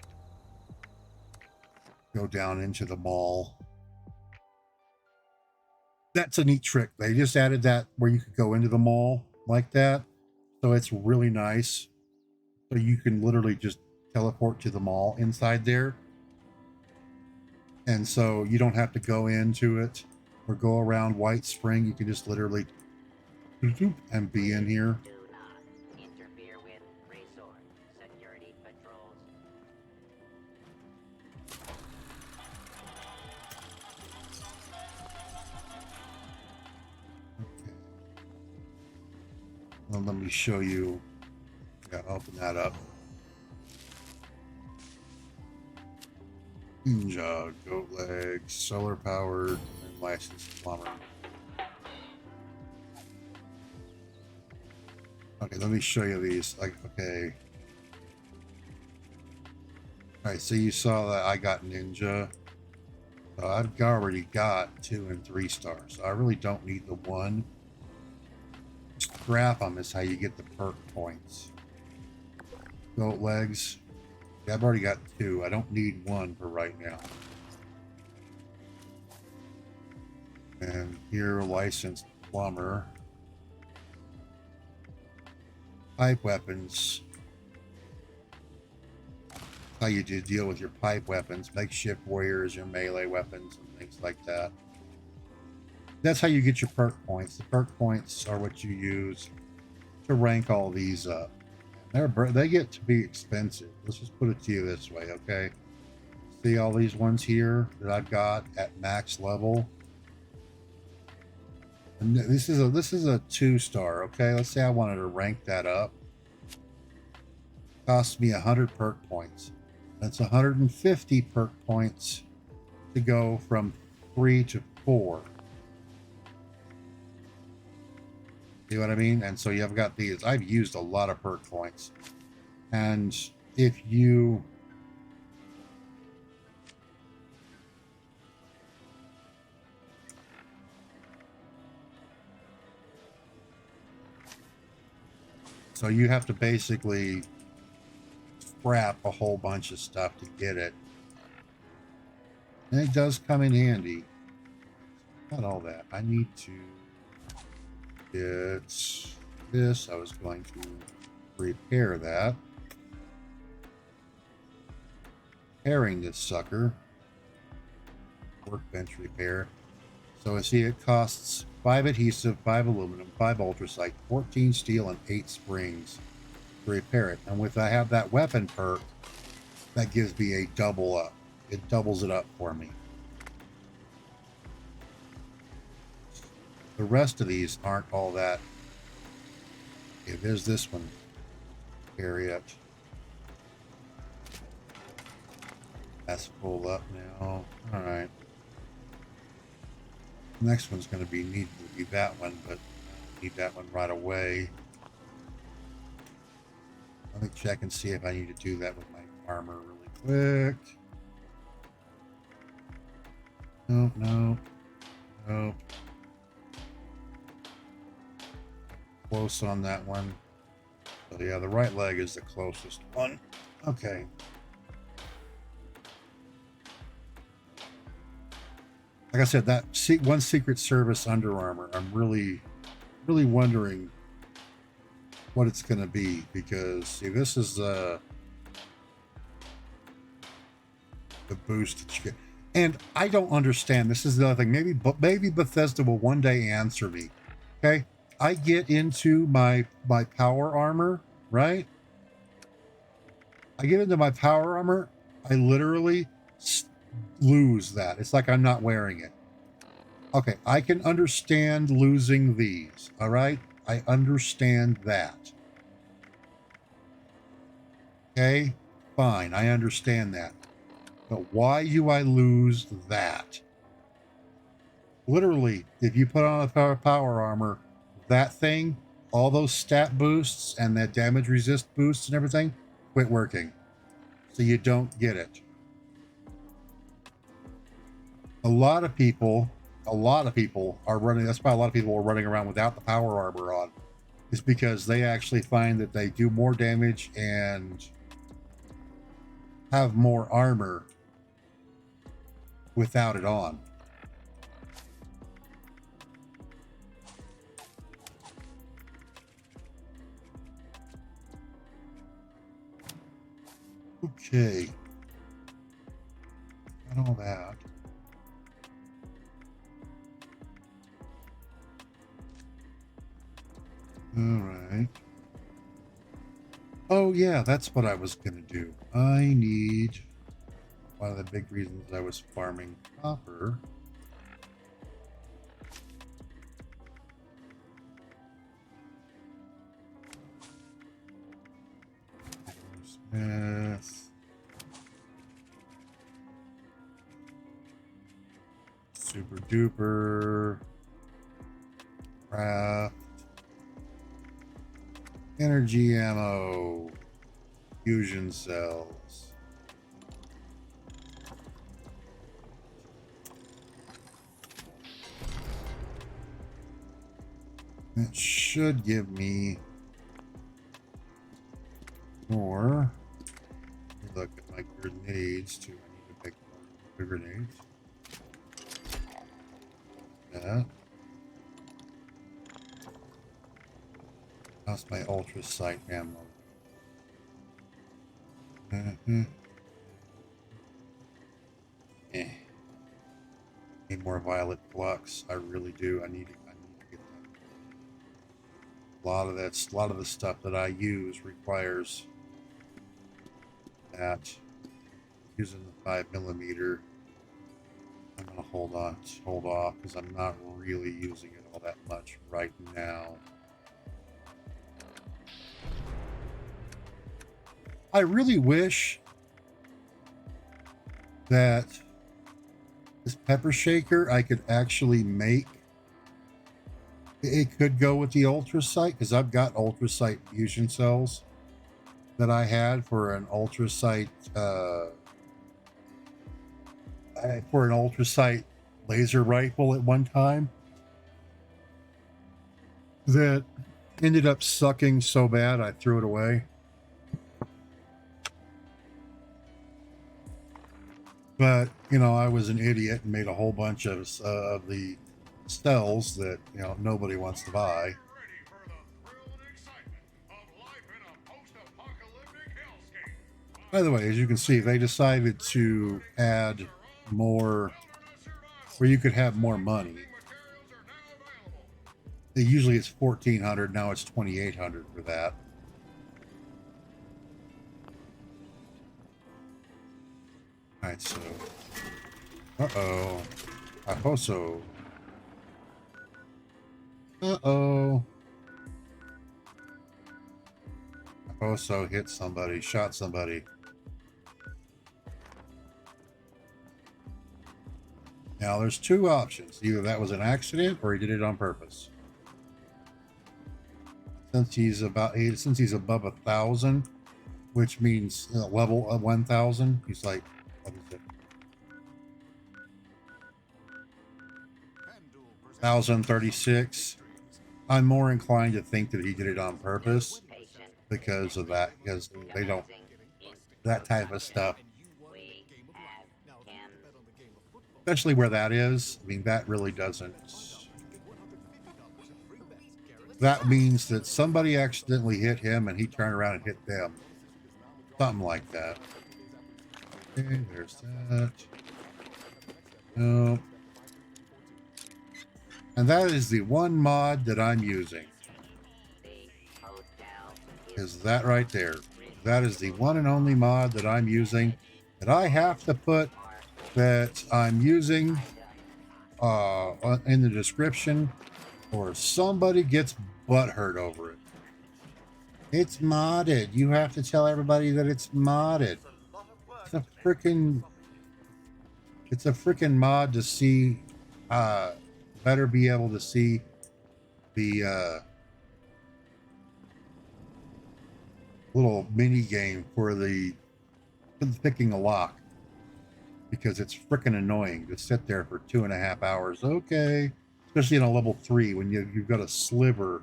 Go down into the mall. That's a neat trick. They just added that where you could go into the mall like that. So it's really nice. So you can literally just teleport to the mall inside there. And so you don't have to go into it or go around White Spring. You can just literally and be in here. Do not interfere with resort security patrols. Okay. Well, let me show you. Yeah, open that up. Ninja, goat legs, solar powered, and licensed plumber. Okay, let me show you these. Like, okay. All right, so you saw that I got ninja. So I've already got 2 and 3 stars. So I really don't need the 1. Scrap them is how you get the perk points. Goat legs. Yeah, I've already got 2. I don't need 1 for right now. And here, licensed plumber. Pipe weapons. How you do deal with your pipe weapons, makeshift warriors, your melee weapons, and things like that. That's how you get your perk points. The perk points are what you use to rank all these up. They get to be expensive. Let's just put it to you this way, okay? See all these ones here that I've got at max level. And this is a 2-star, okay? Let's say I wanted to rank that up. Costs me 100 perk points. That's 150 perk points to go from 3 to 4. See what I mean? And so you've got these. I've used a lot of perk points. And if you so you have to basically scrap a whole bunch of stuff to get it. And it does come in handy. Not all that. I need to get this. I was going to repair that. Repairing this sucker. Workbench repair. So I see it costs 5 adhesive, 5 aluminum, 5 ultracite, 14 steel, and 8 springs to repair it. And with I have that weapon perk, that gives me a double up. It doubles it up for me. The rest of these aren't all that. Okay, there's this one. Carry it. That's full up now. All right. Next one's going to need to be that one, but I need that one right away. Let me check and see if I need to do that with my armor really quick. Nope, nope, nope. Close on that one. So yeah, the right leg is the closest one. Okay. like I said, that one Secret Service Under Armour, I'm really wondering what it's going to be, because see, this is the boost that you get, and I don't understand. This is the other thing. Maybe Bethesda will one day answer me. Okay, I get into my power armor, right? I get into my power armor. I literally lose that. It's like I'm not wearing it. Okay, I can understand losing these. All right, I understand that. Okay, fine, I understand that. But why do I lose that? Literally, if you put on a power armor, that thing, all those stat boosts and that damage resist boosts and everything, quit working. So you don't get it. A lot of people are running. That's why a lot of people are running around without the power armor on. Is because they actually find that they do more damage and have more armor without it on. Okay. Got all that. All right. Oh yeah, that's what I was gonna do. I need, one of the big reasons I was farming copper. Smith. Super duper. Craft. Energy ammo. Fusion cells. It should give me more. Look at my grenades too. I need to pick the grenades. That. That's my ultra sight ammo. Eh. Need more violet flux. I really do. I need to get that. A lot of the stuff that I use requires that. Using the 5mm, I'm gonna hold off because I'm not really using it all that much right now. I really wish that this pepper shaker I could actually make. It could go with the ultrasight, because I've got ultrasight fusion cells that I had for an ultrasight laser rifle at one time that ended up sucking so bad I threw it away. But, you know, I was an idiot and made a whole bunch of the cells that, you know, nobody wants to buy. By the way, as you can see, they decided to add more, where you could have more money. Usually it's $1,400, now it's $2,800 for that. All right, so, Ahoso. Ahoso hit somebody, shot somebody. Now there's two options. Either that was an accident or he did it on purpose. Since he's above 1,000, which means level of 1,000, he's like, what is it? 1,036. I'm more inclined to think that he did it on purpose because of that, because they don't, that type of stuff. especially where that is. I mean, that really doesn't. That means that somebody accidentally hit him and he turned around and hit them. Something like that. Okay, there's that. No. And that is the one mod that I'm using. Is that right there? That is the one and only mod that I'm using, that I have to put that I'm using in the description, or somebody gets butthurt over it. It's modded. You have to tell everybody that it's modded. It's a freaking mod to see, better be able to see the little mini game for the picking a lock, because it's freaking annoying to sit there for 2.5 hours. Okay, especially in a level 3 when you've got a sliver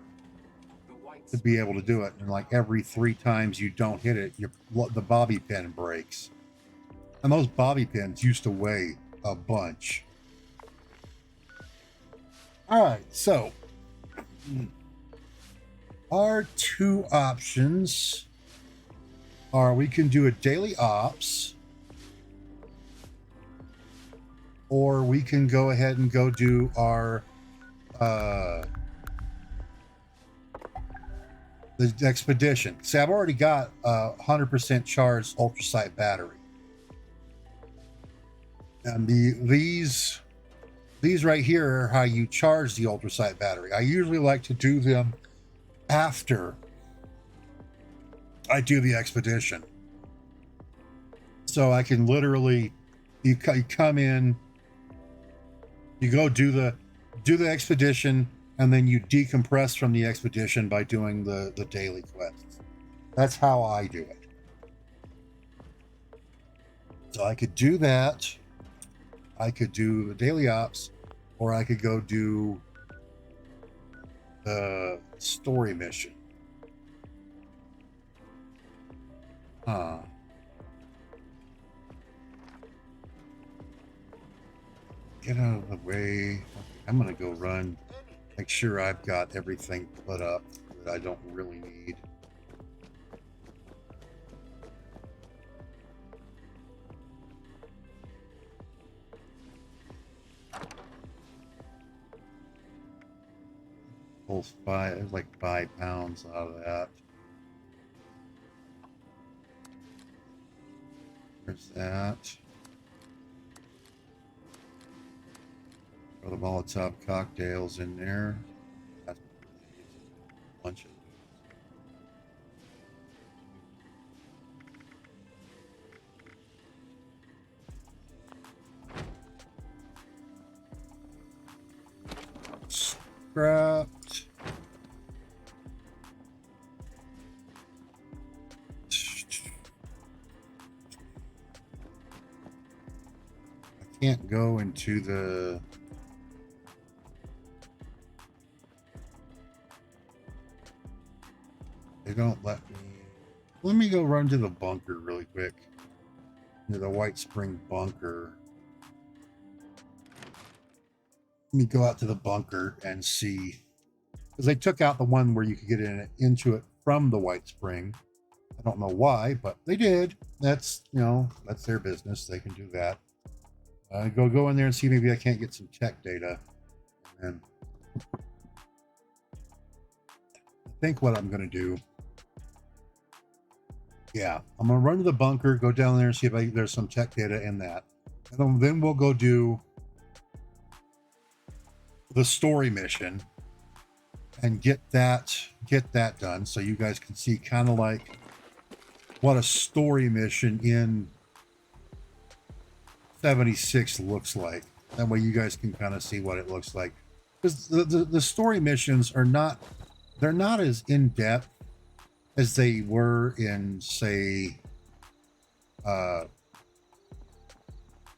to be able to do it, and like every 3 times you don't hit it, the bobby pin breaks, and those bobby pins used to weigh a bunch. All right, so our 2 options are, we can do a daily ops, or we can go ahead and go do our the expedition. See, I've already got a 100% charged ultrasight battery, and these right here are how you charge the ultrasight battery. I usually like to do them after I do the expedition, so I can literally, you come in, you go do the expedition, and then you decompress from the expedition by doing the daily quests. That's how I do it. So I could do that. I could do the daily ops, or I could go do the story mission. Get out of the way. I'm gonna go run, make sure I've got everything put up that I don't really need. Pull 5, like 5 pounds out of that. There's that. Throw the Molotov cocktails in there. That's a bunch of scrapped. I can't go into the they don't let me. Let me go run to the bunker really quick. To the White Spring bunker. Let me go out to the bunker and see, because they took out the one where you could get into it from the White Spring. I don't know why, but they did. That's, you know, that's their business. They can do that. Go in there and see, maybe I can't get some tech data. And I think what I'm going to do, yeah, I'm going to run to the bunker, go down there and see if there's some tech data in that. And then we'll go do the story mission and get that done, so you guys can see kind of like what a story mission in 76 looks like. That way you guys can kind of see what it looks like, because the story missions are not, they're not as in-depth as they were in, say,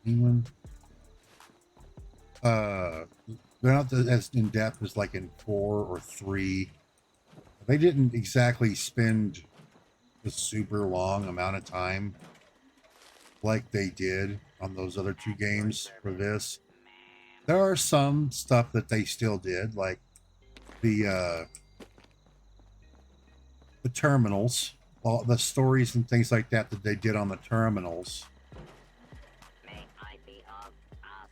England. They're not as in-depth as like in 4 or 3. They didn't exactly spend a super long amount of time like they did on those other two games for this. There are some stuff that they still did, like the terminals, all the stories and things like that that they did on the terminals. May I be of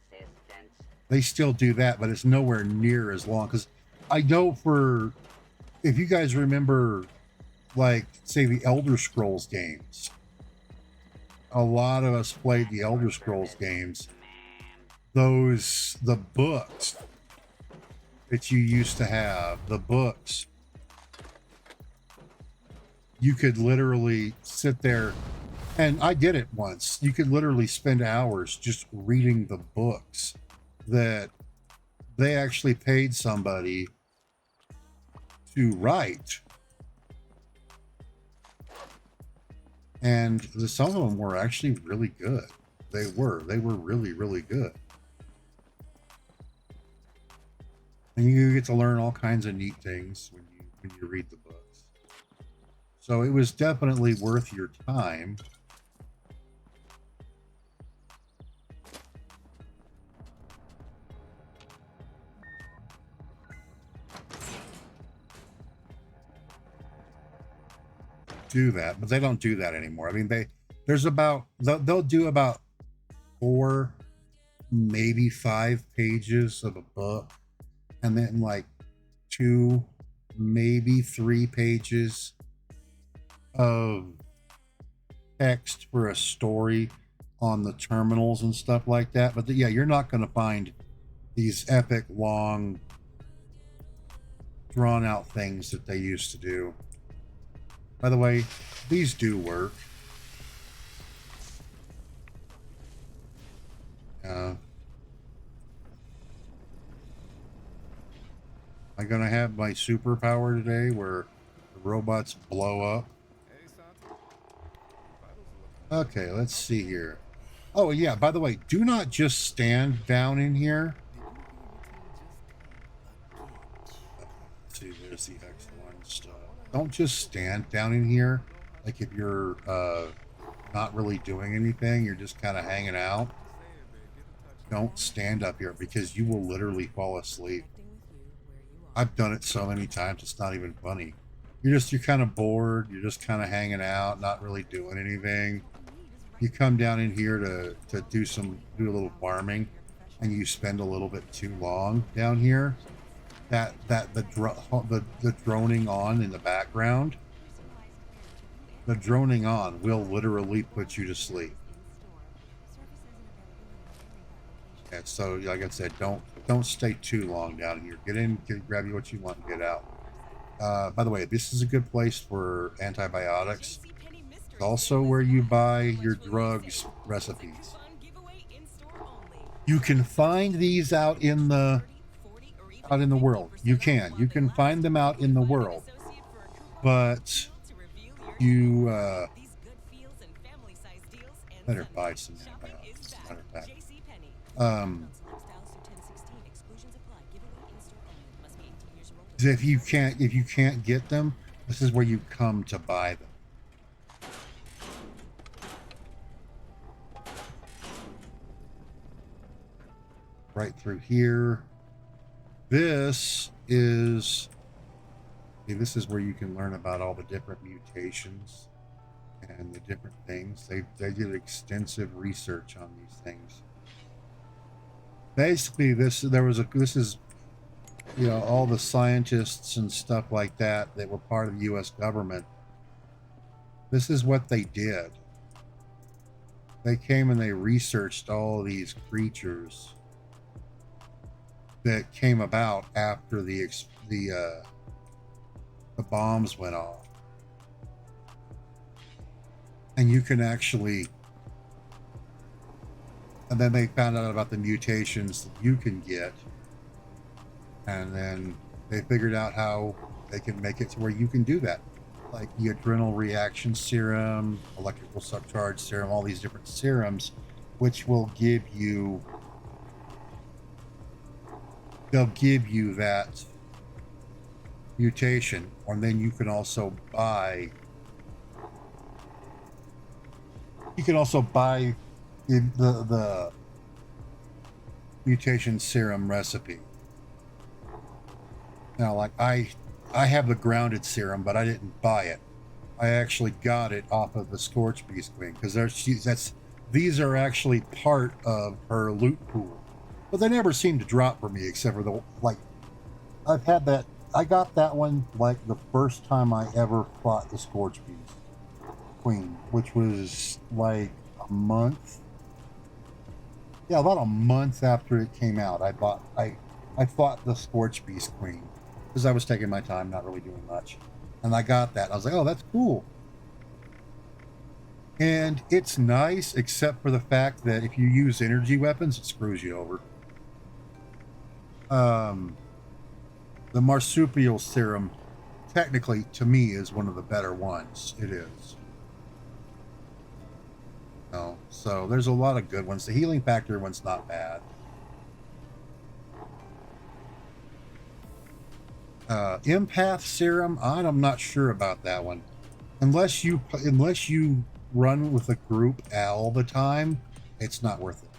assistance? They still do that, but it's nowhere near as long. Because I know for, if you guys remember, like, say, the Elder Scrolls games, a lot of us played the Elder Scrolls games. The books that you used to have, the books, you could literally sit there, and I did it once. You could literally spend hours just reading the books that they actually paid somebody to write. And some of them were actually really good. They were really, really good. And you get to learn all kinds of neat things when you read the books. So it was definitely worth your time. Do that, but they don't do that anymore. I mean, they'll do about 4, maybe 5 pages of a book, and then like 2, maybe 3 pages of text for a story on the terminals and stuff like that. But yeah, you're not going to find these epic, long, drawn out things that they used to do. By the way, these do work. Am I gonna have my superpower today where the robots blow up? Okay, let's see here. Oh yeah, by the way, do not just stand down in here. Let's see, there's the X1 stuff. Don't just stand down in here like if you're not really doing anything, you're just kind of hanging out. Don't stand up here because you will literally fall asleep. I've done it so many times, it's not even funny. You're kind of bored, you're just kind of hanging out, not really doing anything. You come down in here to do a little farming, and you spend a little bit too long down here. The droning on in the background, the droning on will literally put you to sleep. Yeah, so like I said, don't stay too long down here. Get in, grab you what you want, and get out. By the way, this is a good place for antibiotics. It's also where you buy your drugs recipes. You can find these out in the world. You can find them out in the world, but you better buy some antibiotics, as a matter of fact. If you can't get them, this is where you come to buy them. Right through here. This is where you can learn about all the different mutations and the different things. They did extensive research on these things. Basically, this is all the scientists and stuff like that were part of the U.S. government. This is what they did. They came and they researched all these creatures that came about after the bombs went off, and you can actually. And then they found out about the mutations that you can get. And then they figured out how they can make it to where you can do that. Like the adrenal reaction serum, electrical subcharge serum, all these different serums, which will give you... They'll give you that mutation. And then you can also buy You can also buy the mutation serum recipe. Now, like I have the grounded serum, but I didn't buy it. I actually got it off of the Scorch Beast Queen because these are actually part of her loot pool, but they never seem to drop for me except for the like. I've had that. I got that one like the first time I ever fought the Scorch Beast Queen, which was like a month. Yeah, about a month after it came out, I fought the Scorch Beast Queen because I was taking my time, not really doing much, and I got that. I was like, oh, that's cool. And it's nice, except for the fact that if you use energy weapons, it screws you over. The marsupial serum, technically, to me, is one of the better ones. It is. So there's a lot of good ones. The healing factor one's not bad. Empath serum, I'm not sure about that one. Unless you run with a group all the time, it's not worth it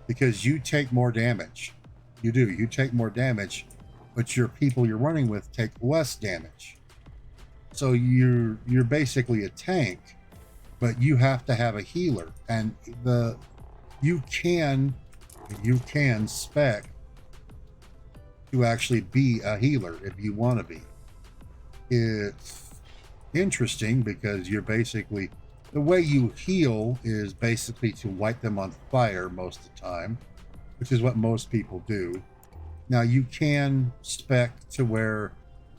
because you take more damage. You take more damage, but your people you're running with take less damage. So you're basically a tank, but you have to have a healer, and you can spec to actually be a healer if you want to be. It's interesting because you're basically, the way you heal is basically to light them on fire most of the time, which is what most people do. Now you can spec to where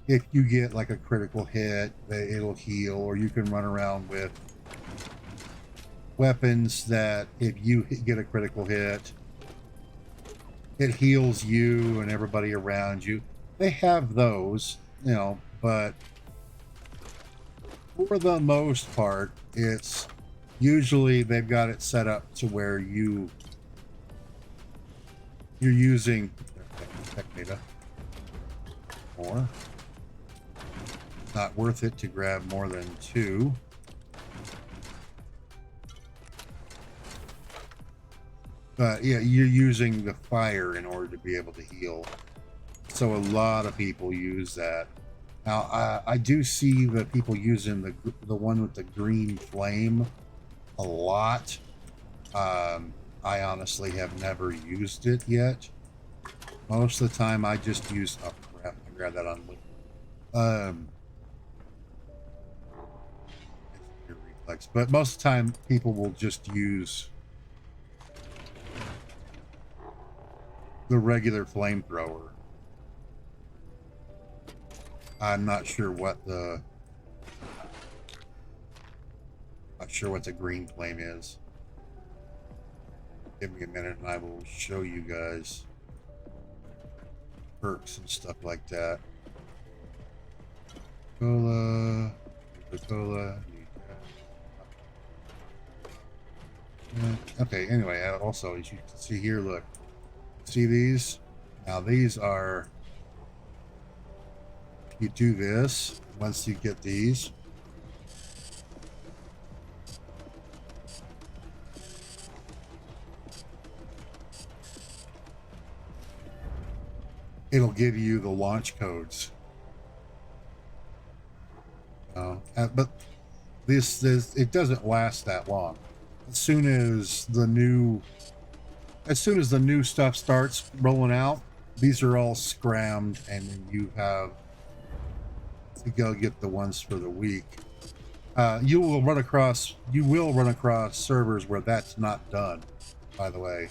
if you get like a critical hit, it'll heal, or you can run around with weapons that if you get a critical hit, it heals you and everybody around you. They have those, but for the most part, it's usually they've got it set up to where you're using tech data more. Not worth it to grab more than 2. But yeah, you're using the fire in order to be able to heal. So a lot of people use that. Now, I do see the people using the one with the green flame a lot. I honestly have never used it yet. Most of the time, I just use... Oh, crap. I grabbed that on... reflex. But most of the time, people will just use the regular flamethrower. I'm not sure what the green flame is. Give me a minute and I will show you guys perks and stuff like that. Cola. Okay, anyway, also, as you can see here, look. See these? Now these are... You do this, once you get these. It'll give you the launch codes. But this it doesn't last that long. As soon as the new stuff starts rolling out, these are all scrammed, and then you have to go get the ones for the week. You will run across servers where that's not done, by the way.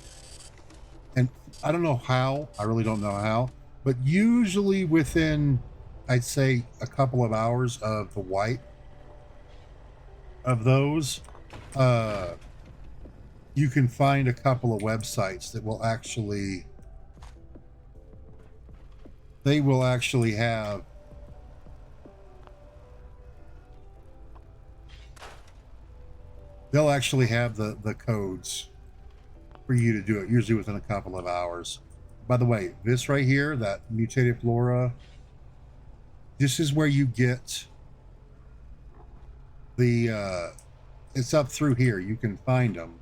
And I don't know how, I really don't know how, but usually within, I'd say, a couple of hours of the wipe of those, you can find a couple of websites that will actually, have the codes for you to do it, usually within a couple of hours. By the way, this right here, that mutated flora, this is where you get the it's up through here. You can find them.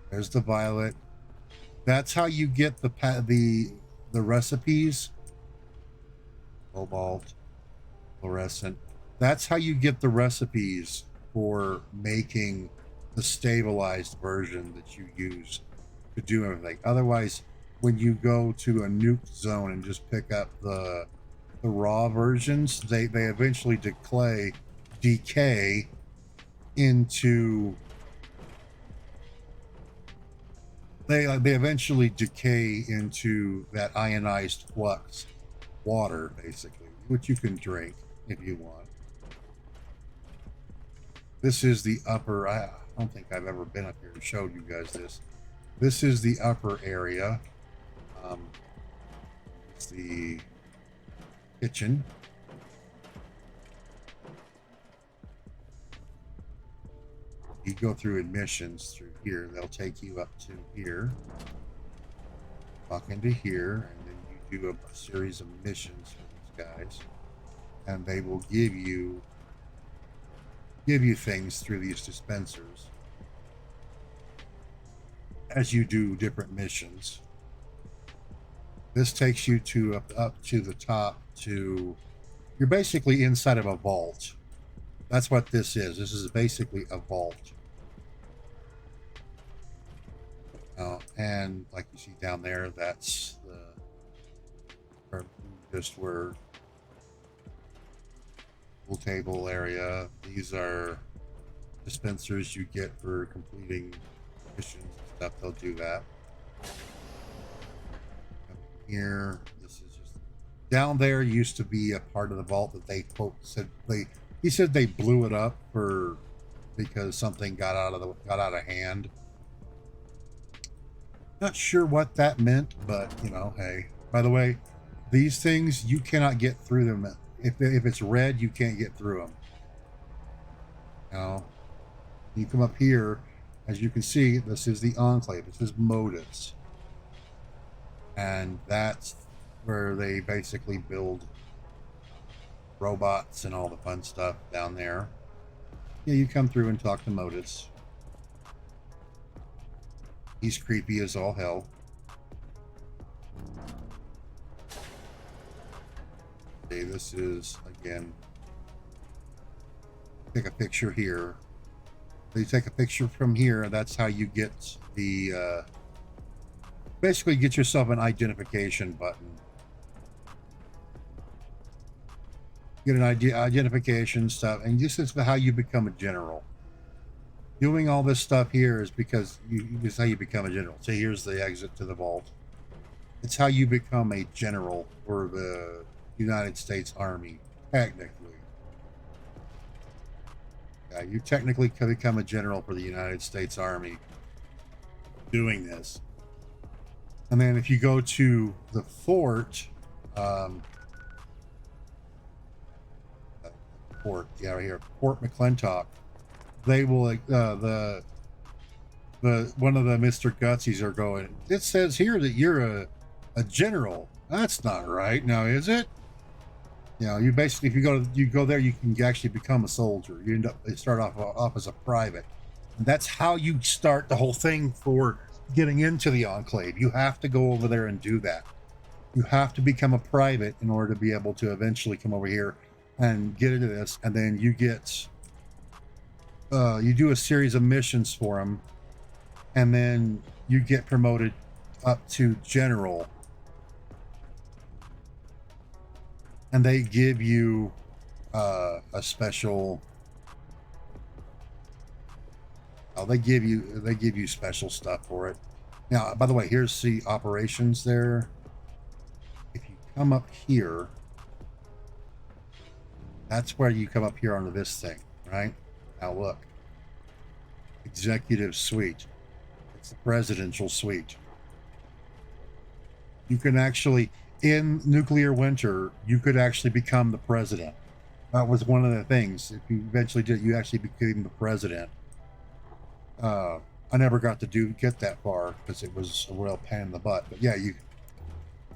There's the violet. That's how you get the recipes. Cobalt, fluorescent. That's how you get the recipes for making the stabilized version that you use to do everything. Otherwise, when you go to a nuke zone and just pick up the raw versions, they eventually decay into they eventually decay into that ionized flux water, basically, which you can drink if you want. This is the upper. I don't think I've ever been up here and showed you guys this. This is the upper area. It's the kitchen. You go through admissions through here. They'll take you up to here. Walk into here, and then you do a series of missions for these guys, and they will give you things through these dispensers as you do different missions. This takes you to up to the top to you're basically inside of a vault. That's what this is. This is basically a vault. And like you see down there, that's just where pool table area. These are dispensers you get for completing missions and stuff. They'll do that. Here, this is just down there. Used to be a part of the vault that they said he said they blew it up because something got out of hand. Not sure what that meant, but hey. By the way, these things you cannot get through them. If it's red, you can't get through them. You come up here, as you can see, this is the Enclave. This is Modus, and that's where they basically build robots and all the fun stuff down there. Yeah, you come through and talk to Modus. He's creepy as all hell. Okay, this is, again, take a picture here. So you take a picture from here, and that's how you get the, basically get yourself an identification button. Get an identification stuff, and this is how you become a general. Doing all this stuff here is because this is how you become a general. So here's the exit to the vault. It's how you become a general for the United States Army, technically. Yeah, you technically can become a general for the United States Army doing this. And then if you go to the fort, right here, Fort McClintock, they will the one of the Mr. Gutsies are going, it says here that you're a general. That's not right now, is it? You basically, if you go there, you can actually become a soldier. You start off as a private, and that's how you start the whole thing for getting into the Enclave. You have to go over there and do that. You have to become a private in order to be able to eventually come over here and get into this, and then you get you do a series of missions for them, and then you get promoted up to general, and they give you a special they give you special stuff for it. Now, by the way, here's the operations there. If you come up here, that's where you come up here onto this thing, right? Now look, executive suite. It's the presidential suite. You can actually, in nuclear winter, you could actually become the president. That was one of the things. If you eventually did, you actually became the president. I never got to get that far because it was a real pain in the butt. But yeah, you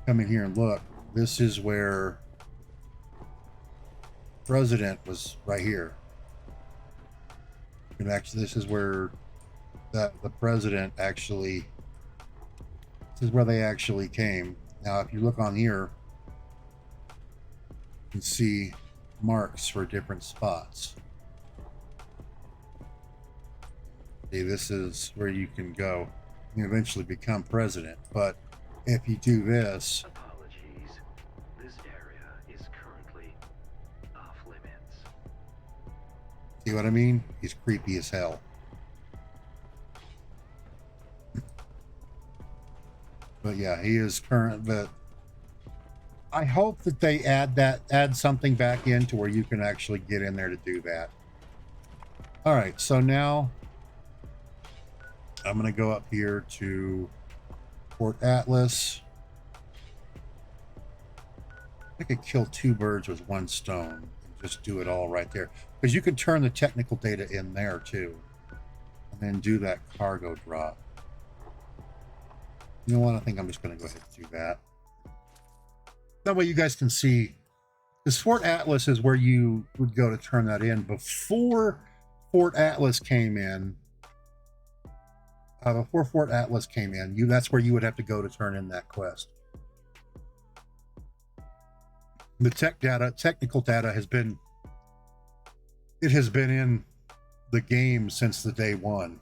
come in here and look. This is where president was, right here. And actually, this is where the president actually. This is where they actually came. Now, if you look on here, you can see marks for different spots. See, this is where you can go and eventually become president. But if you do this, Apologies. This area is currently off limits. see what I mean? He's creepy as hell. But yeah, he is current. But I hope that they add something back in to where you can actually get in there to do that. All right, so now I'm going to go up here to Fort Atlas. I could kill two birds with one stone and just do it all right there. Because you can turn the technical data in there too. And then do that cargo drop. You know what? I think I'm just going to go ahead and do that. That way you guys can see. This Fort Atlas is where you would go to turn that in. Before Fort Atlas came in, that's where you would have to go to turn in that quest. The technical data has been in the game since the day one.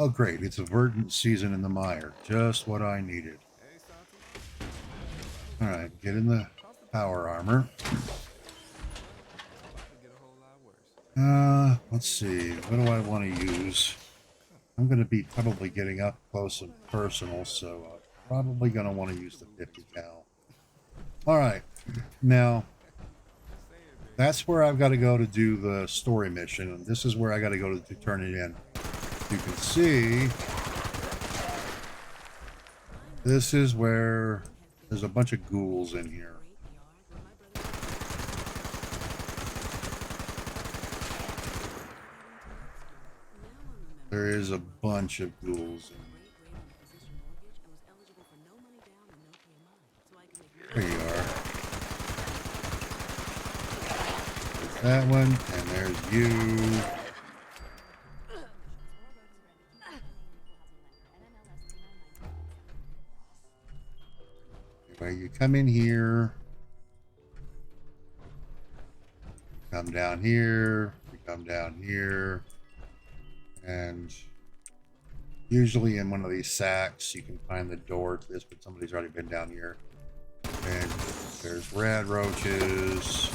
Oh, great. It's a verdant season in the mire. Just what I needed. All right, get in the power armor. Let's see. What do I want to use? I'm going to be probably getting up close and personal, so I'm probably going to want to use the 50 cal. All right. Now, that's where I've got to go to do the story mission, and this is where I got to go to turn it in. You can see this is where there's a bunch of ghouls in here. There is a bunch of ghouls in here. There you are. There's that one, and there's you. Anyway, you come in here, come down here, you come down here, and usually in one of these sacks you can find the door to this, but somebody's already been down here. And there's rad roaches.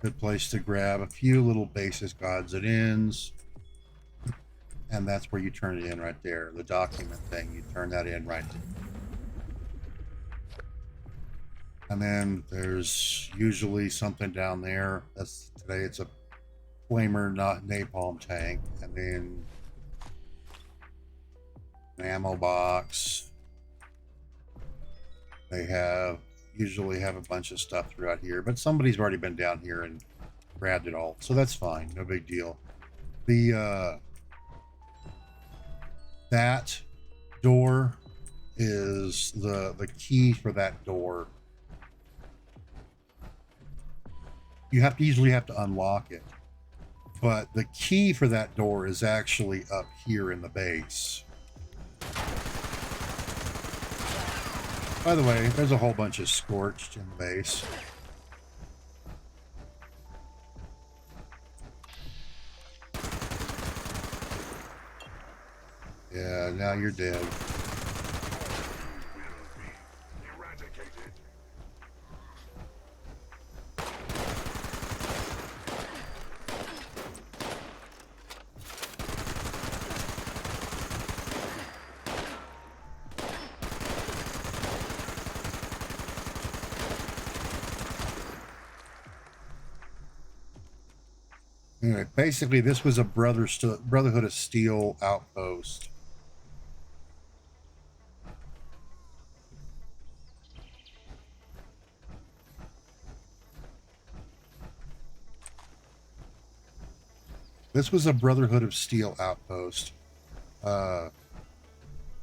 Good place to grab a few little basis odds and ends. And that's where you turn it in right there. The document thing, you turn that in right there. And then there's usually something down there. Today it's a flamer, not napalm tank. And then an ammo box. They usually have a bunch of stuff throughout here, but somebody's already been down here and grabbed it all. So that's fine. No big deal. That door is the key for that door. You usually have to unlock it, but the key for that door is actually up here in the base. By the way, there's a whole bunch of scorched in the base. Yeah, now you're dead. Anyway, basically, this was a Brotherhood of Steel outpost. This was a Brotherhood of Steel outpost.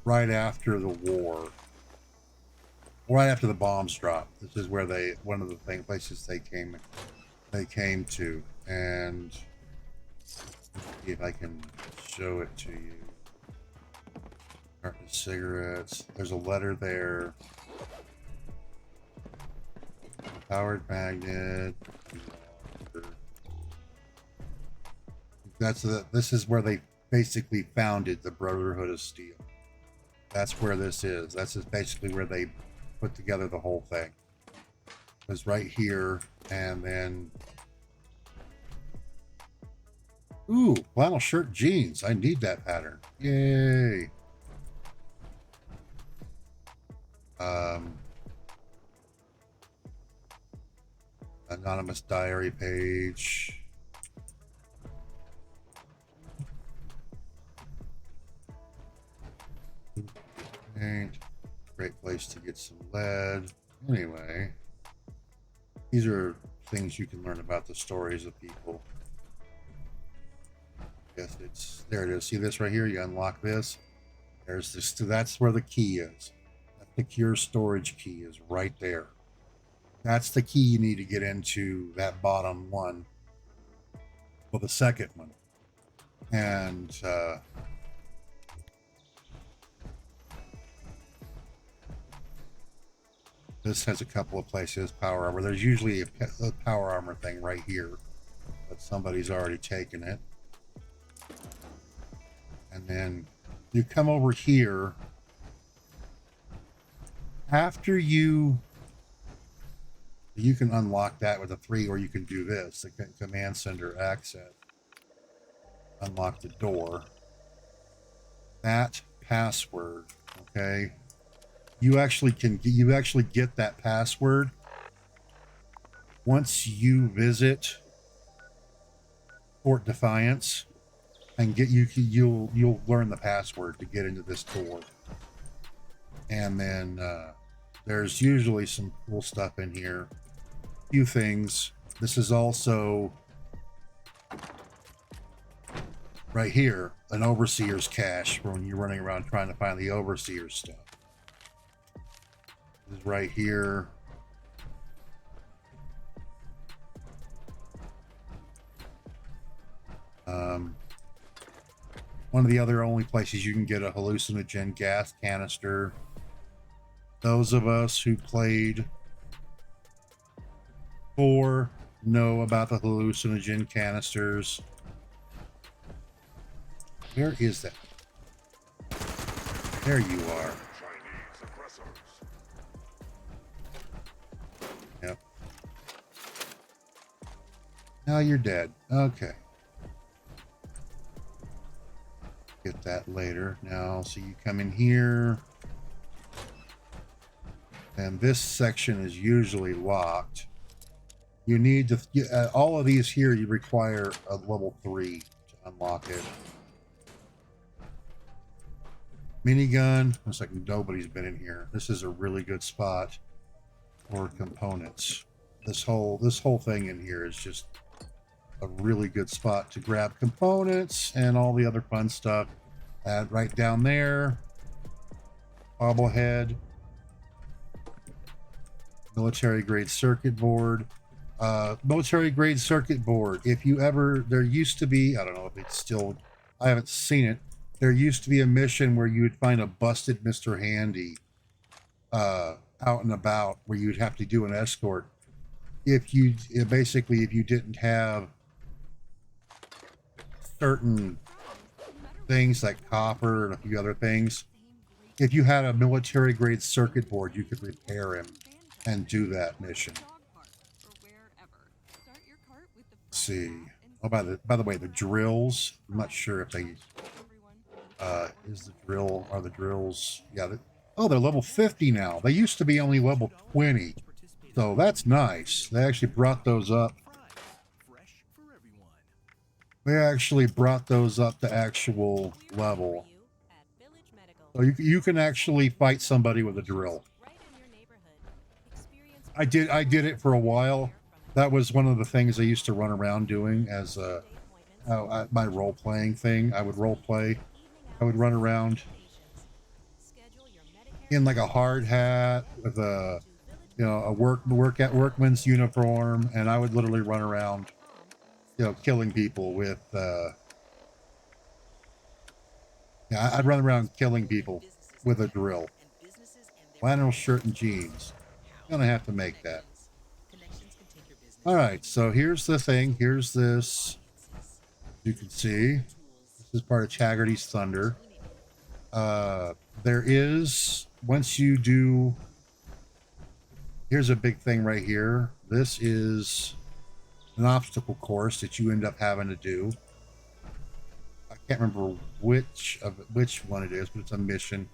right after the war, right after the bombs dropped. This is where one of the places they came to, and see if I can show it to you. Carton of cigarettes. There's a letter there. Powered magnet. This is where they basically founded the Brotherhood of Steel. That's where this is. That's just basically where they put together the whole thing. It was right here, and then ooh, flannel shirt jeans. I need that pattern. Yay. Anonymous diary page. Paint. Great place to get some lead. Anyway, these are things you can learn about the stories of people. Yes, it's there. It is. See this right here? You unlock this. There's this. That's where the key is. That secure storage key is right there. That's the key you need to get into that bottom one. Well, the second one. And this has a couple of places. Power armor. There's usually a power armor thing right here, but somebody's already taken it. And then you come over here. After you can unlock that with a 3, or you can do this, the command center access. Unlock the door. That password, okay? You actually get that password once you visit Fort Defiance, and you'll learn the password to get into this door. And then there's usually some cool stuff in here. Few things. This is also right here an overseer's cache for when you're running around trying to find the overseer's stuff. This is right here. One of the other only places you can get a hallucinogen gas canister. Those of us who played 4 know about the hallucinogen canisters. Where is that? There you are. Yep. Now you're dead. Okay. Get that later. Now, so you come in here. And this section is usually locked. You need to, all of these here, you require a level 3 to unlock it. Minigun. Looks like nobody's been in here. This is a really good spot for components. This whole thing in here is just a really good spot to grab components and all the other fun stuff. Right down there. Bobblehead. Military grade circuit board. Military grade circuit board. If you ever, there used to be, I don't know if it's still, I haven't seen it. There used to be a mission where you would find a busted Mr. Handy out and about, where you'd have to do an escort. If you didn't have certain things like copper and a few other things, if you had a military grade circuit board, you could repair him and do that mission. Let's see. Oh, by the way, the drills. I'm not sure if they are the drills. Yeah. They're level 50 now. They used to be only level 20, so that's nice. They actually brought those up. They actually brought those up to actual level. So you can actually fight somebody with a drill. I did it for a while. That was one of the things I used to run around doing as my role-playing thing. I would role-play. I would run around in like a hard hat with a, you know, a workman's uniform, and I would literally run around, you know, killing people with yeah, I'd run around killing people with a drill. Flannel shirt and jeans. Gonna have to make that. All right, so here's the thing. Here's this. You can see this is part of Chaggerty's Thunder. There is, once you do, here's a big thing right here. This is an obstacle course that you end up having to do. I can't remember which one it is, but it's a mission.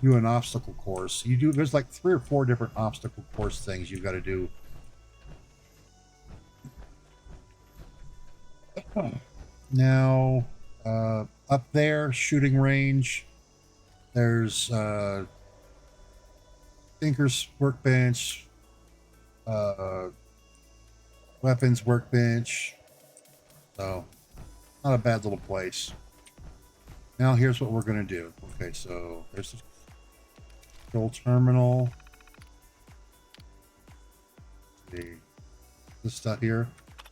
Do an obstacle course. You do, there's like 3 or 4 different obstacle course things you've got to do. Now, up there, shooting range, there's Tinker's workbench, weapons workbench. So, not a bad little place. Now, here's what we're going to do. Okay, so there's the control terminal. See this stuff here.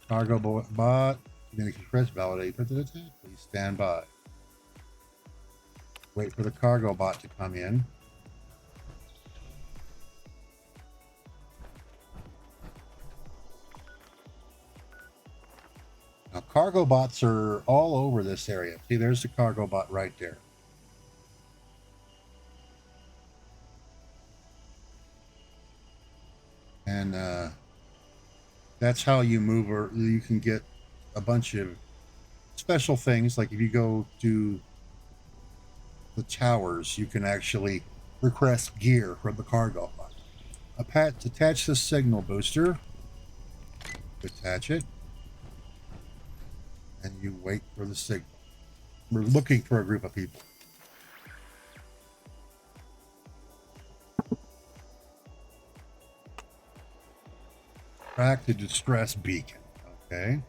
Cargo bot. Communication press. Validate. Please stand by. Wait for the cargo bot to come in. Now, cargo bots are all over this area. See, there's the cargo bot right there. And that's how you move, or you can get a bunch of special things. Like if you go to the towers, you can actually request gear from the cargo bot. Attach the signal booster. Attach it. And you wait for the signal. We're looking for a group of people. Track the distress beacon. Okay.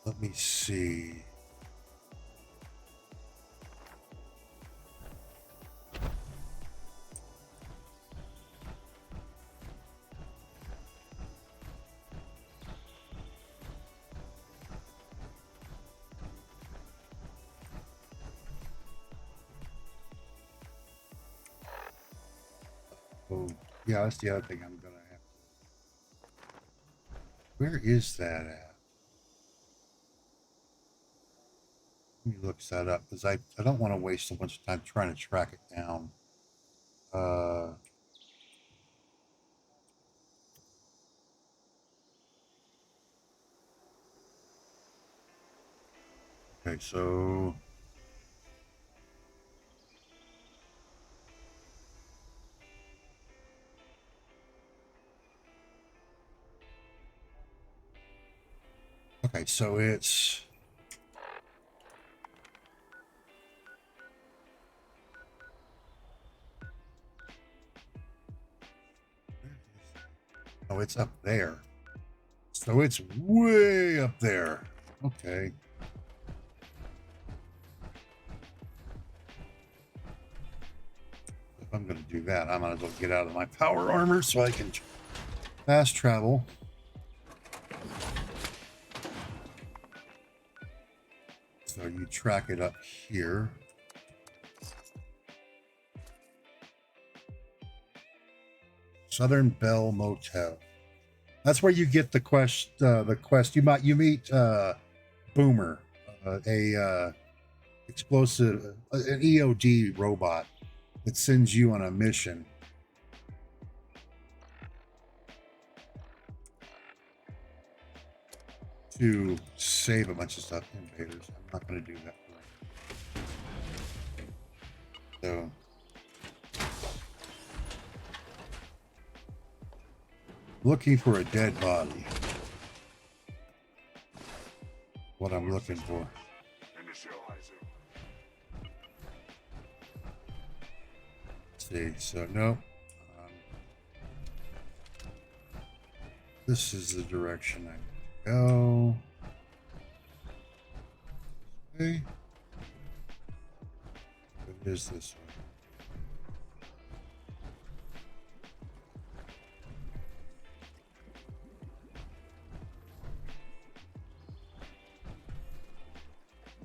Let me see. Oh, yeah, that's the other thing I'm gonna have to. Where is that at? Let me look that up because I don't want to waste a bunch of time trying to track it down. Okay, so it's oh, it's up there. So it's way up there. Okay. If I'm going to do that, I might as well get out of my power armor so I can fast travel. So you track it up here. Southern Bell Motel. That's where you get the quest. You meet Boomer, a explosive, an EOD robot that sends you on a mission. To save a bunch of stuff. Invaders. I'm not going to do that. So. Looking for a dead body. What I'm looking for. see. So nope. Um, this is the direction I need to go. Okay. It is this way.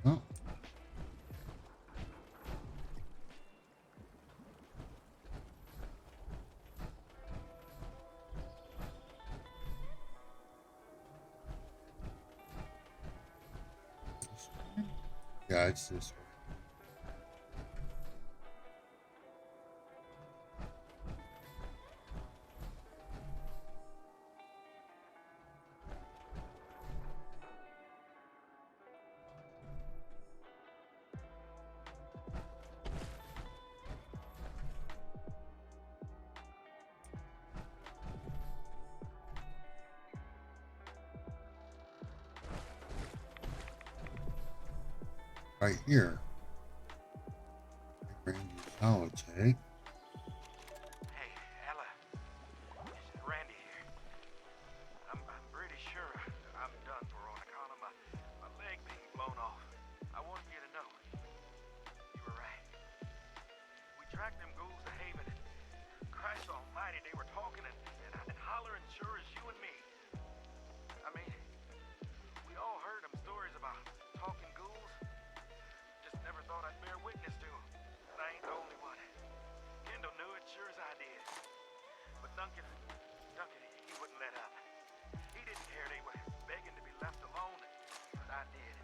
Oh. This way? Yeah, it's this way. Right here. Randy Solitaire. Hey, Ella. It's Randy here. I'm pretty sure I'm done for on account of my leg being blown off. I wanted you to know. You were right. We tracked them ghouls to Haven. Christ almighty, they were talking and hollering sure as you and me. I mean, we all heard them stories about talking ghouls. Just never thought I'd bear witness to them. And I ain't the only one. Kendall knew it sure as I did. But Duncan, he wouldn't let up. He didn't care they were begging to be left alone, but I did.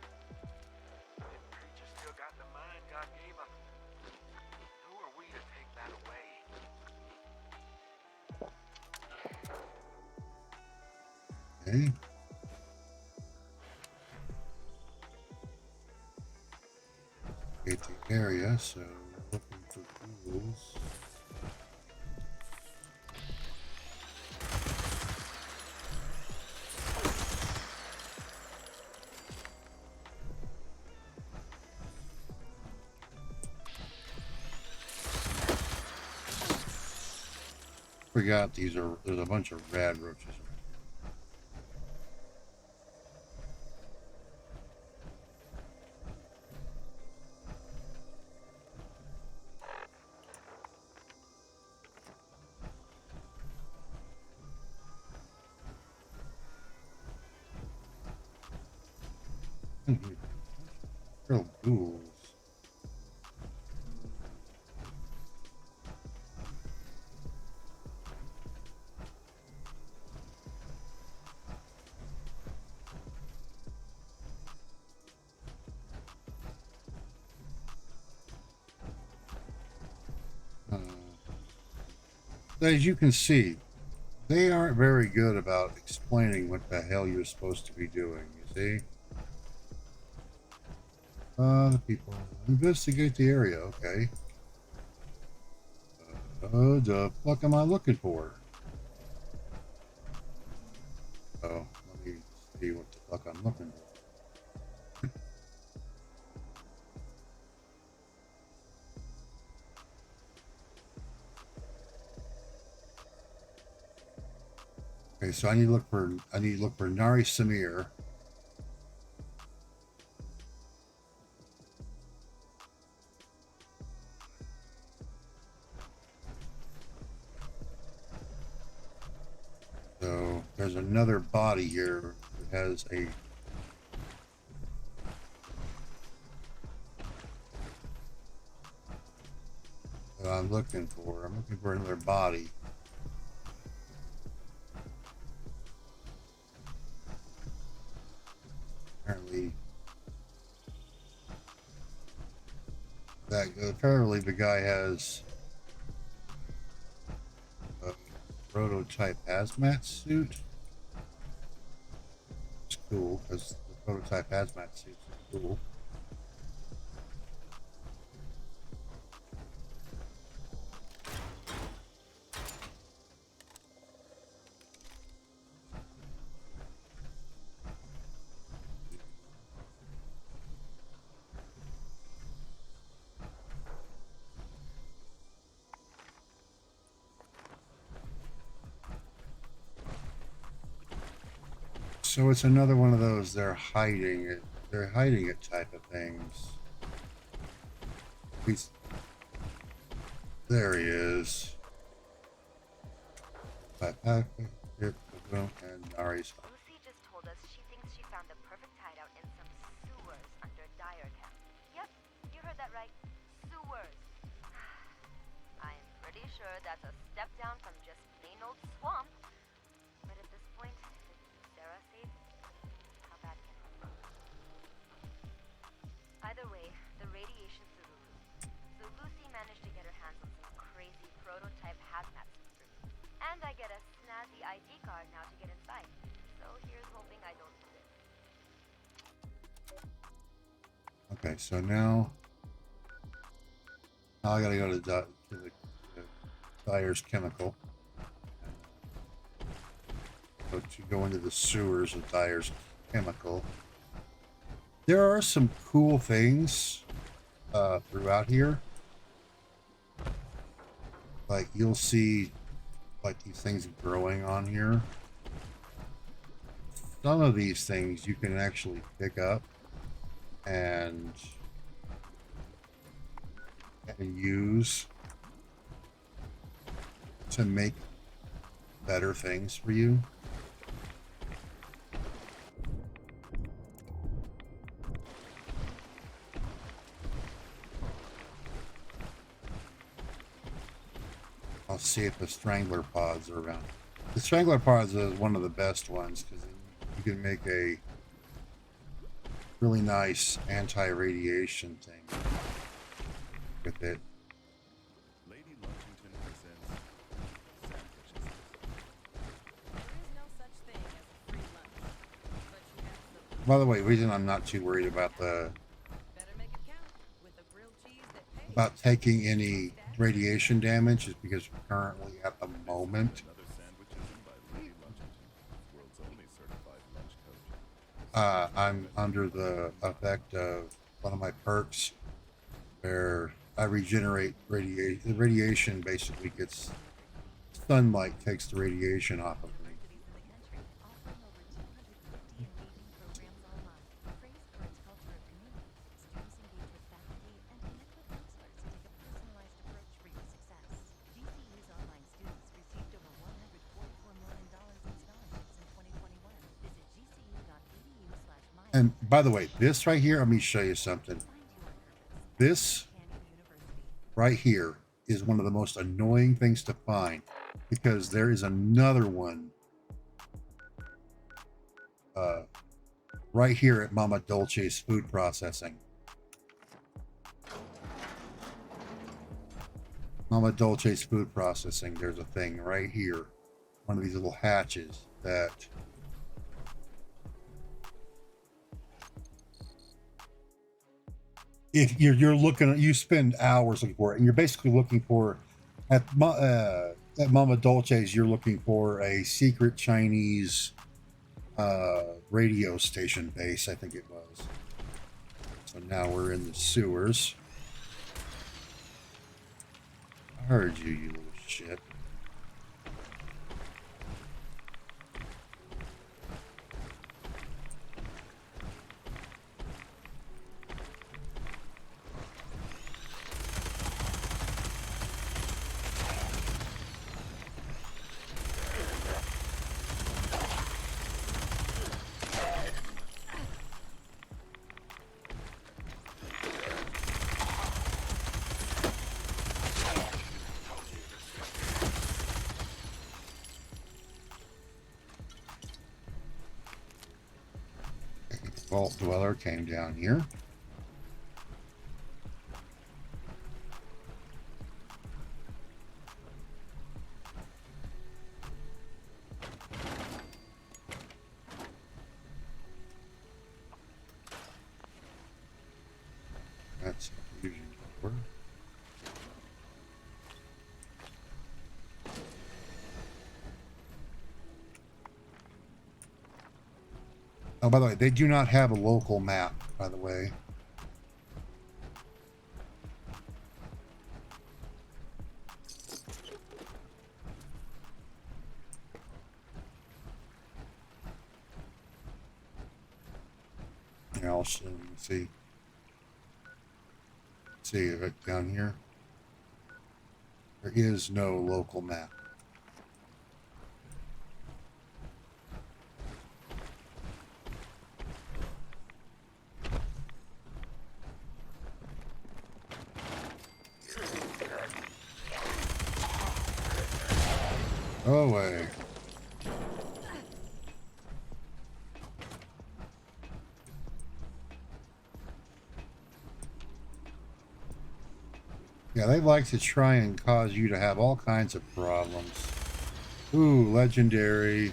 That creature still got the mind God gave him. Who are we to take that away? Okay. Get the area, so we're looking for ghouls. Forgot there's a bunch of rad roaches. Real ghouls. As you can see, they aren't very good about explaining what the hell you're supposed to be doing, you see? The people investigate the area, okay. The fuck am I looking for? Oh, let me see what the fuck I'm looking for. Okay, so I need to look for Nari Samir. So there's another body here that has a that I'm looking for. I'm looking for another body. Apparently the guy has a prototype hazmat suit. It's cool because the prototype hazmat suit is cool. So it's another one of those they're hiding it. They're hiding it type of things. There he is. And Ari's. Lucy just told us she thinks she found the perfect hideout in some sewers under Dyer Camp. Yep, you heard that right. Sewers. I'm pretty sure that's a step down from just plain old swamp. But at this point, is Sarah safe? How bad can it go? Either way, the radiation's through the roof. So Lucy managed to get her hands on some crazy prototype hazmat suit for me. And I get a snazzy ID card now to get inside. So here's hoping I don't lose it. Okay, so now I gotta go to the Dyer's Chemical. So to go into the sewers of Dyer's Chemical. There are some cool things throughout here. Like you'll see like these things growing on here. Some of these things you can actually pick up and use to make better things for you. I'll see if the strangler pods are around. The strangler pods is one of the best ones because you can make a really nice anti-radiation thing with it. Lady Lumpington presents sandwiches. There is no such thing as a free lunch. But you have some. By the way, the reason I'm not too worried about Better make it count with a grilled cheese that pays. taking any radiation damage is because currently at the moment Another sandwichism by Lady Lumpington, world's only certified lunch coach. I'm under the effect of one of my perks where I regenerate radiation. The radiation basically gets sunlight takes the radiation off of me. And by the way, this right here, let me show you something. This right here is one of the most annoying things to find because there is another one right here at Mama Dolce's food processing. Mama Dolce's food processing, there's a thing right here. One of these little hatches that if you're looking at, you spend hours looking for it, and you're basically looking for at Mama Dolce's, you're looking for a secret Chinese radio station base, I think it was. So now we're in the sewers. I heard you, you little shit. Vault Dweller came down here. That's a fusion door. Oh, by the way, they do not have a local map, by the way. Yeah, I'll show you. See. See if it down here. There is no local map. Go away. Yeah, they like to try and cause you to have all kinds of problems. Ooh, legendary.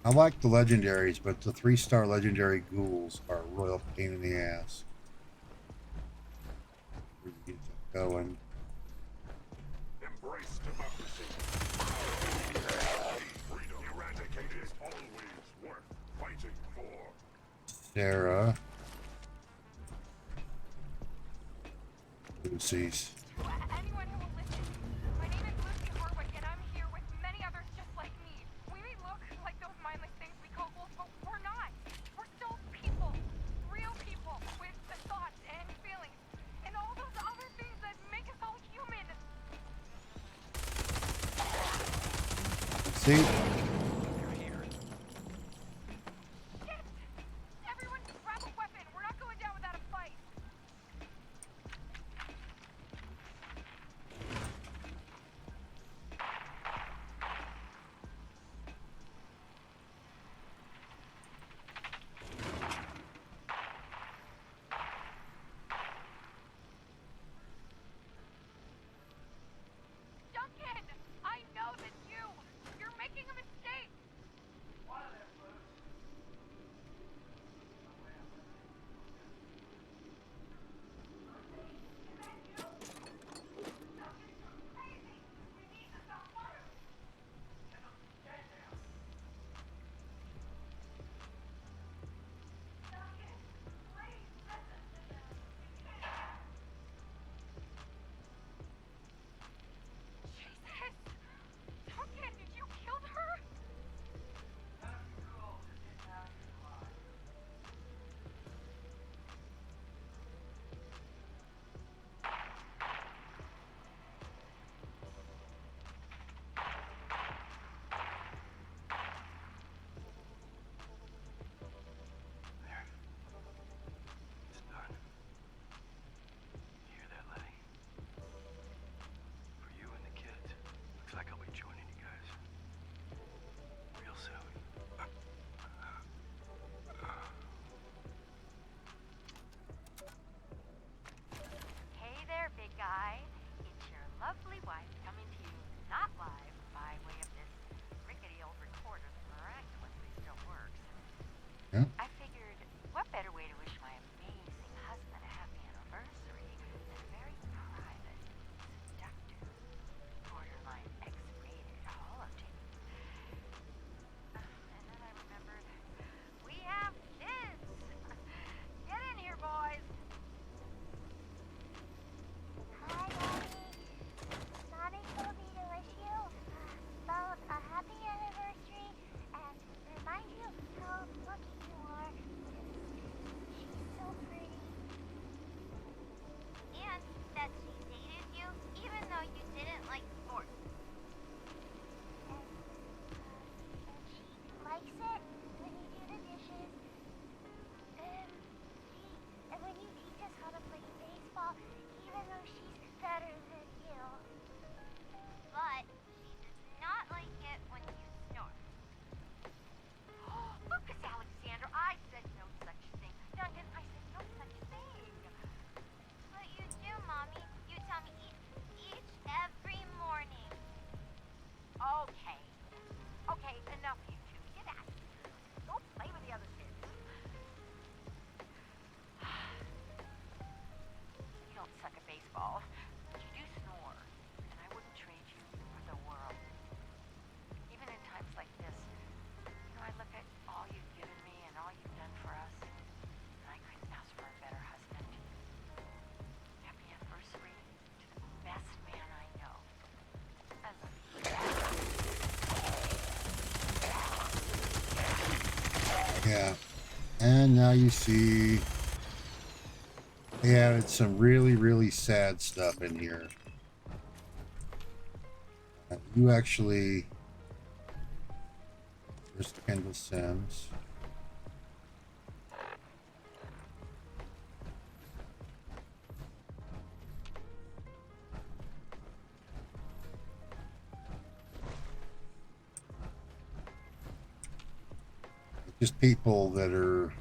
I like the legendaries, but the 3-star legendary ghouls are a royal pain in the ass. Where you get that going. Embrace democracy. Freedom eradicated is always worth fighting for. Sarah. Lucy's. Anyone who will listen. My name is Lucy Harwick, and I'm here with many others just like me. We may look like those mindless things we call wolves, but we're not. We're still people. Real people with the thoughts and feelings. And all those other things that make us all human. See? Shit! Everyone grab a weapon. We're not going down without a fight. Duncan! I know that's you! You're making a mistake! Jesus! Duncan, you killed her? There. It's done. You hear that, Letty? For you and the kids. Looks like I'll be joining you guys. Real soon. Hey there, big guy. It's your lovely wife coming to you not live by way of this rickety old recorder that miraculously still works. Yeah. I figured, what better way to wish my amazing husband a happy anniversary than a very private, seductive, borderline X-rated holotape. And then I remembered, we have kids! Get in here, boys! Hi, Daddy. Not Yeah. And now you see they added some really, really sad stuff in here. You actually... There's Kendall Sims. Just people that are...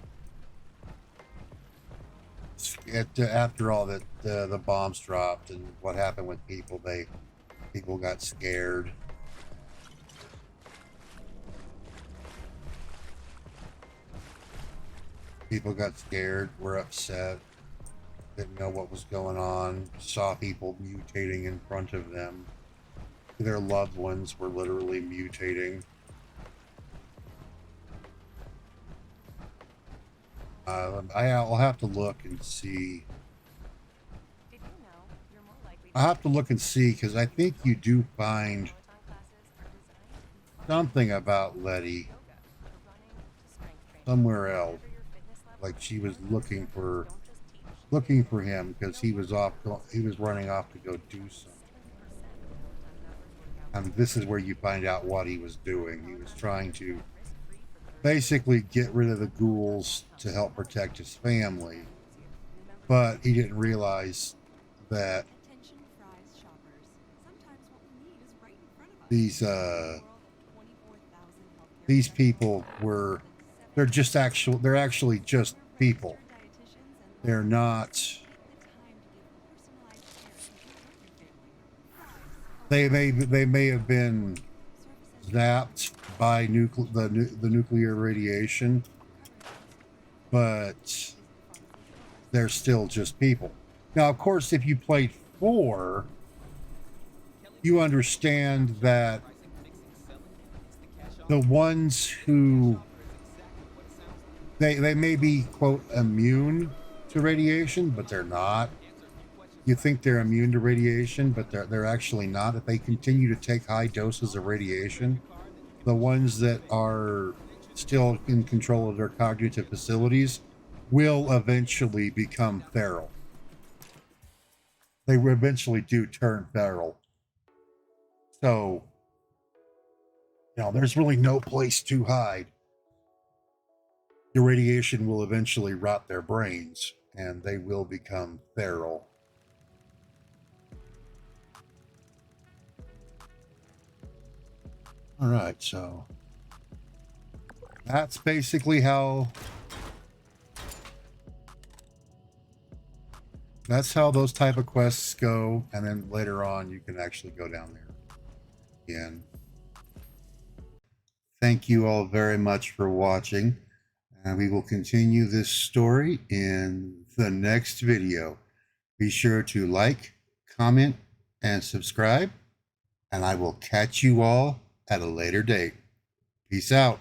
After all that the bombs dropped and what happened with people, people got scared. People got scared, were upset, didn't know what was going on, saw people mutating in front of them. Their loved ones were literally mutating. I'll have to look and see. I'll have to look and see, because I think you do find something about Letty somewhere else. Like she was looking for him because he was running off to go do something. And this is where you find out what he was doing. He was trying to basically get rid of the ghouls to help protect his family, but he didn't realize that these people were they're actually just people. They're not... They may have been zapped by the nuclear radiation, but they're still just people. Now, of course, if you played 4, you understand that the ones who they may be, quote, immune to radiation, but they're not. You think they're immune to radiation, but they're actually not. If they continue to take high doses of radiation, the ones that are still in control of their cognitive facilities will eventually become feral. They eventually do turn feral. So, there's really no place to hide. The radiation will eventually rot their brains, and they will become feral. All right, so that's basically how those type of quests go, and then later on you can actually go down there again. Thank you all very much for watching, and we will continue this story in the next video. Be sure to like, comment, and subscribe, and I will catch you all at a later date. Peace out.